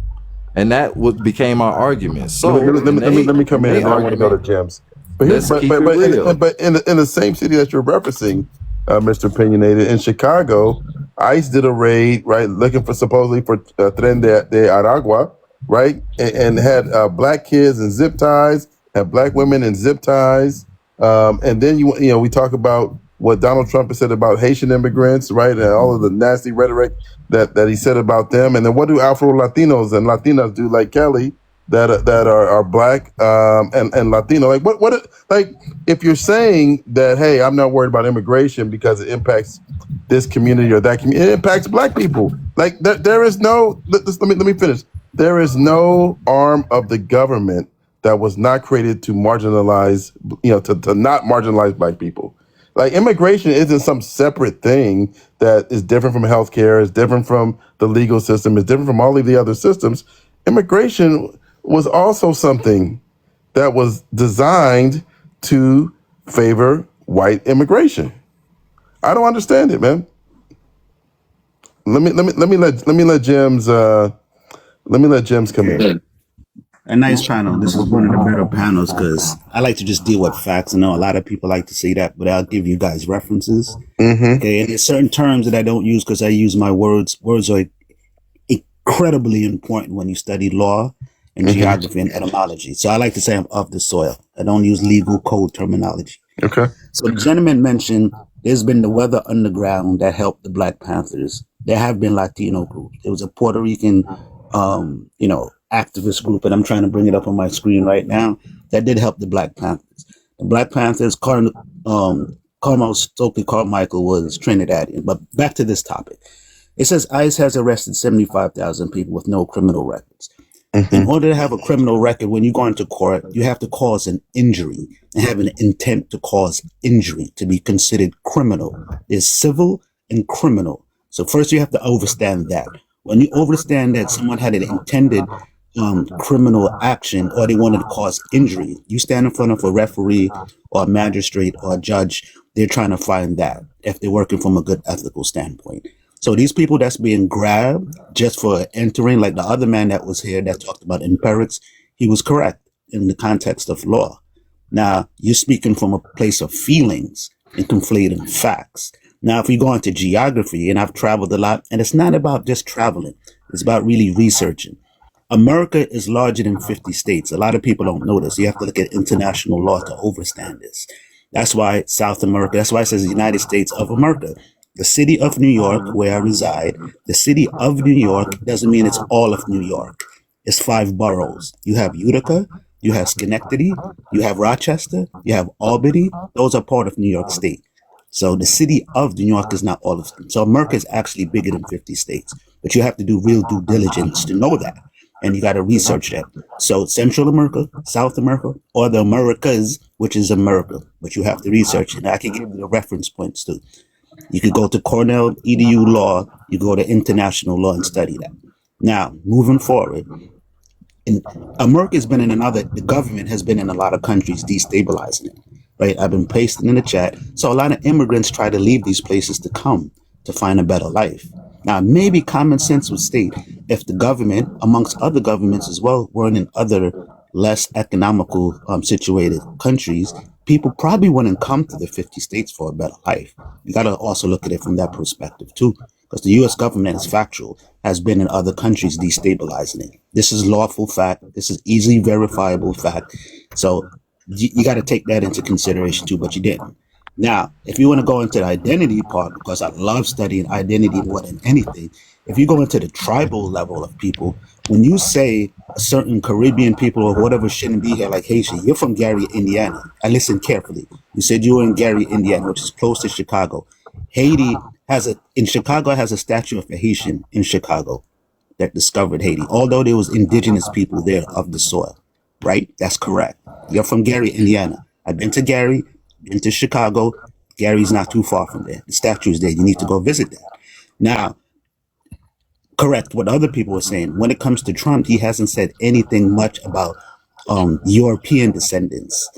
And that became our argument. So let me come in, and then I want to go to argument, Gems. But here, let's keep it real. but in the same city that you're referencing, Mr. Opinionated, in Chicago, ICE did a raid, right, looking for supposedly for Tren de Aragua, right, and had black kids in zip ties, had black women in zip ties, and then you know we talk about what Donald Trump has said about Haitian immigrants, right, and all of the nasty rhetoric that he said about them, and then what do Afro Latinos and Latinas do, like Kelly, that are black and Latino? Like what like if you're saying that, hey, I'm not worried about immigration because it impacts this community or that community, it impacts black people. Like there is no let me finish. There is no arm of the government that was not created to marginalize, you know, to not marginalize black people. Like immigration isn't some separate thing that is different from healthcare, is different from the legal system, is different from all of the other systems. Immigration was also something that was designed to favor white immigration. I don't understand it, man. Let me let James come in. A nice panel. This is one of the better panels because I like to just deal with facts. I know a lot of people like to say that, but I'll give you guys references. Okay, and there's certain terms that I don't use because I use my words. Words are incredibly important when you study law and geography and etymology. So I like to say I'm of the soil. I don't use legal code terminology. Okay. So the gentleman mentioned there's been the Weather Underground that helped the Black Panthers. There have been Latino groups. There was a Puerto Rican, activist group, and I'm trying to bring it up on my screen right now, that did help the Black Panthers. The Black Panthers, Stokely Carmichael was Trinidadian. But back to this topic. It says ICE has arrested 75,000 people with no criminal records. In order to have a criminal record, when you go into court, you have to cause an injury and have an intent to cause injury to be considered criminal. There's civil and criminal. So first you have to understand that. When you understand that someone had an intended criminal action or they wanted to cause injury, you stand in front of a referee or a magistrate or a judge, they're trying to find that if they're working from a good ethical standpoint. So these people that's being grabbed just for entering, like the other man that was here that talked about empirics, he was correct in the context of law. Now, you're speaking from a place of feelings and conflating facts. Now, if we go into geography, and I've traveled a lot, and it's not about just traveling, it's about really researching. America is larger than 50 states. A lot of people don't know this. You have to look at international law to understand this. That's why South America, that's why it says the United States of America. The city of New York, where I reside, the city of New York doesn't mean it's all of New York. It's 5 boroughs. You have Utica, you have Schenectady, you have Rochester, you have Albany. Those are part of New York State. So the city of New York is not all of them. So America is actually bigger than 50 states. But you have to do real due diligence to know that. And you got to research that. So Central America, South America, or the Americas, which is America. But you have to research it. I can give you the reference points too. You could go to Cornell EDU Law, you go to international law and study that. Now, moving forward, America has been the government has been in a lot of countries destabilizing it, right? I've been pasting in the chat. So a lot of immigrants try to leave these places to come to find a better life. Now, maybe common sense would state if the government, amongst other governments as well, weren't in other less economical situated countries, people probably wouldn't come to the 50 states for a better life. You got to also look at it from that perspective too, because the U.S. government is factual, has been in other countries destabilizing it. This is lawful fact. This is easily verifiable fact. So you got to take that into consideration too, but you didn't. Now, if you want to go into the identity part, because I love studying identity more than anything, if you go into the tribal level of people, when you say a certain Caribbean people or whatever shouldn't be here, like Haitian, you're from Gary, Indiana. I listened carefully. You said you were in Gary, Indiana, which is close to Chicago. Chicago has a statue of a Haitian in Chicago that discovered Haiti, although there was indigenous people there of the soil, right? That's correct. You're from Gary, Indiana. I've been to Gary, been to Chicago. Gary's not too far from there. The statue is there. You need to go visit that. Now, correct what other people are saying. When it comes to Trump, he hasn't said anything much about European descendants.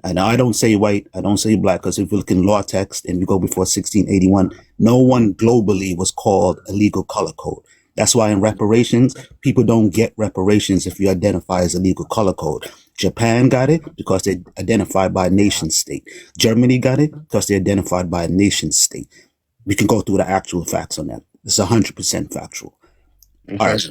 And I don't say white, I don't say black, because if you look in law text and you go before 1681, no one globally was called a legal color code. That's why in reparations, people don't get reparations if you identify as a legal color code. Japan got it because they identified by a nation state. Germany got it because they identified by a nation state. We can go through the actual facts on that. It's 100% factual. All right.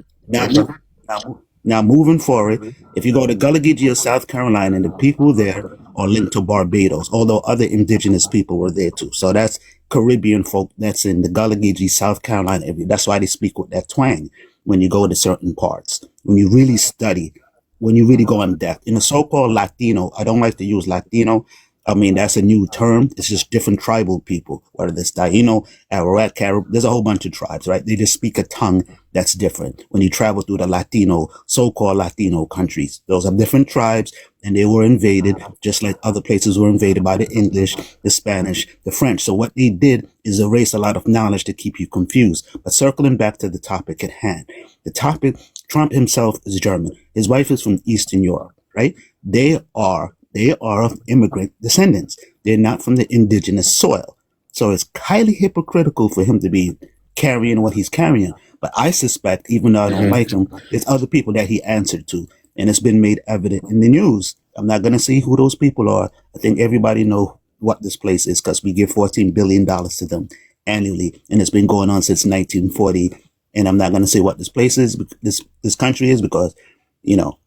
Now moving forward, if you go to Gullah Geechee, South Carolina, and the people there are linked to Barbados, although other indigenous people were there too. So that's Caribbean folk that's in the Gullah Geechee, South Carolina area. That's why they speak with that twang when you go to certain parts. When you really study, when you really go in depth. In the so-called Latino, I don't like to use Latino. I mean, that's a new term. It's just different tribal people, whether it's Taino, Arawak, Carib. There's a whole bunch of tribes, right? They just speak a tongue that's different. When you travel through the Latino, so-called Latino countries, those are different tribes, and they were invaded, just like other places were invaded by the English, the Spanish, the French. So what they did is erase a lot of knowledge to keep you confused. But circling back to the topic at hand, the topic, Trump himself is German. His wife is from Eastern Europe, right? They are of immigrant descendants. They're not from the indigenous soil. So it's highly hypocritical for him to be carrying what he's carrying. But I suspect, even though I don't like him, there's other people that he answered to. And it's been made evident in the news. I'm not going to say who those people are. I think everybody know what this place is because we give $14 billion to them annually. And it's been going on since 1940. And I'm not going to say what this place is, this country is, because, you know,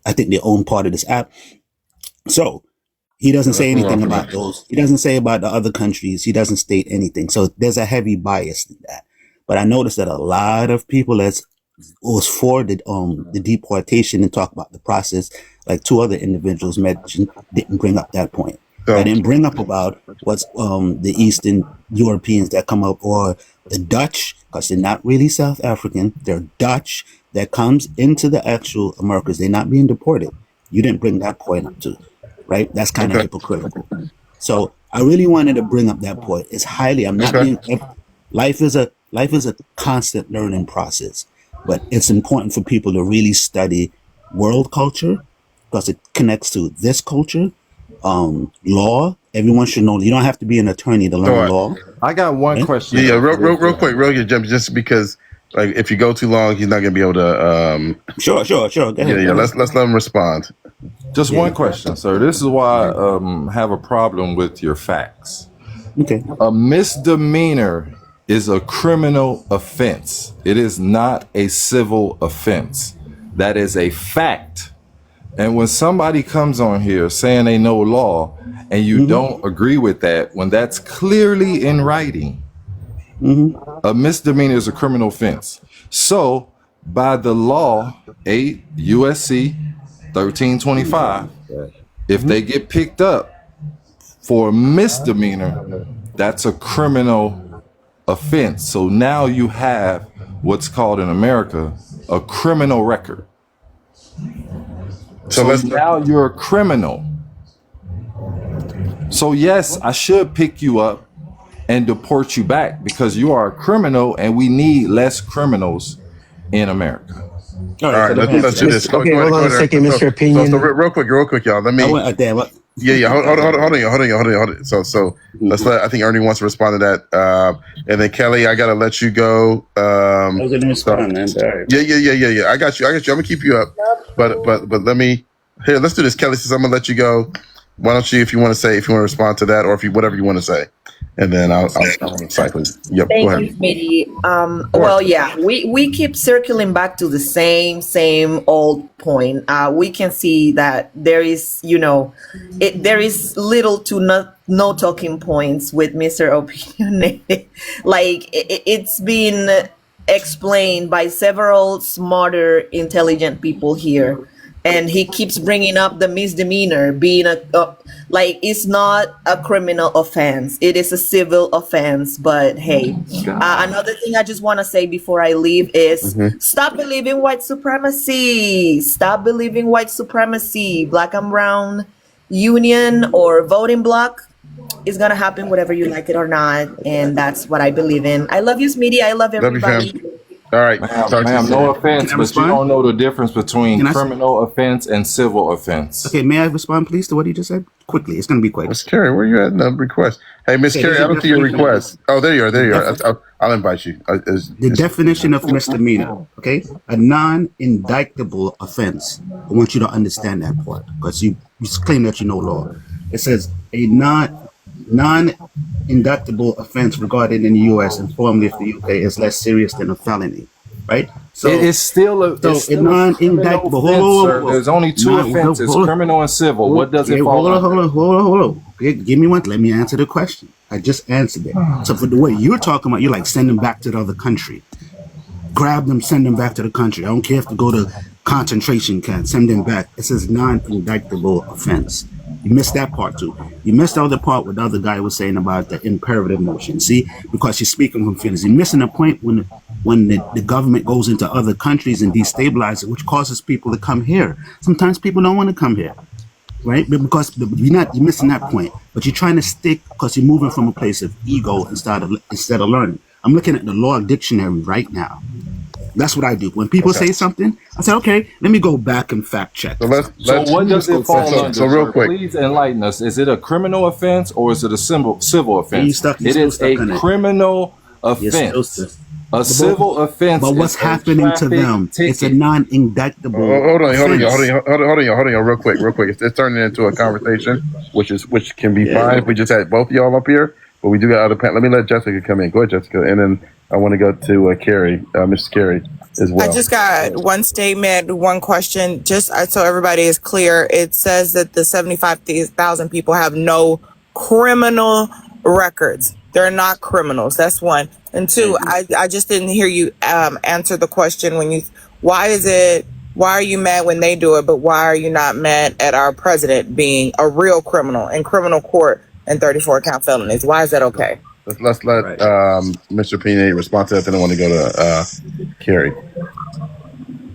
I think they own part of this app. So he doesn't say anything about those. He doesn't say about the other countries. He doesn't state anything. So there's a heavy bias in that. But I noticed that a lot of people that was for the deportation and talk about the process, like 2 other individuals mentioned, didn't bring up that point. I didn't bring up about what's the Eastern Europeans that come up, or the Dutch, because they're not really South African. They're Dutch that comes into the actual Americas. They're not being deported. You didn't bring that point up too. Right? That's kind of hypocritical. So I really wanted to bring up that point. It's highly, I'm not being, life is a constant learning process, but it's important for people to really study world culture because it connects to this culture, law. Everyone should know. You don't have to be an attorney to learn law. I got one question. Yeah, real quick, jump, just because like if you go too long, he's not gonna be able to. Sure. Go ahead. Yeah. Let's let him respond. Just one question, sir. This is why I have a problem with your facts. Okay. A misdemeanor is a criminal offense. It is not a civil offense. That is a fact. And when somebody comes on here saying they know law and you don't agree with that, when that's clearly in writing, a misdemeanor is a criminal offense. So by the law, 8 USC 1325, if they get picked up for a misdemeanor, that's a criminal offense. So now you have what's called in America a criminal record. So now you're a criminal. So yes, I should pick you up and deport you back because you are a criminal and we need less criminals in America. All right, let's do this. Okay, hold on a second, Mr. Opinion. So real quick, y'all. Let me. Yeah. Hold on. So let's let. I think Ernie wants to respond to that, and then Kelly, I gotta let you go. I was gonna respond, man. Sorry. Yeah. I got you. I'm gonna keep you up, but let me. Here, let's do this, Kelly. Since I'm gonna let you go, why don't you, if you want to respond to that, or if you whatever you want to say, and then I'll cycle. Yep. Thank Go ahead. you, Smitty. Well, yeah, we keep circling back to the same old point. We can see that there is, there is little to no talking points with Mr. Opinionated. Like it's been explained by several smarter, intelligent people here. And he keeps bringing up the misdemeanor being it's not a criminal offense. It is a civil offense. But hey, another thing I just want to say before I leave is stop believing white supremacy. Stop believing white supremacy. Black and brown union or voting block is going to happen whether you like it or not. And that's what I believe in. I love you, Smitty. I love everybody. Love you, fam. All right, ma'am, no offense, but you don't know the difference between criminal offense and civil offense. Okay, may I respond, please, to what he just said? Quickly, it's going to be quick. Miss Carey, where you at? No request. Hey, Miss Carey, I don't see your request. Oh, there you are. I'll invite you. The definition of misdemeanor, okay? A non-indictable offense. I want you to understand that part because you claim that you know law. It says a non-indictable offense regarded in the U.S. and formerly of the UK is less serious than a felony, right? So it is still a non-indictable. Hold on. There's only two offenses, criminal and civil. What does it fall under? Hold on. Okay, give me one. Let me answer the question. I just answered it. So for the way you're talking about, you're like send them back to the other country. Grab them, send them back to the country. I don't care if they go to concentration camp, send them back. It says non-indictable offense. You missed that part too. You missed the other part what the other guy was saying about the imperative motion. See, because you're speaking from feelings. You're missing the point when the government goes into other countries and destabilizes it, which causes people to come here. Sometimes people don't want to come here, right? But because you're missing that point. But you're trying to stick because you're moving from a place of ego instead of learning. I'm looking at the law dictionary right now. That's what I do. When people say something, I say, okay, let me go back and fact check. So what does it fall under? So real quick, please enlighten us. Is it a criminal offense or is it a civil offense? It is a criminal offense. A civil offense. But what's happening to them? It's a non-indictable. Hold on, real quick. It's turning into a conversation, which can be fine if we just had both of y'all up here. But we do got other panel. Let me let Jessica come in. Go ahead, Jessica, and then I want to go to Carrie, Mrs. Carrie, as well. I just got one statement, one question, just so everybody is clear. It says that the 75,000 people have no criminal records. They're not criminals. That's one. And two, I just didn't hear you answer the question why are you mad when they do it, but why are you not mad at our president being a real criminal in criminal court and 34 count felonies? Why is that okay? Let's let Mr. Pena respond to that. Then I want to go to Carrie.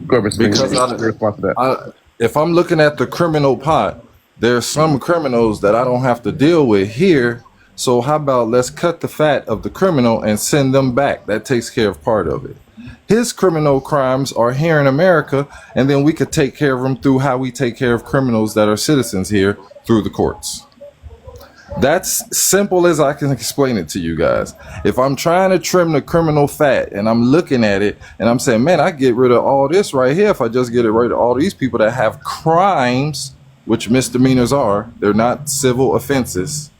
Go ahead, Mr. Pena. Respond to that. If I'm looking at the criminal pot, there's some criminals that I don't have to deal with here. So how about let's cut the fat of the criminal and send them back? That takes care of part of it. His criminal crimes are here in America, and then we could take care of them through how we take care of criminals that are citizens here through the courts. That's simple as I can explain it to you guys. If I'm trying to trim the criminal fat and I'm looking at it and I'm saying, man, I get rid of all this right here if I just get rid of all these people that have crimes, which misdemeanors are, they're not civil offenses.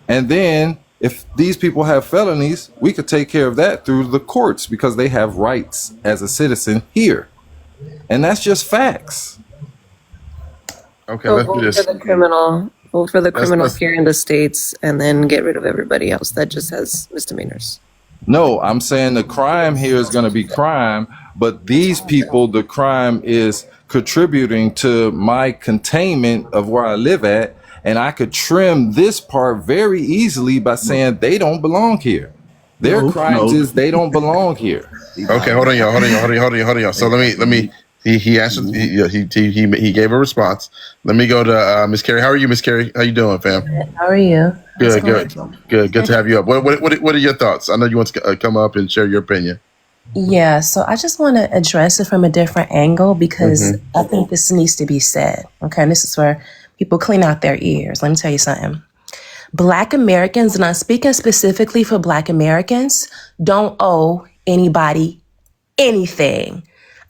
And then If these people have felonies, we could take care of that through the courts because they have rights as a citizen here. And that's just facts. Okay, So let's do vote this. for the criminal. Vote for the Let's- criminal let's- here in the States and then get rid of everybody else that just has misdemeanors. No, I'm saying the crime here is going to be crime, but these people, the crime is contributing to my containment of where I live at. And I could trim this part very easily by saying they don't belong here. Their crimes is they don't belong here. Okay, hold on, y'all. So let me. He answered. He gave a response. Let me go to Miss Carrie. How are you, Miss Carrie? How you doing, fam? How are you? Good to have you up. What are your thoughts? I know you want to come up and share your opinion. Yeah, so I just want to address it from a different angle because I think this needs to be said. Okay, and this is where people clean out their ears. Let me tell you something. Black Americans, and I'm speaking specifically for Black Americans, don't owe anybody anything.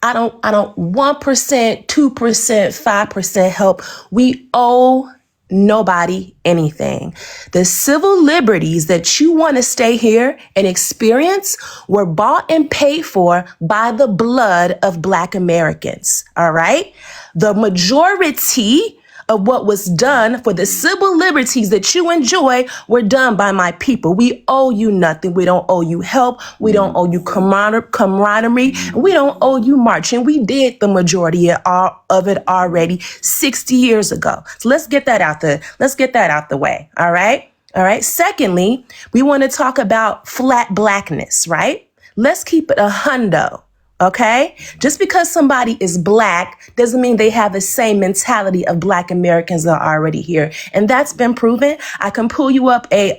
I don't 1%, 2%, 5% help. We owe nobody anything. The civil liberties that you want to stay here and experience were bought and paid for by the blood of Black Americans. All right? The majority of what was done for the civil liberties that you enjoy were done by my people. We owe you nothing. We don't owe you help. We don't owe you camaraderie. We don't owe you marching. We did the majority of it already 60 years ago. So let's get that out the way. All right. All right. Secondly, we want to talk about flat Blackness, right? Let's keep it a hundo. Okay? Just because somebody is Black doesn't mean they have the same mentality of Black Americans that are already here. And that's been proven. I can pull you up a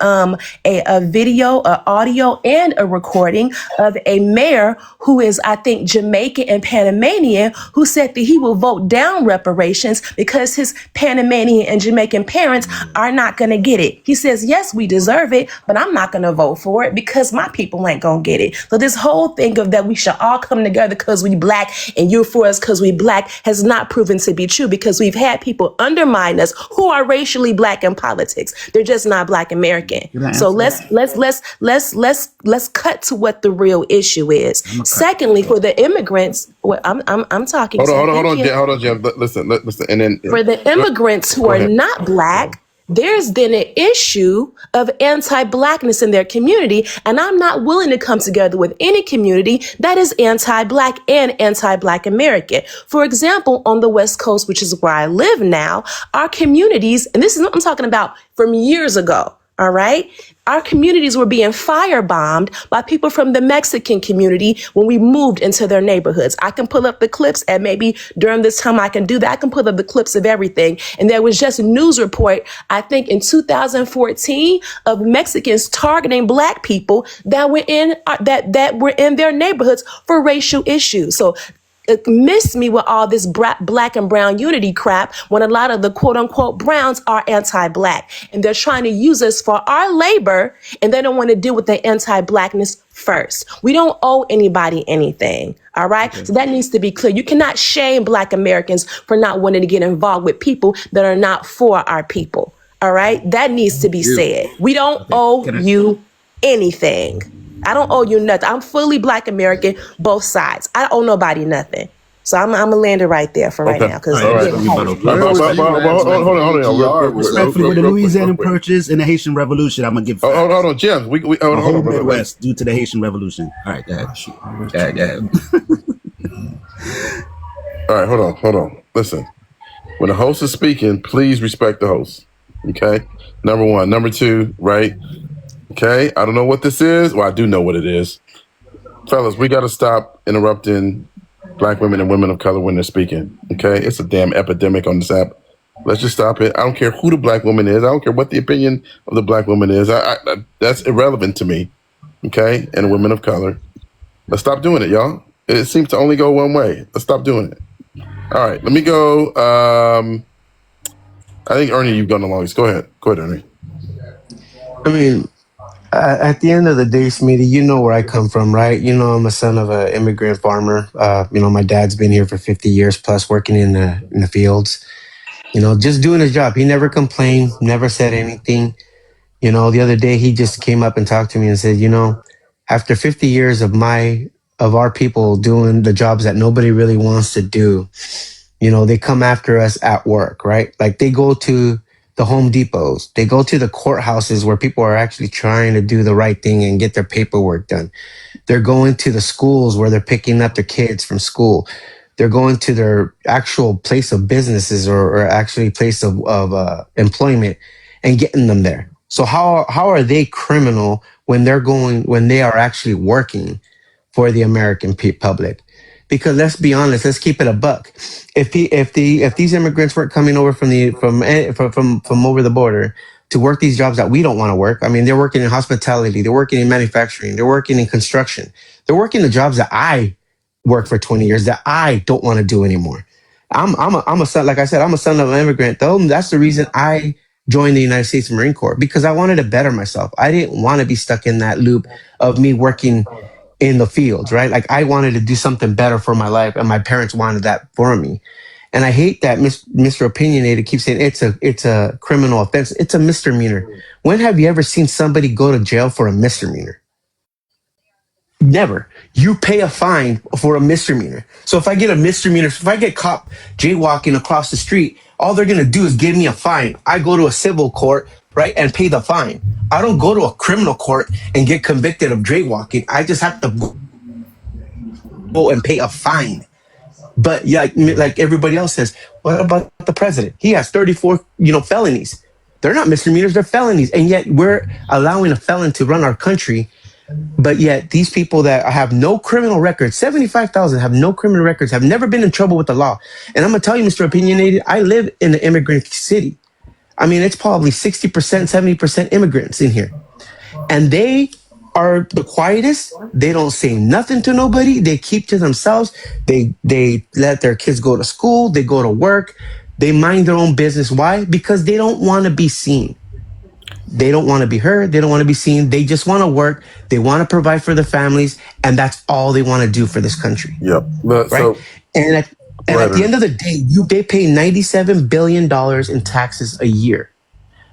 video, a audio, and a recording of a mayor who is, I think, Jamaican and Panamanian, who said that he will vote down reparations because his Panamanian and Jamaican parents are not going to get it. He says, yes, we deserve it, but I'm not going to vote for it because my people ain't going to get it. So this whole thing of that we should all come together because we Black and you're for us because we Black has not proven to be true because we've had people undermine us who are racially Black in politics. They're just not Black American. So let's cut to what the real issue is. Secondly, for the immigrants, I'm talking. Hold on, Jim. Listen, and then for the immigrants who are not Black, there's been an issue of anti-Blackness in their community, and I'm not willing to come together with any community that is anti-Black and anti-Black American. For example, on the West Coast, which is where I live now, our communities, and this is what I'm talking about from years ago, all right? Our communities were being firebombed by people from the Mexican community when we moved into their neighborhoods. I can pull up the clips, and maybe during this time I can do that. I can pull up the clips of everything. And there was just a news report, I think in 2014, of Mexicans targeting Black people that were in their neighborhoods for racial issues. So miss me with all this Black and brown unity crap when a lot of the quote unquote browns are anti-Black and they're trying to use us for our labor and they don't want to deal with the anti-Blackness first. We don't owe anybody anything. All right. Okay. So that needs to be clear. You cannot shame Black Americans for not wanting to get involved with people that are not for our people. All right. That needs to be said. We don't owe you anything. I don't owe you nothing. I'm fully Black American, both sides. I owe nobody nothing. So I'm gonna land it right there for right now. Because hold on. Respectfully, with the Louisiana Purchase and the Haitian Revolution, I'm gonna give. Hold on, Jim. We hold on, Midwest due to the Haitian Revolution. All right, go ahead. All right, hold on. Listen, when the host is speaking, please respect the host. Okay, number one. Number two, right? Okay, I don't know what this is. Well, I do know what it is. Fellas, we got to stop interrupting Black women and women of color when they're speaking. Okay, it's a damn epidemic on this app. Let's just stop it. I don't care who the Black woman is. I don't care what the opinion of the Black woman is. That's irrelevant to me. Okay, and women of color. Let's stop doing it, y'all. It seems to only go one way. Let's stop doing it. All right, let me go. I think, Ernie, you've gone the longest. Go ahead, Ernie. I mean, at the end of the day, Smitty, you know where I come from, right? You know, I'm a son of an immigrant farmer. You know, my dad's been here for 50 years plus working in the fields, you know, just doing his job. He never complained, never said anything. You know, the other day he just came up and talked to me and said, you know, after 50 years of our people doing the jobs that nobody really wants to do, you know, they come after us at work, right? Like they go to the Home Depots, they go to the courthouses where people are actually trying to do the right thing and get their paperwork done. They're going to the schools where they're picking up their kids from school. They're going to their actual place of businesses or actually place of employment and getting them there. So how are they criminal when they are actually working for the American public? Because let's be honest, let's keep it a buck. If these immigrants weren't coming over from over the border to work these jobs that we don't want to work, I mean, they're working in hospitality, they're working in manufacturing, they're working in construction, they're working the jobs that I worked for 20 years that I don't want to do anymore. I'm a son, like I said, I'm a son of an immigrant. Though that's the reason I joined the United States Marine Corps, because I wanted to better myself. I didn't want to be stuck in that loop of me working in the fields, right? Like I wanted to do something better for my life, and my parents wanted that for me. And I hate that Mr. Opinionated keeps saying it's a criminal offense. It's a misdemeanor. When have you ever seen somebody go to jail for a misdemeanor? Never. You pay a fine for a misdemeanor. So if I get a misdemeanor, if I get caught jaywalking across the street, all they're going to do is give me a fine. I go to a civil court, right, and pay the fine. I don't go to a criminal court and get convicted of jaywalking. I just have to go and pay a fine. But yeah, like everybody else says, what about the president? He has 34, felonies. They're not misdemeanors, they're felonies. And yet we're allowing a felon to run our country. But yet these people that have no criminal records, 75,000 have no criminal records, have never been in trouble with the law. And I'm going to tell you, Mr. Opinionated, I live in an immigrant city. I mean, it's probably 60%, 70% immigrants in here. And they are the quietest. They don't say nothing to nobody. They keep to themselves. They let their kids go to school. They go to work. They mind their own business. Why? Because they don't want to be seen. They don't want to be heard. They don't want to be seen. They just want to work. They want to provide for their families. And that's all they want to do for this country. Yep. Right? So, and at the end of the day, they pay $97 billion in taxes a year,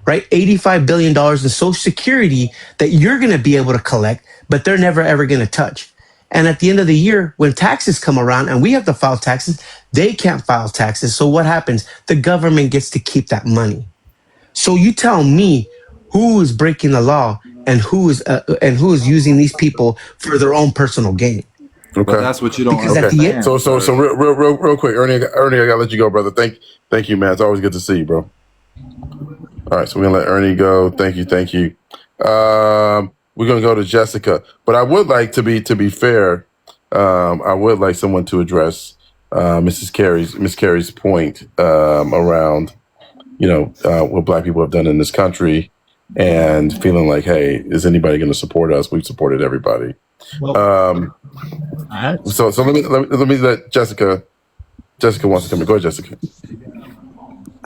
right? $85 billion in Social Security that you're going to be able to collect, but they're never, ever going to touch. And at the end of the year, when taxes come around and we have to file taxes, they can't file taxes. So what happens? The government gets to keep that money. So you tell me who is breaking the law and who is using these people for their own personal gain. Okay, but that's what you don't understand. So real quick, Ernie, I gotta let you go, brother. Thank you, man. It's always good to see you, bro. All right, so we're gonna let Ernie go. Thank you. We're gonna go to Jessica, but I would like to be fair. I would like someone to address Miss Carey's point around what Black people have done in this country, and feeling like, hey, is anybody going to support us? We've supported everybody. So let me let Jessica wants to come in. Go ahead, Jessica.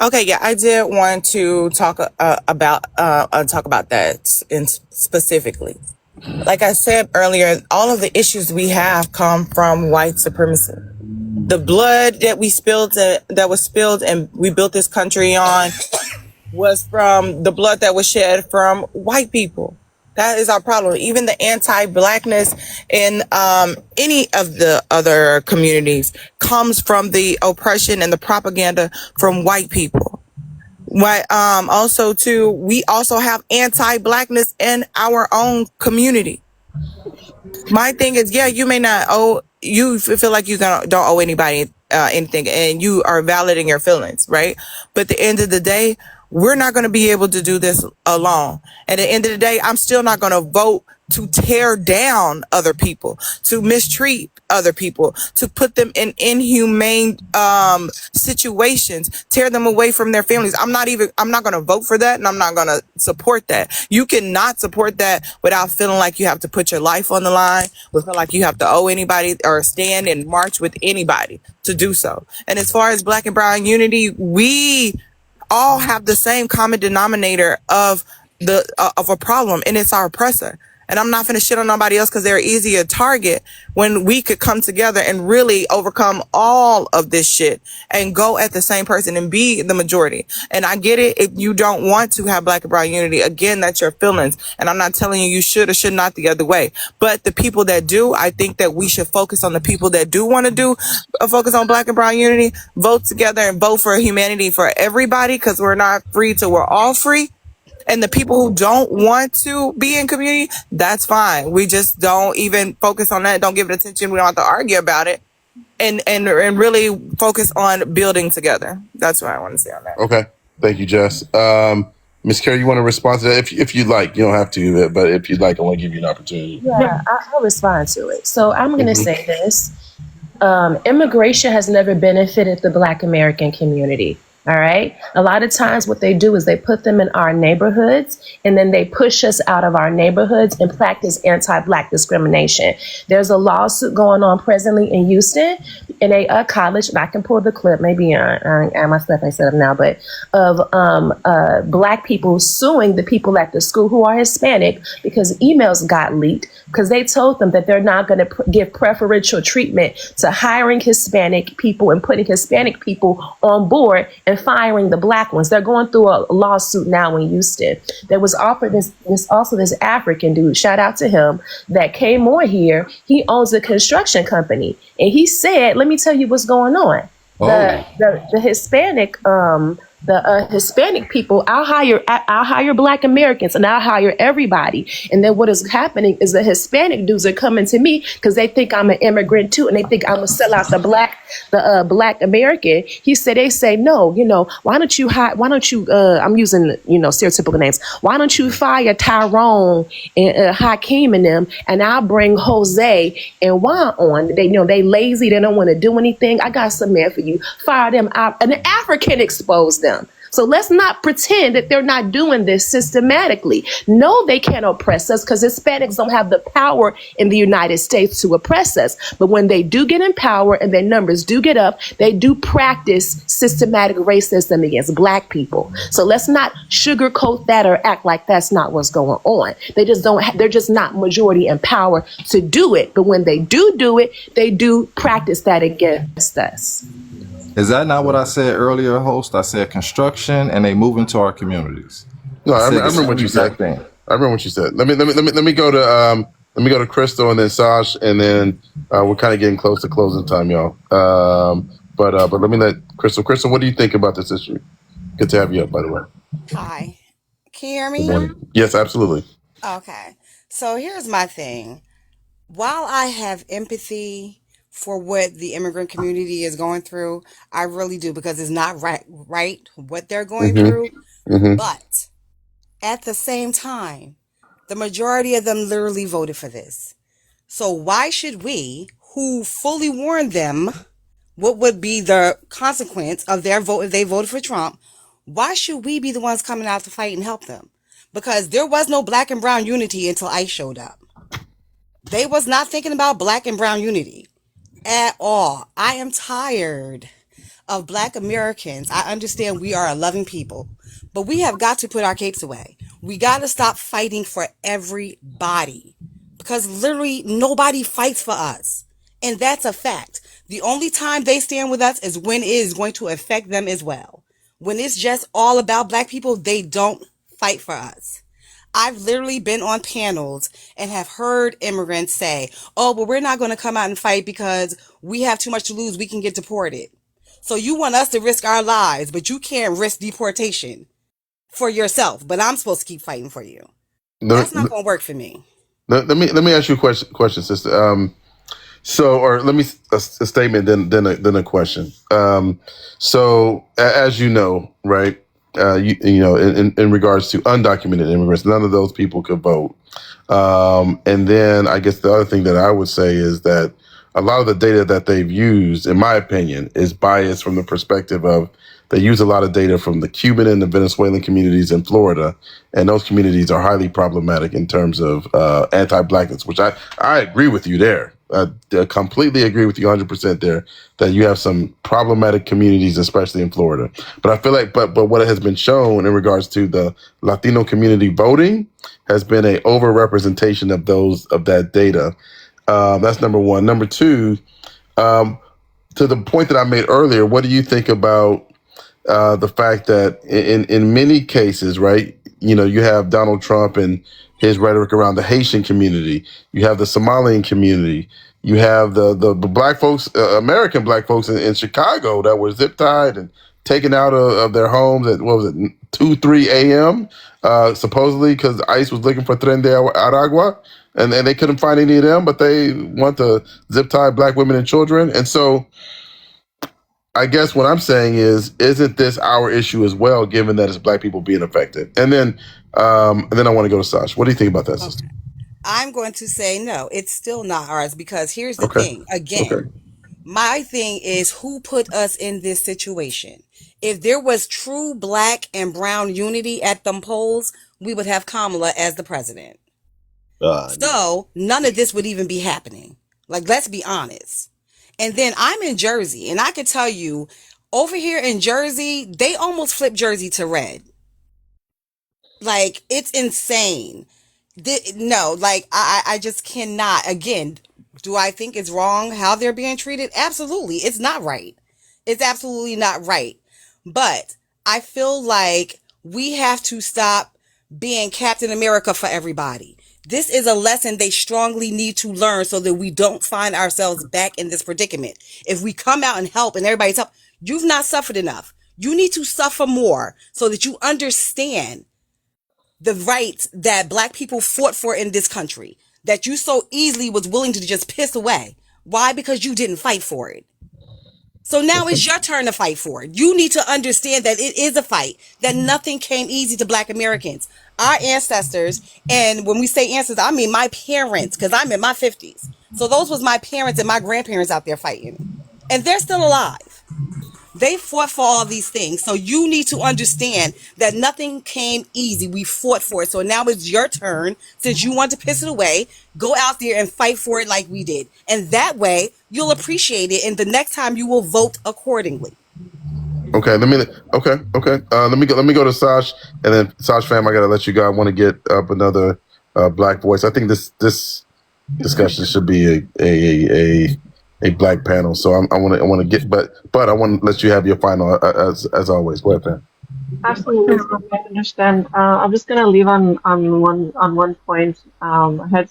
Okay, yeah, I did want to talk about that specifically. Like I said earlier, all of the issues we have come from white supremacy. The blood that was spilled and we built this country on was from the blood that was shed from white people. That is our problem. Even the anti-blackness in any of the other communities comes from the oppression and the propaganda from white people. Also too, we also have anti-blackness in our own community. My thing is, yeah, you may not you feel like you don't owe anybody anything, and you are validating your feelings, right? But at the end of the day, we're not going to be able to do this alone. And at the end of the day, I'm still not going to vote to tear down other people, to mistreat other people, to put them in inhumane situations, tear them away from their families. I'm not going to vote for that, and I'm not going to support that. You cannot support that without feeling like you have to put your life on the line, without like you have to owe anybody or stand and march with anybody to do so. And as far as Black and Brown unity, we all have the same common denominator of a problem, and it's our oppressor. And I'm not finna shit on nobody else because they're easier target when we could come together and really overcome all of this shit and go at the same person and be the majority. And I get it if you don't want to have black and brown unity. Again, that's your feelings. And I'm not telling you should or should not the other way. But the people that do, I think that we should focus on the people that do want to do focus on black and brown unity, vote together and vote for humanity for everybody because we're not free till we're all free. And the people who don't want to be in community, that's fine. We just don't even focus on that. Don't give it attention. We don't have to argue about it. And really focus on building together. That's what I want to say on that. Okay. Thank you, Jess. Ms. Carey, you want to respond to that? If you'd like, you don't have to, but if you'd like, I want to give you an opportunity. Yeah, I'll respond to it. So I'm going to say this. Immigration has never benefited the Black American community. All right. A lot of times what they do is they put them in our neighborhoods and then they push us out of our neighborhoods and practice anti-Black discrimination. There's a lawsuit going on presently in Houston in a college, and I can pull the clip, maybe my stuff I set up now, but of Black people suing the people at the school who are Hispanic because emails got leaked because they told them that they're not going to give preferential treatment to hiring Hispanic people and putting Hispanic people on board and firing the Black ones. They're going through a lawsuit now in Houston. There was offered this African dude, shout out to him, that came on here. He owns a construction company. And he said, let me tell you what's going on. The Hispanic Hispanic people, I'll hire Black Americans and I'll hire everybody. And then what is happening is the Hispanic dudes are coming to me because they think I'm an immigrant too, and they think I'm gonna sell out the Black American. They say no. Why don't you I'm using stereotypical names. Why don't you fire Tyrone and Hakeem and them, and I'll bring Jose and Juan on. They lazy. They don't want to do anything. I got some man for you. Fire them out. An African exposed them. So let's not pretend that they're not doing this systematically. No, they can't oppress us because Hispanics don't have the power in the United States to oppress us. But when they do get in power and their numbers do get up, they do practice systematic racism against Black people. So let's not sugarcoat that or act like that's not what's going on. They're just not majority in power to do it. But when they do it, they do practice that against us. Is that not what I said earlier, host? I said construction, and they move into our communities. No, I remember what you said. I remember what you said. Let me go to Crystal and then Sash, and then we're kind of getting close to closing time, y'all. But let me let Crystal. Crystal, what do you think about this issue? Good to have you up, by the way. Hi, can you hear Good me? morning. Yes, absolutely. Okay, so here's my thing. While I have empathy for what the immigrant community is going through, I really do, because it's not right what they're going through. But at the same time, the majority of them literally voted for this. So why should we, who fully warned them what would be the consequence of their vote if they voted for Trump, why should we be the ones coming out to fight and help them? Because there was no Black and brown unity until ICE showed up. They was not thinking about Black and brown unity at all. I am tired of Black Americans. I understand we are a loving people, but we have got to put our capes away. We got to stop fighting for everybody, because literally nobody fights for us. And that's a fact. The only time they stand with us is when it is going to affect them as well. When it's just all about Black people, they don't fight for us. I've literally been on panels and have heard immigrants say, oh, but we're not going to come out and fight because we have too much to lose. We can get deported. So you want us to risk our lives, but you can't risk deportation for yourself. But I'm supposed to keep fighting for you. That's not going to work for me. Let me ask you a question, sister. Or let me a statement, then a question. So as you know, right? In regards to undocumented immigrants, none of those people could vote. And then I guess the other thing that I would say is that a lot of the data that they've used, in my opinion, is biased from the perspective of they use a lot of data from the Cuban and the Venezuelan communities in Florida, and those communities are highly problematic in terms of anti-Blackness, which I agree with you there. completely agree with you 100% there that you have some problematic communities, especially in Florida. But I feel like, but what has been shown in regards to the Latino community voting has been a overrepresentation of that data. That's number one. Number two, to the point that I made earlier, what do you think about the fact that in many cases, right, you have Donald Trump and his rhetoric around the Haitian community, you have the Somalian community, you have the black folks, American black folks in Chicago that were zip tied and taken out of their homes at 2-3 a.m. Supposedly because ICE was looking for Tren de Aragua, and they couldn't find any of them, but they want to zip tie black women and children. And so I guess what I'm saying is, isn't this our issue as well, given that it's black people being affected? And then I want to go to Sash. What do you think about that, sister? I'm going to say no, it's still not ours, because here's the thing. Again, my thing is, who put us in this situation? If there was true black and brown unity at them polls, we would have Kamala as the president. So none of this would even be happening. Like, let's be honest. And then I'm in Jersey, and I can tell you, over here in Jersey, they almost flipped Jersey to red. Like, it's insane. No, like, I just cannot. Again, do I think it's wrong how they're being treated? Absolutely. It's not right. It's absolutely not right. But I feel like we have to stop being Captain America for everybody. This is a lesson they strongly need to learn so that we don't find ourselves back in this predicament. If we come out and help and everybody's help, you've not suffered enough. You need to suffer more so that you understand the rights that black people fought for in this country, that you so easily was willing to just piss away. Why? Because you didn't fight for it. So now it's your turn to fight for it. You need to understand that it is a fight, that nothing came easy to black Americans. Our ancestors, and when we say ancestors, I mean my parents, because I'm in my 50s. So those was my parents and my grandparents out there fighting. And they're still alive. They fought for all these things. So you need to understand that nothing came easy. We fought for it. So now it's your turn. Since you want to piss it away, go out there and fight for it like we did. And that way you'll appreciate it. And the next time you will vote accordingly. Okay. Let me go to Sash, and then Sash fam, I gotta let you go. I want to get up another black voice. I think this discussion should be a black panel. So I want to get, but I want to let you have your final as always. Go ahead, fam. Absolutely, I understand. I'm just gonna leave on one point. I had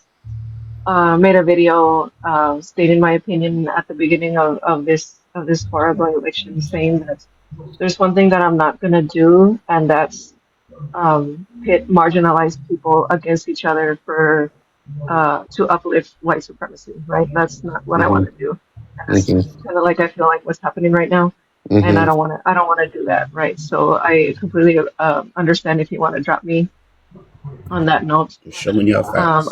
made a video stating my opinion at the beginning of this horrible election, saying that there's one thing that I'm not gonna do, and that's pit marginalized people against each other for to uplift white supremacy. Right? That's not what I want to do. That's kind of like I feel like what's happening right now. And I don't want to do that, right? So I completely understand if you want to drop me on that note. Showing your facts.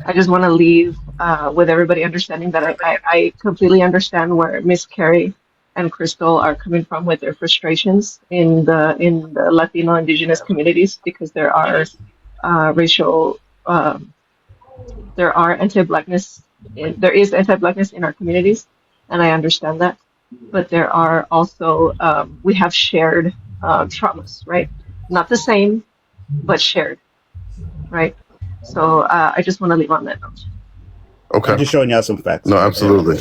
I just want to leave with everybody understanding that I completely understand where Miss Carrie and Crystal are coming from with their frustrations in the Latino indigenous communities, because there are there is anti-blackness in our communities. And I understand that, but there are also, we have shared traumas, right? Not the same, but shared, right? So I just want to leave on that note. Okay. I'm just showing y'all some facts. No, absolutely.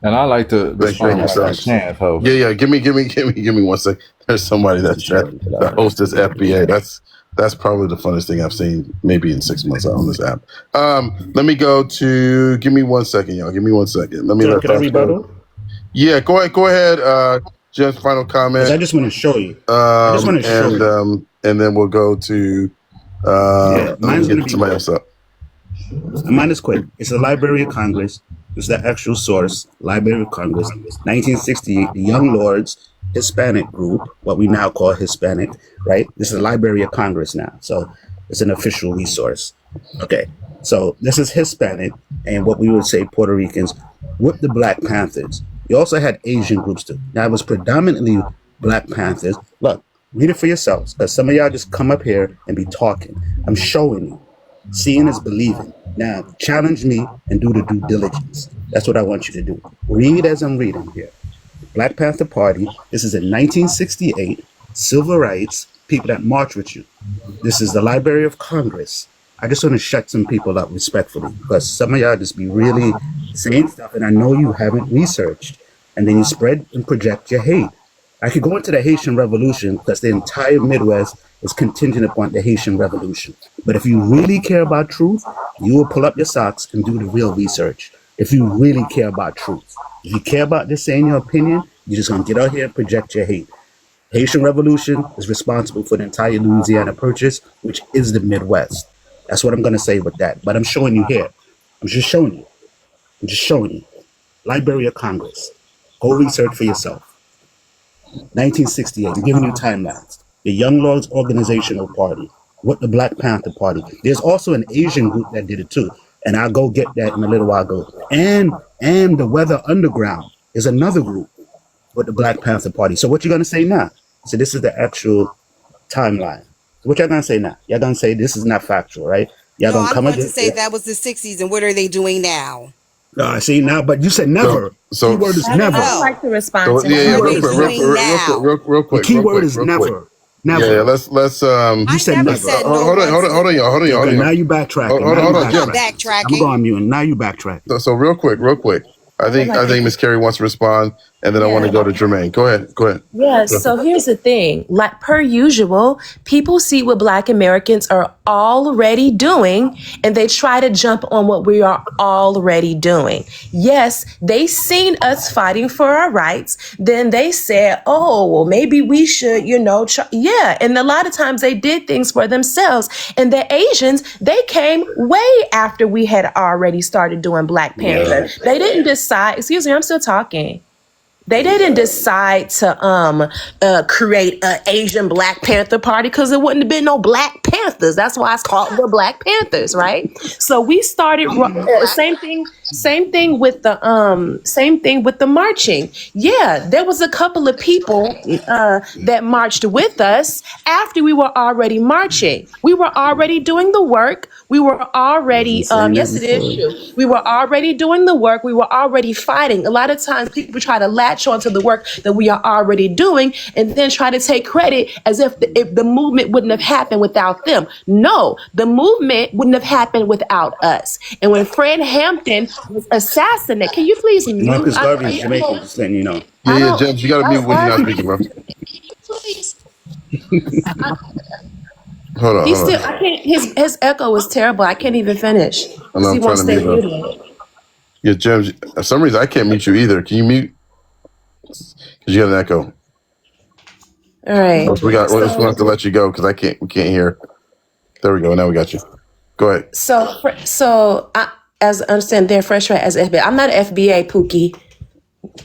And I like to respond if I can. Yeah. Give me 1 sec. There's somebody that hosts this FBA. That's probably the funnest thing I've seen maybe in 6 months on this app. Let me go to. Give me 1 second, y'all. Give me 1 second. Let me. So can I rebuttal? Yeah, go ahead. Jim's final comment. I just want to show you. And then we'll go to. Mine's get somebody else up. Mine is quick. It's the Library of Congress. It's the actual source. Library of Congress, 1968. The Young Lords Hispanic group, what we now call Hispanic, right? This is the Library of Congress now. So it's an official resource. Okay. So this is Hispanic and what we would say Puerto Ricans with the Black Panthers. You also had Asian groups too. Now it was predominantly Black Panthers. Look, read it for yourselves, because some of y'all just come up here and be talking. I'm showing you. Seeing is believing. Now, challenge me and do the due diligence. That's what I want you to do. Read as I'm reading here. Black Panther Party, this is in 1968, civil rights, people that march with you. This is the Library of Congress. I just want to shut some people up respectfully because some of y'all just be really saying stuff and I know you haven't researched. And then you spread and project your hate. I could go into the Haitian Revolution because the entire Midwest is contingent upon the Haitian Revolution. But if you really care about truth, you will pull up your socks and do the real research. If you really care about truth. If you care about just saying your opinion, you're just going to get out here and project your hate. Haitian Revolution is responsible for the entire Louisiana Purchase, which is the Midwest. That's what I'm going to say with that. But I'm showing you here. I'm just showing you. I'm just showing you. Library of Congress. Go research for yourself. 1968, I'm giving you timelines. The Young Lords Organizational Party, with the Black Panther Party. There's also an Asian group that did it too. And I'll go get that in a little while ago. And the Weather Underground is another group with the Black Panther Party. So what you gonna say now? So this is the actual timeline. So what y'all gonna say now? Y'all gonna say this is not factual, right? Y'all No, gonna I'm come going to against say it? that was the 60s, and what are they doing now? See now, but you said never. So Keyword is I never. would like to respond So to yeah, that. What are real they quick, doing now? real The quick, keyword is real quick. never. Never. Yeah, let's You I said never never. said no hold on, one's y'all, hold Okay, on. now you backtracking. Hold Now you on, I'm not Jim. backtracking. I'm gonna go backtracking. on mute, and now you backtracking. So real quick. I I would like think to. Miss Carey wants to respond, and then I want to Yeah. go to Jermaine. Go ahead. Yeah, so here's the thing. Like per usual, people see what Black Americans are already doing and they try to jump on what we are already doing. Yes, they seen us fighting for our rights. Then they said, oh, well, maybe we should, yeah. And a lot of times they did things for themselves. And the Asians, they came way after we had already started doing Black Panther. They didn't decide, excuse me, I'm still talking. They didn't decide to create an Asian Black Panther Party because there wouldn't have been no Black Panthers. That's why it's called the Black Panthers, right? So we started same thing with the marching. Yeah, there was a couple of people that marched with us after we were already marching. We were already doing the work. We were already yes, it is true. We were already doing the work. We were already fighting. A lot of times people try to latch onto the work that we are already doing and then try to take credit as if the movement wouldn't have happened without them. No, the movement wouldn't have happened without us. And when Fred Hampton was assassinated, can you please mute? Marcus Garvey is Jamaican, just letting you know. Yeah, James, you got to mute when you're not speaking, bro. Please. Hold on. I can't, his echo is terrible. I can't even finish. I know, He I'm wants trying to to stay mute him. muted. Yeah, James, for some reason I can't mute you either. Can you mute? Because you got an echo. All right. We have to let you go because we can't hear. There we go. Now we got you. Go ahead. So as I understand, they're fresh right as FBA. I'm not an FBA, Pookie.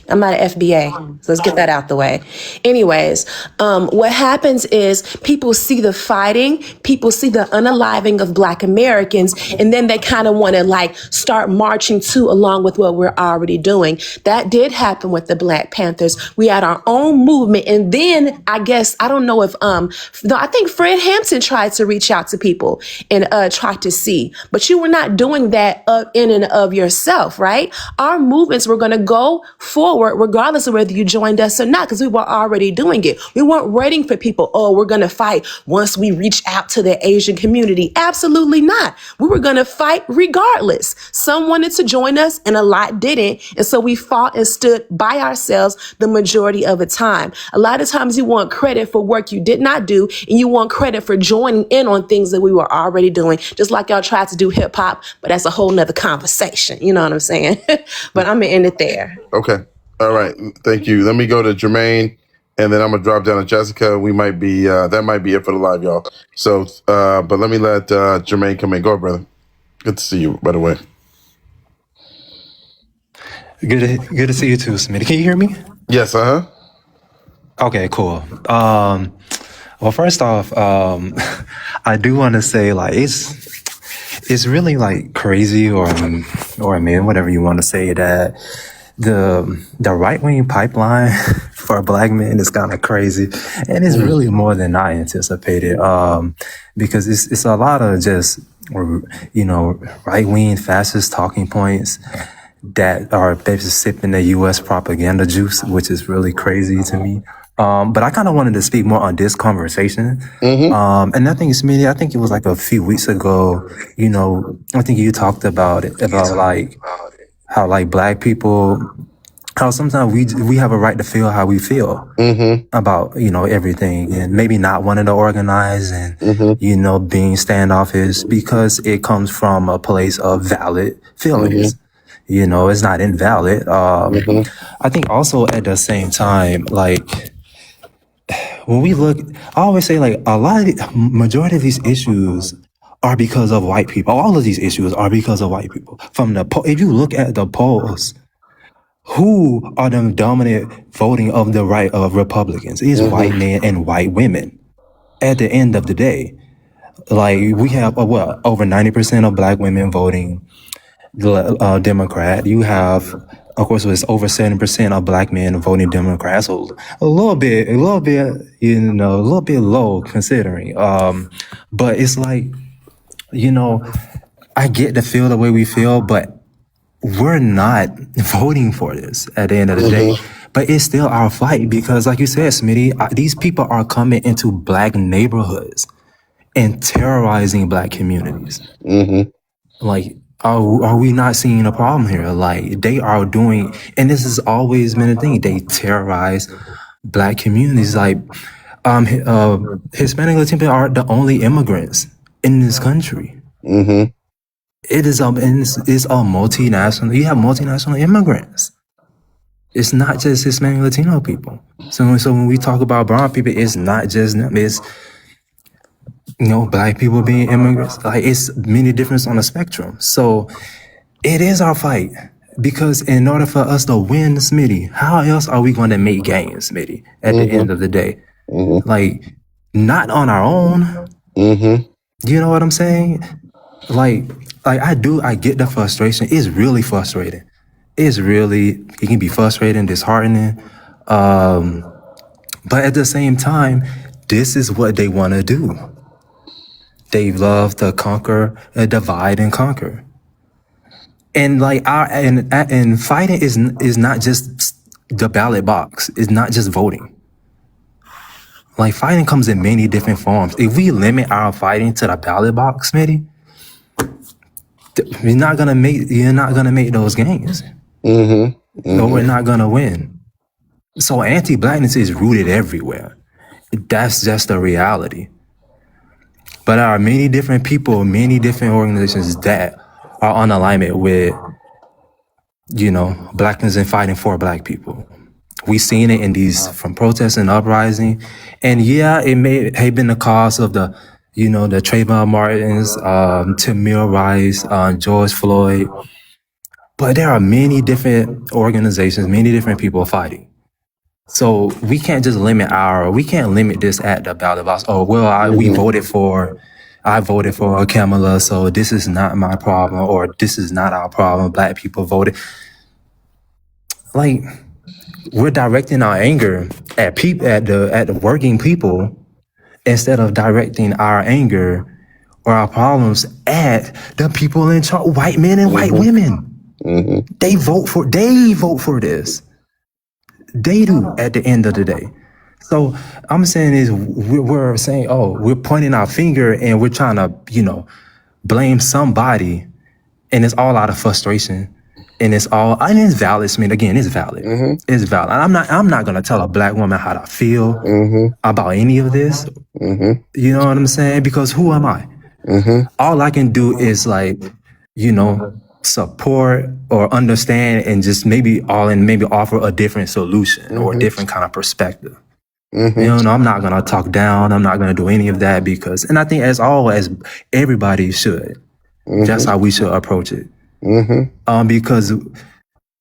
I'm not an FBA. So let's get that out the way. Anyways, what happens is people see the fighting, people see the unaliving of Black Americans, and then they kind of want to start marching along with what we're already doing. That did happen with the Black Panthers. We had our own movement. And then I guess, I don't know if, I think Fred Hampton tried to reach out to people and try to see, but you were not doing that in and of yourself, right? Our movements were going to go forward regardless of whether you joined us or not, because we were already doing it. We weren't waiting for people, we're going to fight once we reach out to the Asian community. Absolutely not. We were going to fight regardless. Some wanted to join us and a lot didn't. And so we fought and stood by ourselves the majority of the time. A lot of times you want credit for work you did not do, and you want credit for joining in on things that we were already doing, just like y'all tried to do hip hop, but that's a whole nother conversation. You know what I'm saying? But I'm going to end it there. Okay. All right. Thank you. Let me go to Jermaine, and then I'm gonna drop down to Jessica. We might be that might be it for the live, y'all. So, but let me let Jermaine come in. Go, brother. Good to see you, by the way. Good to see you too, Smitty. Can you hear me? Yes. Okay. Cool. Well, first off, I do want to say it's really crazy or whatever you want to say that. The right-wing pipeline for Black men is kind of crazy, and it's really more than I anticipated. Because it's a lot of just or right wing fascist talking points that are basically sipping the U.S. propaganda juice, which is really crazy to me. But I kind of wanted to speak more on this conversation. And I think Smitty, I think it was like a few weeks ago, I think you talked about it, about like how like black people, how sometimes we have a right to feel how we feel about, everything, and maybe not wanting to organize and, being standoffish because it comes from a place of valid feelings. It's not invalid. I think also at the same time, like when we look, I always say like a lot of the majority of these issues are because of white people. All of these issues are because of white people. If you look at the polls, who are the dominant voting of the right of Republicans? It's white men and white women. At the end of the day, like we have over 90% of black women voting Democrat. You have, of course, it's over 70% of black men voting Democrat. So a little bit, a little bit low considering. But it's like, I get to feel the way we feel, but we're not voting for this at the end of the day. But it's still our fight because, like you said, Smitty, these people are coming into black neighborhoods and terrorizing black communities. Like, are we not seeing a problem here? Like, they are doing, and this has always been a thing. They terrorize black communities. Like, Hispanic Latino people are the only immigrants in this country. It is it's a multinational. You have multinational immigrants. It's not just Hispanic Latino people. So when we talk about brown people, it's not just them. It's black people being immigrants. Like it's many different on the spectrum. So it is our fight because in order for us to win, Smitty, how else are we going to make gains, Smitty? At the end of the day, like not on our own. You know what I'm saying? Like I get the frustration. It's really frustrating. It can be frustrating, disheartening. But at the same time, this is what they want to do. They love to divide and conquer. And like and fighting is not just the ballot box. It's not just voting. Like fighting comes in many different forms. If we limit our fighting to the ballot box, Smitty, you're not gonna make those gains. No, we're not gonna win. So anti-blackness is rooted everywhere. That's just the reality. But there are many different people, many different organizations that are on alignment with, blackness and fighting for black people. We've seen it in these from protests and uprising. And yeah, it may have been the cause of the Trayvon Martins, Tamir Rice, George Floyd. But there are many different organizations, many different people fighting. So we can't just limit this at the ballot box. Oh, well, I voted for Kamala, so this is not my problem, or this is not our problem. Black people voted. Like, we're directing our anger at the working people instead of directing our anger or our problems at the people in charge, white men and white women. They vote for this. They do at the end of the day. So I'm saying is we're saying, we're pointing our finger and we're trying to, blame somebody, and it's all out of frustration. And it's valid. I mean, again, it's valid. It's valid. I'm not gonna tell a black woman how to feel about any of this. You know what I'm saying? Because who am I? All I can do is support or understand and just maybe offer a different solution or a different kind of perspective. I'm not gonna talk down. I'm not gonna do any of that and I think as everybody should. That's how we should approach it. Because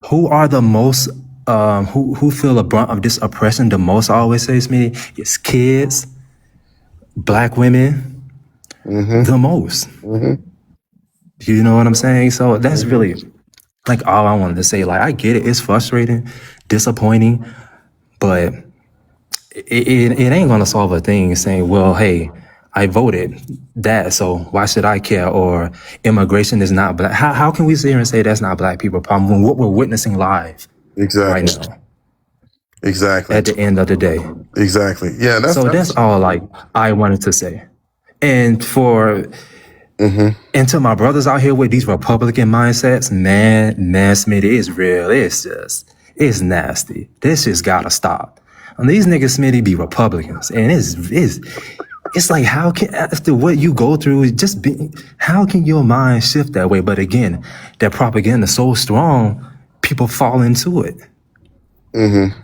who are the most who feel the brunt of this oppression the most? I always say to me, it's kids, black women, the most. You know what I'm saying? So that's really like all I wanted to say. Like I get it, it's frustrating, disappointing, but it ain't gonna solve a thing saying, well, hey, I voted that, so why should I care? Or immigration is not black. How can we sit here and say that's not black people problem when what we're witnessing live right now? Exactly. At the end of the day. Exactly. Yeah. That's all like I wanted to say. And and to my brothers out here with these Republican mindsets, man, Smitty, it's real. It's nasty. This just gotta stop. And these niggas, Smitty, be Republicans, and it's like, how can, after what you go through, how can your mind shift that way? But again, that propaganda is so strong, people fall into it.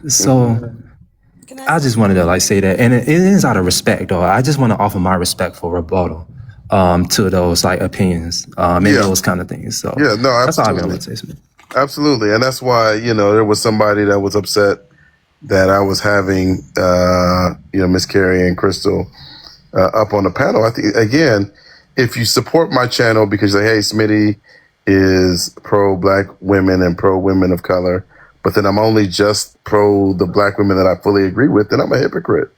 So I just wanted to like say that, and it is out of respect, though. I just want to offer my respect for rebuttal to those like opinions and those kind of things. So yeah, no, that's all I absolutely. want to say. Absolutely, and that's why there was somebody that was upset that I was having Miss Carrie and Crystal up on the panel. I think again, if you support my channel because you say, hey, Smitty is pro black women and pro women of color, but then I'm only just pro the black women that I fully agree with, then I'm a hypocrite,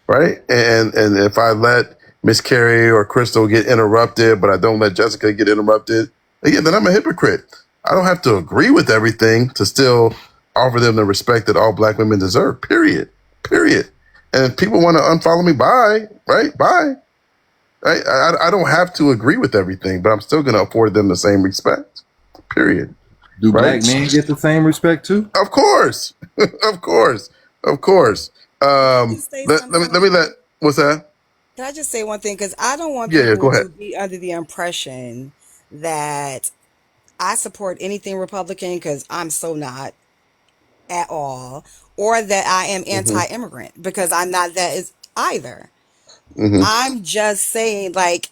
right? And if I let Miss Carrie or Crystal get interrupted, but I don't let Jessica get interrupted, again, then I'm a hypocrite. I don't have to agree with everything to still offer them the respect that all black women deserve, period. And if people want to unfollow me, bye, right? Bye. I don't have to agree with everything, but I'm still going to afford them the same respect, period. Do black men get the same respect too? Of course. Of course. Let me what's that? Can I just say one thing? Because I don't want Go people ahead. to be under the impression that I support anything Republican, because I'm so not at all, or that I am anti-immigrant, because I'm not that is either. I'm just saying, like,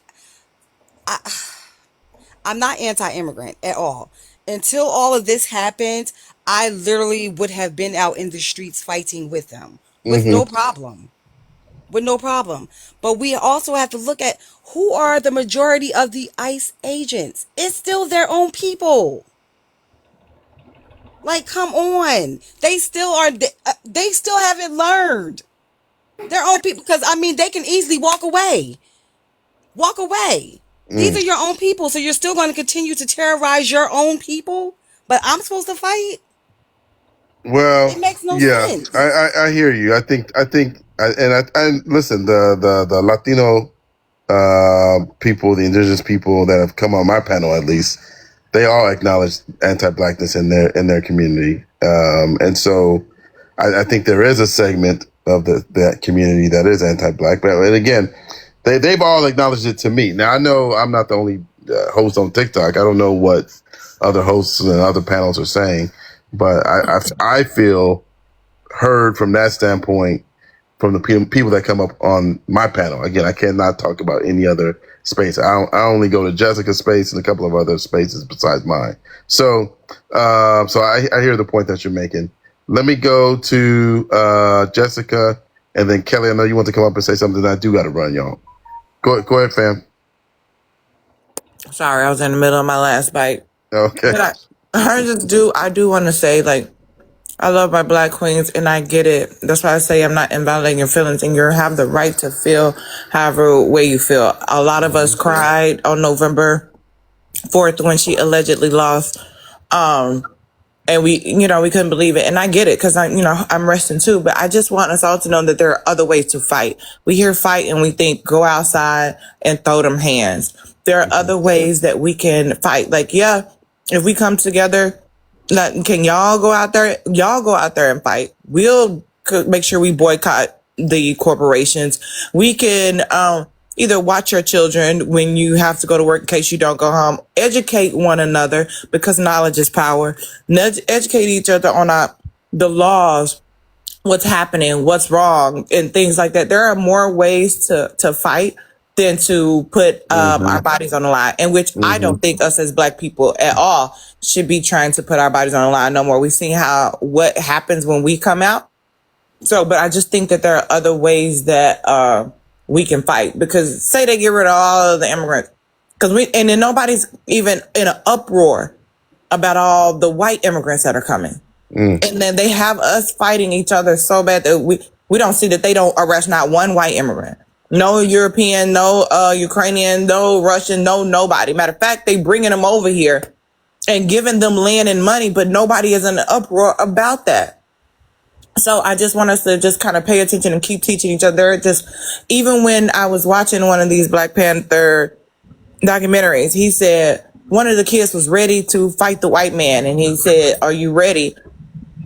I'm not anti-immigrant at all. Until all of this happened, I literally would have been out in the streets fighting with them with no problem. But we also have to look at who are the majority of the ICE agents. It's still their own people. Like, come on. They still haven't learned their own people, because I mean, they can easily walk away. These are your own people, so you're still going to continue to terrorize your own people, but I'm supposed to fight? Well, It makes no sense. I hear you. I think, and listen, the Latino people, the indigenous people that have come on my panel, at least, they all acknowledge anti-blackness in their community, and so I think there is a segment of that community that is anti-black. But again, they've all acknowledged it to me. Now I know I'm not the only host on TikTok. I don't know what other hosts and other panels are saying, but I feel heard from that standpoint from the people that come up on my panel. Again, I cannot talk about any other space. I only go to Jessica's space and a couple of other spaces besides mine. So I hear the point that you're making. Let me go to Jessica, and then Kelly. I know you want to come up and say something. I do got to run, y'all. Go ahead, fam. Sorry, I was in the middle of my last bite. Okay. But I do want to say, like, I love my black queens, and I get it. That's why I say I'm not invalidating your feelings, and you have the right to feel however way you feel. A lot of us cried on November 4th when she allegedly lost. And we couldn't believe it. And I get it, because I'm resting too. But I just want us all to know that there are other ways to fight. We hear fight and we think go outside and throw them hands. There are other ways that we can fight. Like, yeah, if we come together, can y'all go out there? Y'all go out there and fight. We'll make sure we boycott the corporations. We can either watch your children when you have to go to work in case you don't go home. Educate one another, because knowledge is power. Educate each other on the laws, what's happening, what's wrong, and things like that. There are more ways to fight than to put our bodies on the line, in which I don't think us as black people at all should be trying to put our bodies on the line no more. We've seen what happens when we come out. But I just think that there are other ways that we can fight, because say they get rid of all of the immigrants, and then nobody's even in an uproar about all the white immigrants that are coming. And then they have us fighting each other so bad that we don't see that they don't arrest not one white immigrant. No European, no Ukrainian, no Russian, no nobody. Matter of fact, they bringing them over here and giving them land and money, but nobody is in an uproar about that. So I just want us to just kind of pay attention and keep teaching each other. Just even when I was watching one of these Black Panther documentaries, he said one of the kids was ready to fight the white man, and he said, "Are you ready?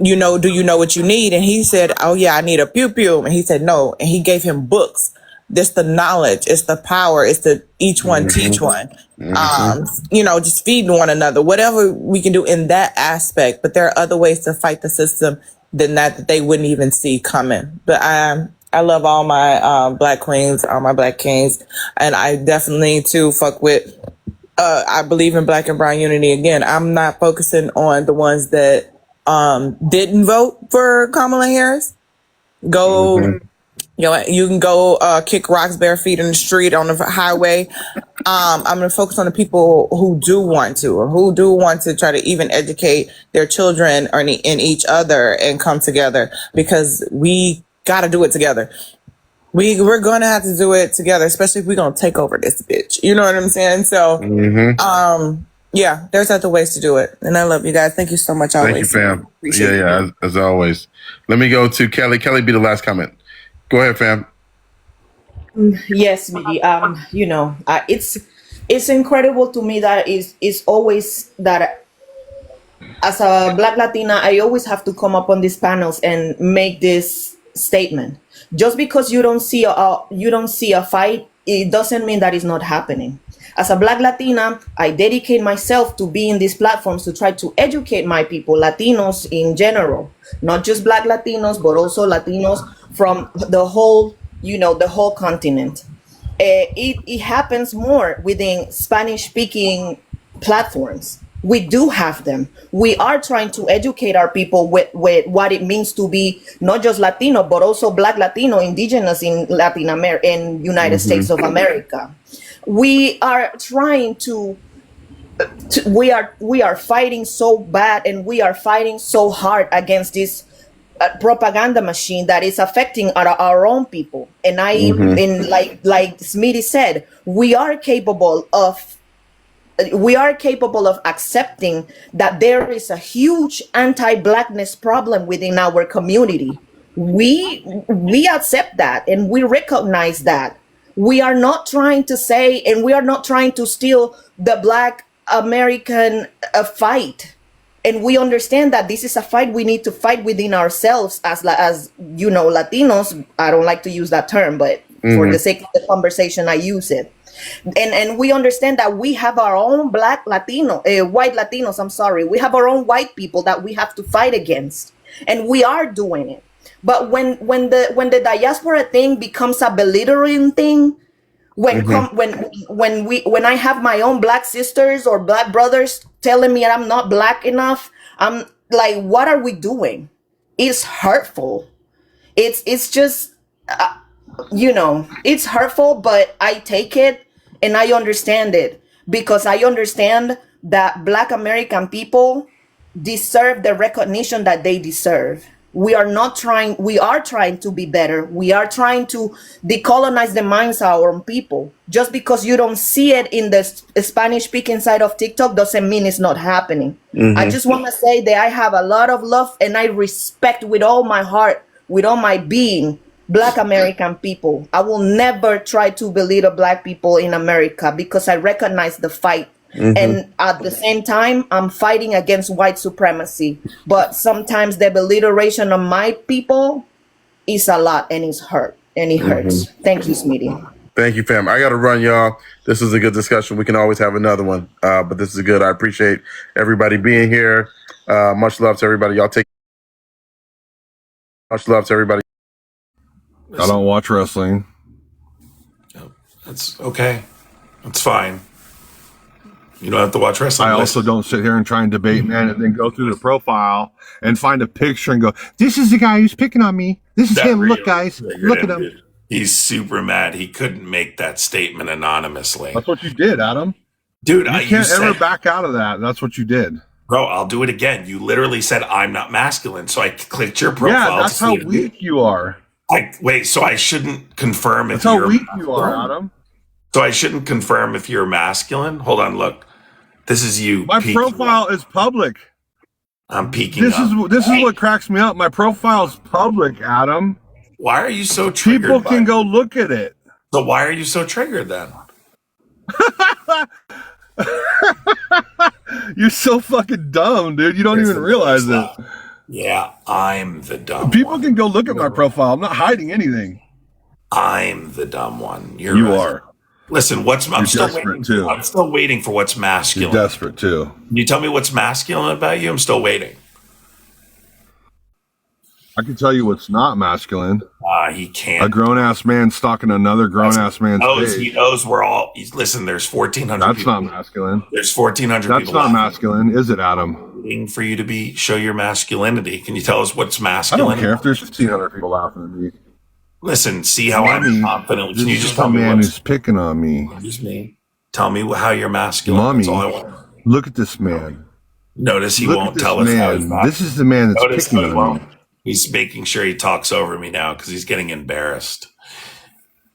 Do you know what you need?" And he said, "Oh yeah, I need a pew pew." And he said, "No." And he gave him books. This the knowledge, it's the power, it's the each one teach one. Just feeding one another, whatever we can do in that aspect. But there are other ways to fight the system than that they wouldn't even see coming. But I love all my Black queens, all my Black kings, and I definitely too fuck with. I believe in Black and brown unity. Again, I'm not focusing on the ones that didn't vote for Kamala Harris. Go. You can go kick rocks bare feet in the street on the highway. I'm going to focus on the people who do want to, or who do want to try to even educate their children or in each other and come together, because we got to do it together. We're going to have to do it together, especially if we're going to take over this bitch. You know what I'm saying? So, yeah, there's other ways to do it. And I love you guys. Thank you so much. Always. Thank you, fam. Appreciate it. Yeah, as always. Let me go to Kelly. Kelly, be the last comment. Go ahead, fam. Yes, Midi. It's incredible to me that it's always that as a Black Latina, I always have to come up on these panels and make this statement. Just because you don't see a fight, it doesn't mean that it's not happening. As a Black Latina, I dedicate myself to be in these platforms to try to educate my people, Latinos in general, not just Black Latinos, but also Latinos from the whole continent. It happens more within Spanish-speaking platforms. We do have them. We are trying to educate our people with what it means to be not just Latino, but also Black Latino, indigenous in Latin America, in United States of America. We are trying we are fighting so bad, and we are fighting so hard against this propaganda machine that is affecting our own people. And like Smitty said, we are capable of accepting that there is a huge anti-Blackness problem within our community. We accept that, and we recognize that. We are not trying to say, and we are not trying to steal the Black American fight. And we understand that this is a fight we need to fight within ourselves as Latinos. I don't like to use that term, but for the sake of the conversation, I use it. And we understand that we have our own white Latinos, I'm sorry. We have our own white people that we have to fight against. And we are doing it. But when the diaspora thing becomes a belittling thing, when I have my own Black sisters or Black brothers telling me I'm not Black enough, I'm like, what are we doing? It's hurtful. It's just it's hurtful, but I take it and I understand it, because I understand that Black American people deserve the recognition that they deserve. We are trying to be better. We are trying to decolonize the minds of our own people. Just because you don't see it in the Spanish-speaking side of TikTok doesn't mean it's not happening. I just want to say that I have a lot of love and I respect with all my heart, with all my being, Black American people. I will never try to belittle Black people in America, because I recognize the fight. And at the same time, I'm fighting against white supremacy. But sometimes the beliteration of my people is a lot, and it hurts. Thank you, Smitty. Thank you, fam. I got to run, y'all. This is a good discussion. We can always have another one, but this is good. I appreciate everybody being here. Much love to everybody. Much love to everybody. I don't watch wrestling. That's okay. That's fine. You don't have to watch wrestling. I also don't sit here and try and debate, man, and then go through the profile and find a picture and go, this is the guy who's picking on me. This is him. Look, guys. Look at him. He's super mad. He couldn't make that statement anonymously. That's what you did, Adam. Dude, you can't ever back out of that. That's what you did. Bro, I'll do it again. You literally said, I'm not masculine. So I clicked your profile. Yeah, that's how weak you are. Wait, so I shouldn't confirm if That's how you're weak you are, Adam. So I shouldn't confirm if you're masculine? Hold on, look. This is you. My profile is public. I'm peeking This up. is what cracks me up. My profile's public, Adam. Why are you so triggered? People can go look at it. So why are you so triggered then? You're so fucking dumb, dude. You don't even realize it. Yeah, I'm the dumb People can go look at my profile. I'm not hiding anything. I'm the dumb one. You are. Listen, I'm still waiting. Too. I'm still waiting for what's masculine. You're desperate too. Can you tell me what's masculine about you? I'm still waiting. I can tell you what's not masculine. He can't. A grown ass man stalking another grown ass man's page. He knows we're all. Listen, there's 1,400. That's people. not masculine. There's 1,400. That's people not laughing. masculine, is it, Adam? Waiting for you to show your masculinity. Can you tell us what's masculine? I don't care if there's 1,500 people laughing at me. Listen, see how I'm confident. Can you just tell a me man who's picking on me? Just me. Tell me how you're masculine. Mommy, That's all I want. look at this man. Notice he Look won't at this tell us how he's man. masculine. This is the man that's Notice picking he on won't. me. He's making sure he talks over me now because he's getting embarrassed.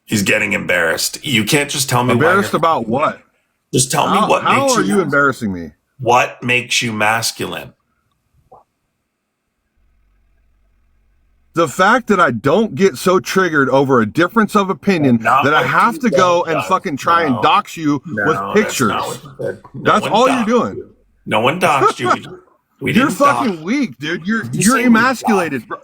He's getting embarrassed. You can't just tell me Embarrassed about what? Just tell me what How makes are you embarrassing me? What makes you masculine? The fact that I don't get so triggered over a difference of opinion that I have to go and fucking try and dox you with pictures. That's all you're doing. No one doxed you. You're fucking weak, dude. You're emasculated, bro.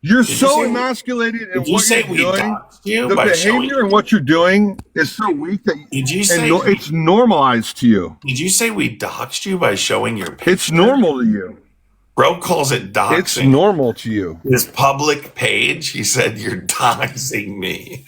You're so emasculated in what you're doing. The behavior and what you're doing is so weak that it's normalized to you. Did you say we doxed you by showing your picture? It's normal to you. Bro calls it doxing. It's normal to you. His public page, he said, you're doxing me.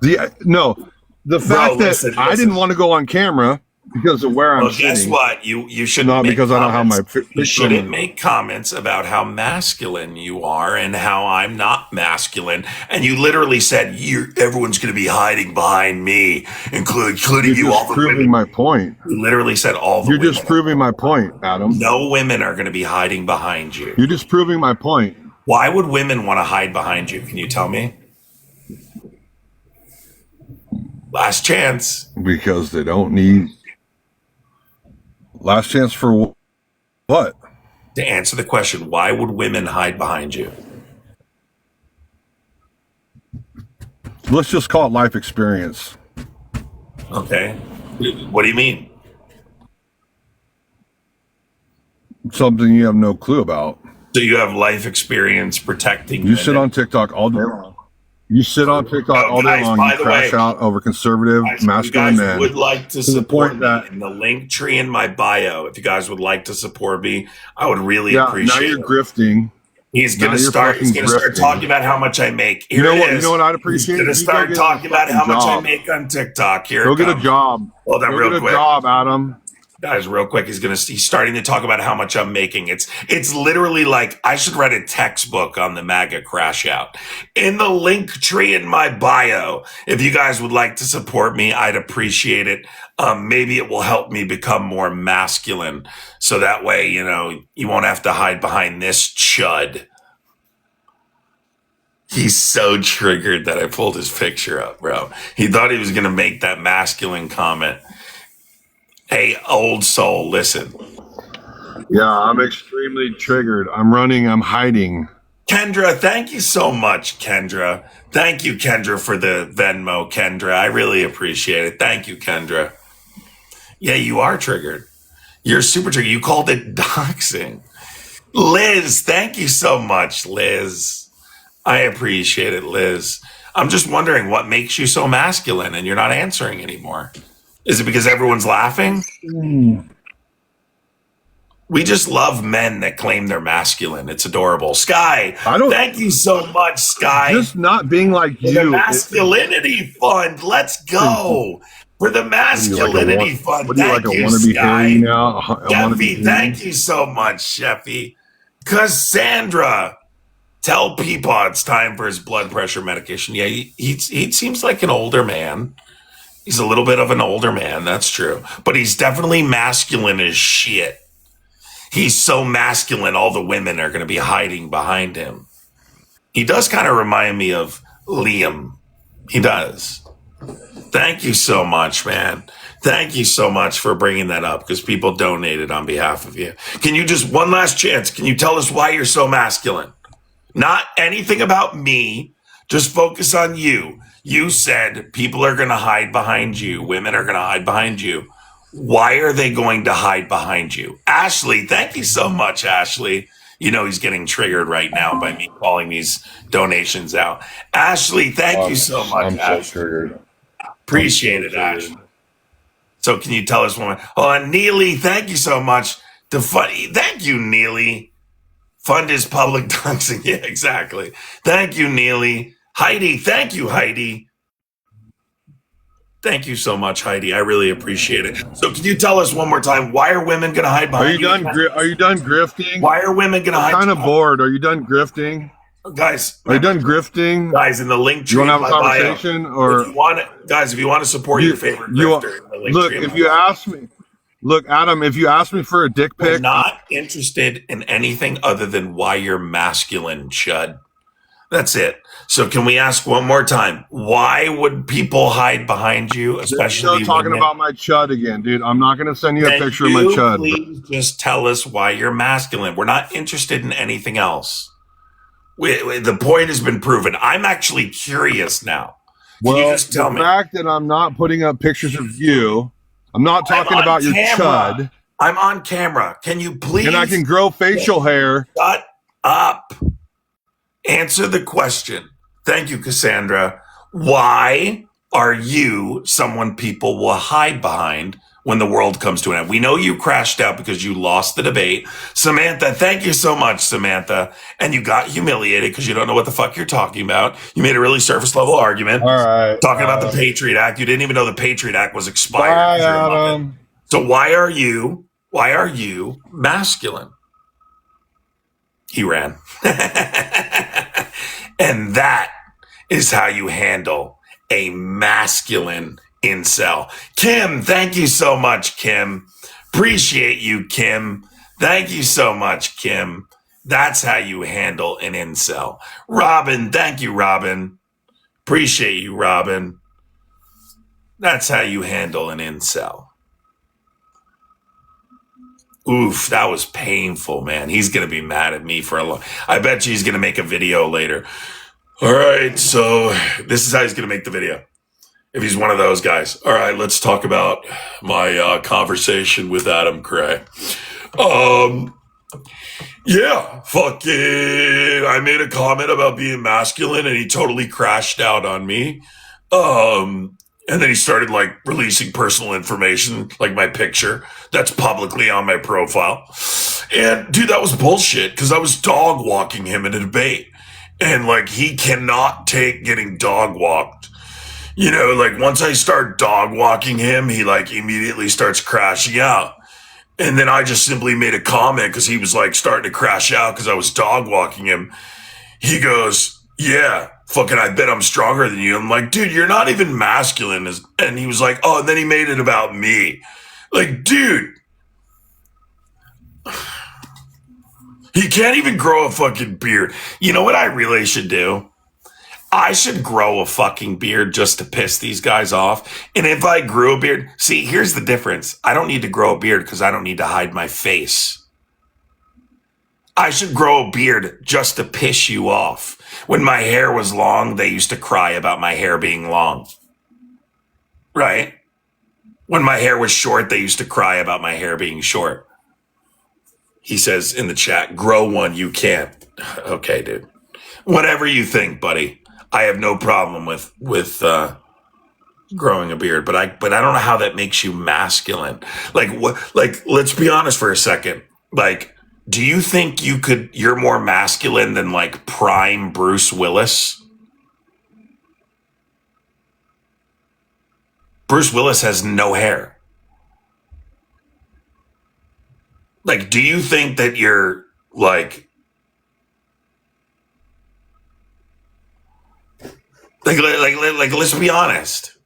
The fact that I didn't want to go on camera because of where I'm sitting. Guess what? You shouldn't. Not make because I don't have my. You shouldn't make comments about how masculine you are and how I'm not masculine. And you literally said everyone's going to be hiding behind me, including you. All the proving women. my point. You literally said all the. You're just proving my point, Adam. No women are going to be hiding behind you. You're just proving my point. Why would women want to hide behind you? Can you tell me? Last chance. Because they don't need. Last chance for what? To answer the question, why would women hide behind you? Let's just call it life experience. Okay. What do you mean? Something you have no clue about. So you have life experience protecting You women. sit on TikTok all day long. You sit on TikTok all day long. You crash out over conservative, masculine men. If you guys would like to the support point me that in the link tree in my bio, if you guys would like to support me, I would really appreciate now you're it. grifting. He's Now gonna you're start. He's fucking gonna start grifting. talking about how much I make. Here You know it what? is. You know what I'd appreciate? He's gonna You start go get talking a about how fucking much I job. make on TikTok. Here Go it get a comes. job. Hold on, Go real get quick. a job, Adam. Guys, real quick, he's starting to talk about how much I'm making. It's literally like I should write a textbook on the MAGA crash out. In the link tree in my bio, if you guys would like to support me, I'd appreciate it. Maybe it will help me become more masculine. So that way, you won't have to hide behind this chud. He's so triggered that I pulled his picture up, bro. He thought he was going to make that masculine comment. Hey, old soul, listen. Yeah, I'm extremely triggered. I'm running. I'm hiding. Kendra, thank you so much, Kendra. Thank you, Kendra, for the Venmo, Kendra. I really appreciate it. Thank you, Kendra. Yeah, you are triggered. You're super triggered. You called it doxing. Liz, thank you so much, Liz. I appreciate it, Liz. I'm just wondering what makes you so masculine and you're not answering anymore. Is it because everyone's laughing? We just love men that claim they're masculine. It's adorable. Sky, thank you so much, Sky. Just not being like For you. the masculinity fund. Let's go. For the masculinity fund. What are you, Thank like a you, wannabe Sky. Harry now? Sheffy, thank you so much, Sheffy. Cassandra, tell Peapod it's time for his blood pressure medication. Yeah, he seems like an older man. He's a little bit of an older man, that's true. But he's definitely masculine as shit. He's so masculine, all the women are going to be hiding behind him. He does kind of remind me of Liam. He does. Thank you so much, man. Thank you so much for bringing that up because people donated on behalf of you. Can you just, one last chance, can you tell us why you're so masculine? Not anything about me. Just focus on you. You said people are going to hide behind you. Women are going to hide behind you. Why are they going to hide behind you? Ashley, thank you so much, Ashley. You know he's getting triggered right now by me calling these donations out. Ashley, thank you so much. I'm so triggered. Appreciate it, Ashley. So can you tell us one more? Oh, and Neely, thank you so much. Thank you, Neely. Fund is public doxing. Yeah, exactly. Thank you, Neely. Heidi, thank you, Heidi. Thank you so much, Heidi. I really appreciate it. So can you tell us one more time, why are women going to hide behind you? Are you done grifting? Why are women going to hide? I'm kind of bored. Are you done grifting? Guys, are you done grifting? Guys, in the link tree, you want to have a conversation, or if you want to, guys, if you want to support your favorite grifter, in the link look. tree, If you ask me, look, Adam, if you ask me for a dick pic, we're not interested in anything other than why you're masculine, Chud. That's it. So can we ask one more time? Why would people hide behind you, especially you're talking women? about my chud again, dude? I'm not going to send you a picture of my chud. Please just tell us why you're masculine. We're not interested in anything else. The point has been proven. I'm actually curious now. Can you just tell me? The fact that I'm not putting up pictures of you, I'm not talking about your chud. I'm on camera. Can you please? And I can grow facial hair. Shut up. Answer the question. Thank you, Cassandra. Why are you someone people will hide behind when the world comes to an end? We know you crashed out because you lost the debate. Samantha, thank you so much, Samantha. And you got humiliated because you don't know what the fuck you're talking about. You made a really surface level argument. All right. Talking about the Patriot Act. You didn't even know the Patriot Act was expired. Bye, Adam. So why are you masculine? He ran. And that is how you handle a masculine incel. Kim, thank you so much, Kim. Appreciate you, Kim. Thank you so much, Kim. That's how you handle an incel. Robin, thank you, Robin. Appreciate you, Robin. That's how you handle an incel. Oof, that was painful, man. He's going to be mad at me for a long... I bet you he's going to make a video later. All right, so this is how he's going to make the video. If he's one of those guys. All right, let's talk about my conversation with Adam Cray. Yeah, fucking... I made a comment about being masculine, and he totally crashed out on me. And then he started like releasing personal information, like my picture that's publicly on my profile. And dude, that was bullshit because I was dog walking him in a debate. And like, he cannot take getting dog walked. You know, like once I start dog walking him, he like immediately starts crashing out. And then I just simply made a comment because he was like starting to crash out because I was dog walking him. He goes, yeah, fucking, I bet I'm stronger than you. I'm like, dude, you're not even masculine. And he was like, oh, and then he made it about me. Like, dude, he can't even grow a fucking beard. You know what I really should do? I should grow a fucking beard just to piss these guys off. And if I grew a beard, see, here's the difference. I don't need to grow a beard because I don't need to hide my face. I should grow a beard just to piss you off. When my hair was long, they used to cry about my hair being long. Right? When my hair was short, they used to cry about my hair being short. He says in the chat, grow one, you can't. Okay, dude. Whatever you think, buddy. I have no problem with growing a beard, but I don't know how that makes you masculine. Like what? Like, let's be honest for a second. Like, do you think you're more masculine than like prime Bruce Willis? Bruce Willis has no hair. Like, do you think that you're like let's be honest.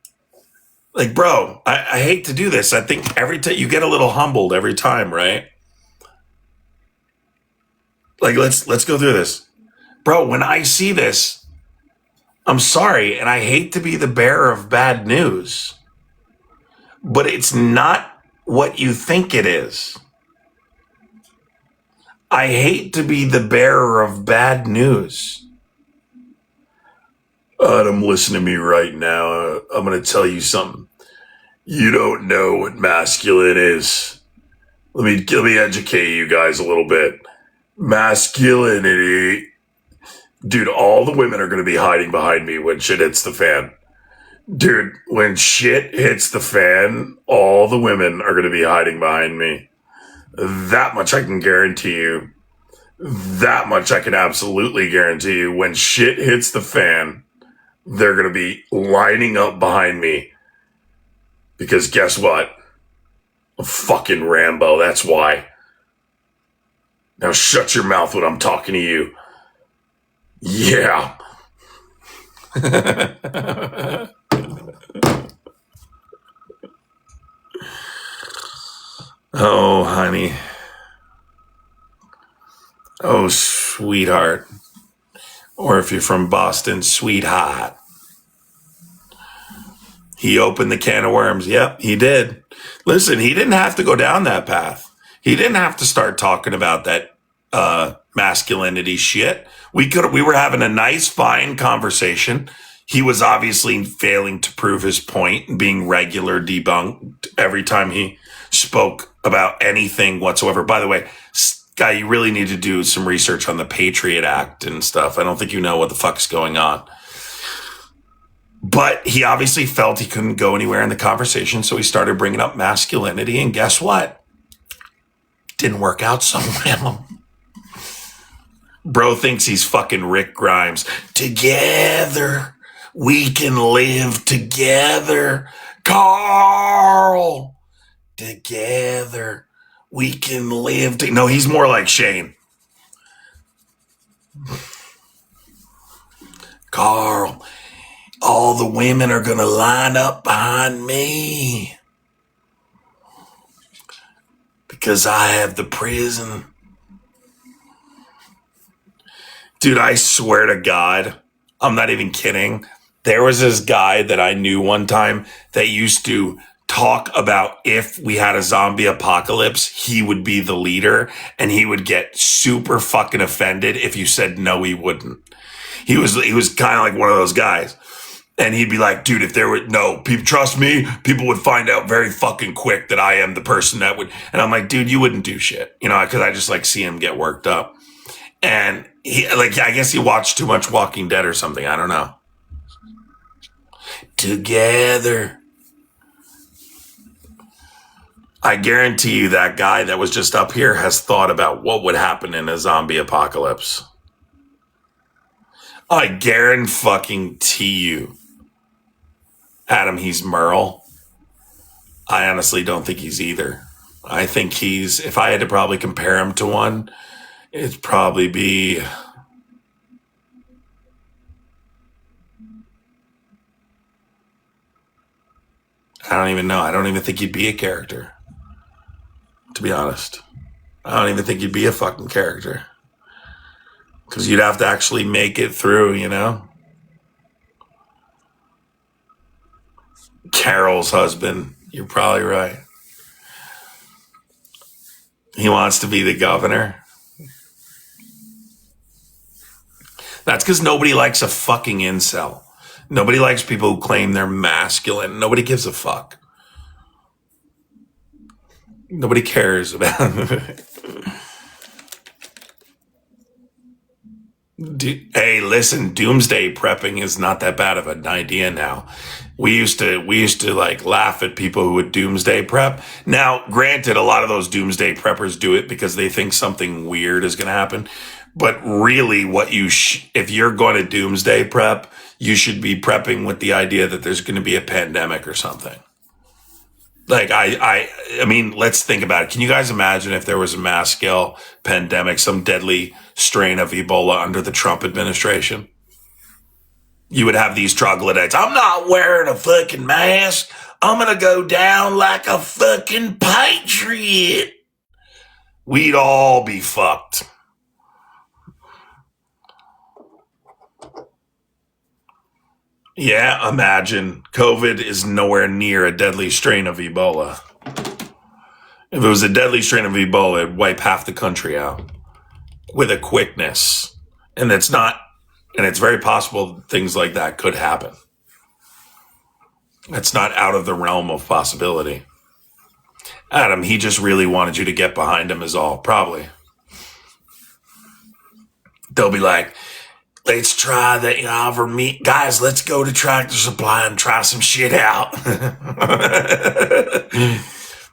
Like, bro, I hate to do this. I think every time you get a little humbled every time, right? Like, let's go through this. Bro, when I see this, I'm sorry, and I hate to be the bearer of bad news, but it's not what you think it is. I hate to be the bearer of bad news. Adam, listen to me right now. I'm going to tell you something. You don't know what masculine is. Let me educate you guys a little bit. Masculinity. Dude, all the women are going to be hiding behind me when shit hits the fan. Dude, when shit hits the fan, all the women are going to be hiding behind me. That much I can guarantee you. That much I can absolutely guarantee you. When shit hits the fan, they're going to be lining up behind me. Because guess what? I'm fucking Rambo, that's why. Now shut your mouth when I'm talking to you. Yeah. Oh, honey. Oh, sweetheart. Or if you're from Boston, sweetheart. He opened the can of worms. Yep, he did. Listen, he didn't have to go down that path. He didn't have to start talking about that masculinity shit. We were having a nice, fine conversation. He was obviously failing to prove his point and being regular debunked every time he spoke about anything whatsoever. By the way, guy, you really need to do some research on the Patriot Act and stuff. I don't think you know what the fuck's going on. But he obviously felt he couldn't go anywhere in the conversation, so he started bringing up masculinity, and guess what? Didn't work out so well. Bro thinks he's fucking Rick Grimes. Together, we can live together. Carl! Together, we can live. No, he's more like Shane. Carl, all the women are going to line up behind me because I have the prison. Dude, I swear to God, I'm not even kidding. There was this guy that I knew one time that used to talk about if we had a zombie apocalypse, he would be the leader, and he would get super fucking offended if you said no, he wouldn't. He was kind of like one of those guys. And he'd be like, dude, if there were people, trust me, people would find out very fucking quick that I am the person that would. And I'm like, dude, you wouldn't do shit, because I just like see him get worked up. And he, I guess he watched too much Walking Dead or something. I don't know. Together. I guarantee you that guy that was just up here has thought about what would happen in a zombie apocalypse. I guarantee you. Adam, he's Merle. I honestly don't think he's either. I think he's, if I had to probably compare him to one, it'd probably be, I don't even know. I don't even think he'd be a character, to be honest. I don't even think he'd be a fucking character. Because you'd have to actually make it through, Carol's husband. You're probably right. He wants to be the governor. That's because nobody likes a fucking incel. Nobody likes people who claim they're masculine. Nobody gives a fuck. Nobody cares about it. Hey, listen, doomsday prepping is not that bad of an idea now. We used to like laugh at people who would doomsday prep. Now, granted, a lot of those doomsday preppers do it because they think something weird is going to happen. But really, if you're going to doomsday prep, you should be prepping with the idea that there's going to be a pandemic or something. Like, I mean, let's think about it. Can you guys imagine if there was a mass scale pandemic, some deadly strain of Ebola under the Trump administration? You would have these troglodytes. I'm not wearing a fucking mask. I'm going to go down like a fucking patriot. We'd all be fucked. Yeah, imagine COVID is nowhere near a deadly strain of Ebola. If it was a deadly strain of Ebola, it'd wipe half the country out with a quickness. And it's not, and it's very possible things like that could happen. It's not out of the realm of possibility. Adam, he just really wanted you to get behind him is all, probably. They'll be like, let's try the offer meat. Guys, let's go to Tractor Supply and try some shit out.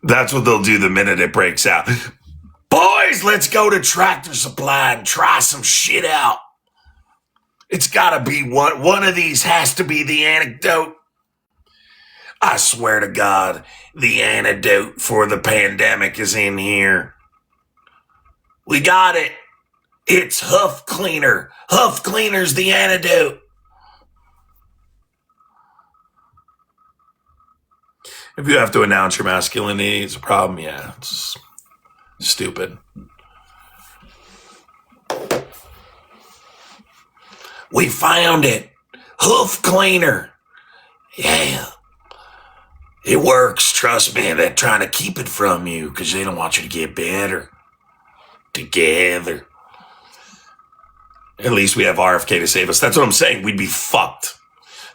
That's what they'll do the minute it breaks out. Boys, let's go to Tractor Supply and try some shit out. It's got to be one of these has to be the antidote. I swear to God, the antidote for the pandemic is in here. We got it. It's Huff Cleaner. Huff Cleaner's the antidote. If you have to announce your masculinity, it's a problem. Yeah, it's stupid. We found it. Hoof Cleaner. Yeah. It works. Trust me. They're trying to keep it from you because they don't want you to get better together. At least we have RFK to save us. That's what I'm saying. We'd be fucked.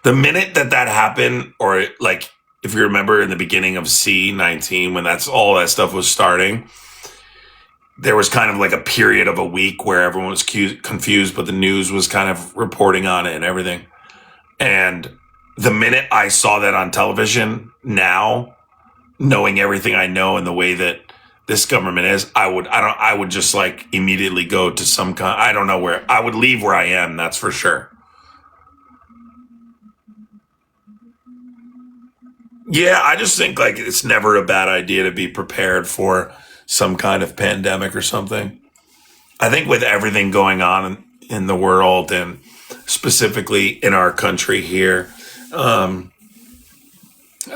The minute that happened, or like, if you remember in the beginning of C-19, when all that stuff was starting, there was kind of like a period of a week where everyone was confused, but the news was kind of reporting on it and everything. And the minute I saw that on television, now, knowing everything I know and the way that this government is, I would just like immediately go to some kind, I don't know where, I would leave where I am, that's for sure. Yeah, I just think like it's never a bad idea to be prepared for some kind of pandemic or something. I think with everything going on in the world and specifically in our country here, I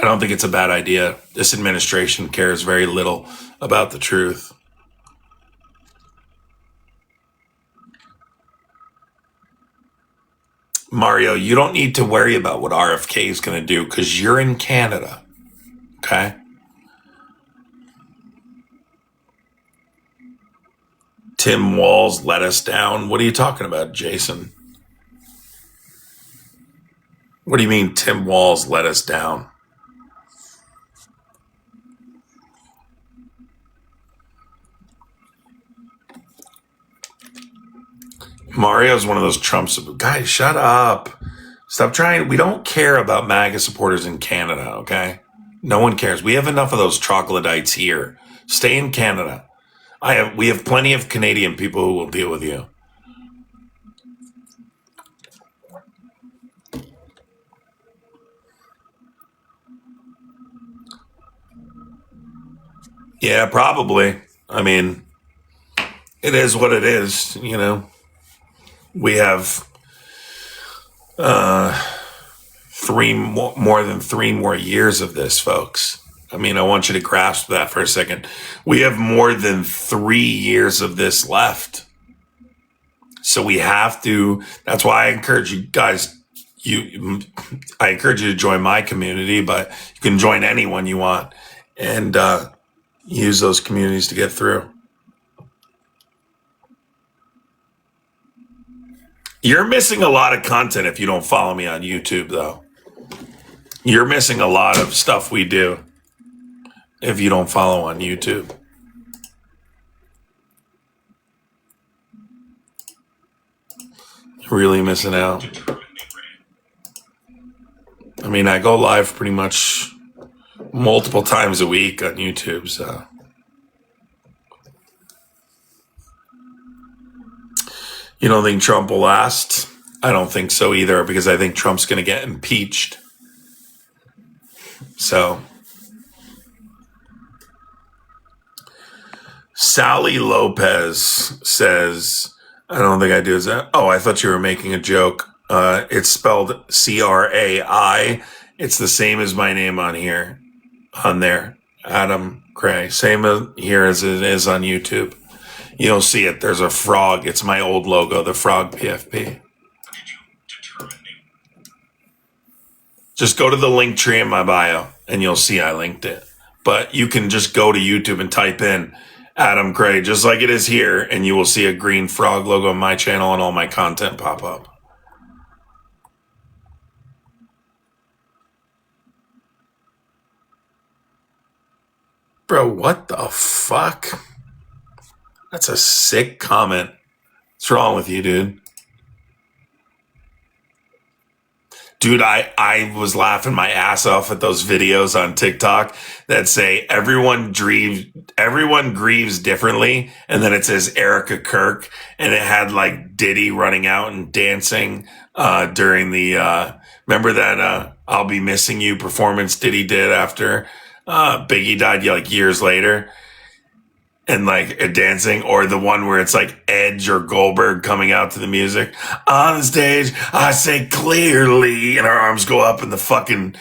don't think it's a bad idea. This administration cares very little about the truth. Mario, you don't need to worry about what RFK is going to do because you're in Canada. Okay? Tim Walz let us down. What are you talking about, Jason? What do you mean Tim Walz let us down? Mario's one of those Trumps. Guys, shut up. Stop trying. We don't care about MAGA supporters in Canada, okay? No one cares. We have enough of those troglodytes here. Stay in Canada. We have plenty of Canadian people who will deal with you. Yeah, probably. I mean, it is what it is, you know. We have more than 3 more years of this, folks. I mean, I want you to grasp that for a second. We have more than 3 years of this left. So we have to, that's why I encourage you guys, I encourage you to join my community, but you can join anyone you want and use those communities to get through. You're missing a lot of content if you don't follow me on YouTube, though. You're missing a lot of stuff we do if you don't follow on YouTube. You're really missing out. I mean, I go live pretty much multiple times a week on YouTube, so. You don't think Trump will last? I don't think so either, because I think Trump's going to get impeached. So, Sally Lopez says, I don't think I do. Is that? Oh, I thought you were making a joke. It's spelled Crai. It's the same as my name on here, on there. Adam Gray. Same here as it is on YouTube. You'll see it. There's a frog. It's my old logo, the Frog PFP. Just go to the link tree in my bio and you'll see I linked it. But you can just go to YouTube and type in Adam Gray, just like it is here, and you will see a green frog logo on my channel and all my content pop up. Bro, what the fuck? That's a sick comment. What's wrong with you, dude? Dude, I was laughing my ass off at those videos on TikTok that say everyone grieves differently, and then it says Erica Kirk, and it had like Diddy running out and dancing during the remember that I'll Be Missing You performance Diddy did after Biggie died like years later, and like dancing, or the one where it's like Edge or Goldberg coming out to the music on the stage. I say clearly, and her arms go up and the fucking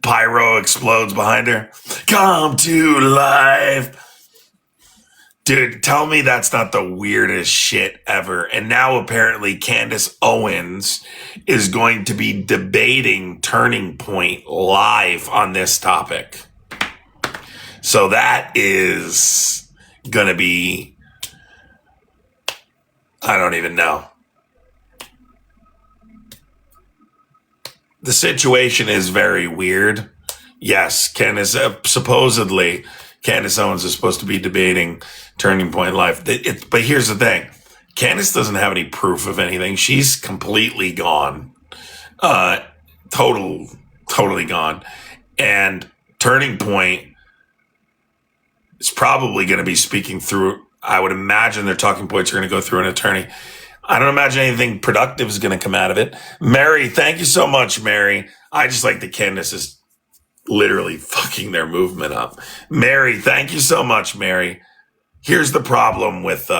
pyro explodes behind her. Come to life. Dude, tell me that's not the weirdest shit ever. And now apparently Candace Owens is going to be debating Turning Point live on this topic. So that is gonna be, I don't even know. The situation is very weird. Yes, supposedly Candace Owens is supposed to be debating Turning Point live. But here's the thing. Candace doesn't have any proof of anything. She's completely gone. Totally gone. And Turning Point is probably going to be speaking through, I would imagine their talking points are going to go through an attorney. I don't imagine anything productive is going to come out of it. Mary, thank you so much, Mary. I just like that Candace is literally fucking their movement up. Mary, thank you so much, Mary. Here's the problem with,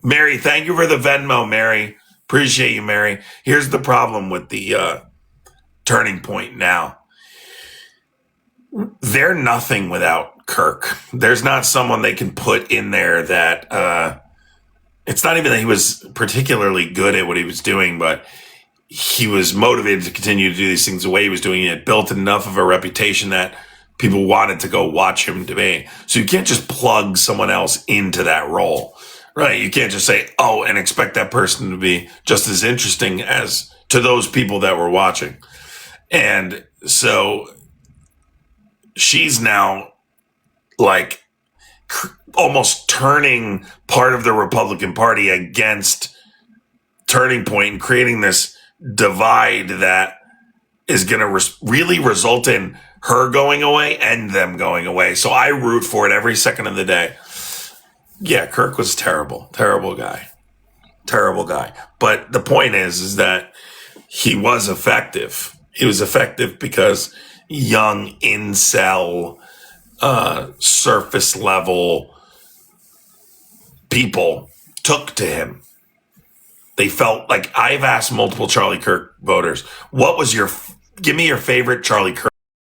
Mary, thank you for the Venmo, Mary. Appreciate you, Mary. Here's the problem with the Turning Point now. They're nothing without Kirk. There's not someone they can put in there that it's not even that he was particularly good at what he was doing, but he was motivated to continue to do these things the way he was doing it. Built enough of a reputation that people wanted to go watch him debate. So you can't just plug someone else into that role, right? You can't just say, oh, and expect that person to be just as interesting as to those people that were watching. And so she's now like almost turning part of the Republican Party against Turning Point and creating this divide that is going to really result in her going away and them going away. So I root for it every second of the day. Yeah, Kirk was terrible. Terrible guy. But the point is that he was effective. He was effective because young incel, surface level people took to him. They felt like, I've asked multiple Charlie Kirk voters, give me your favorite Charlie Kirk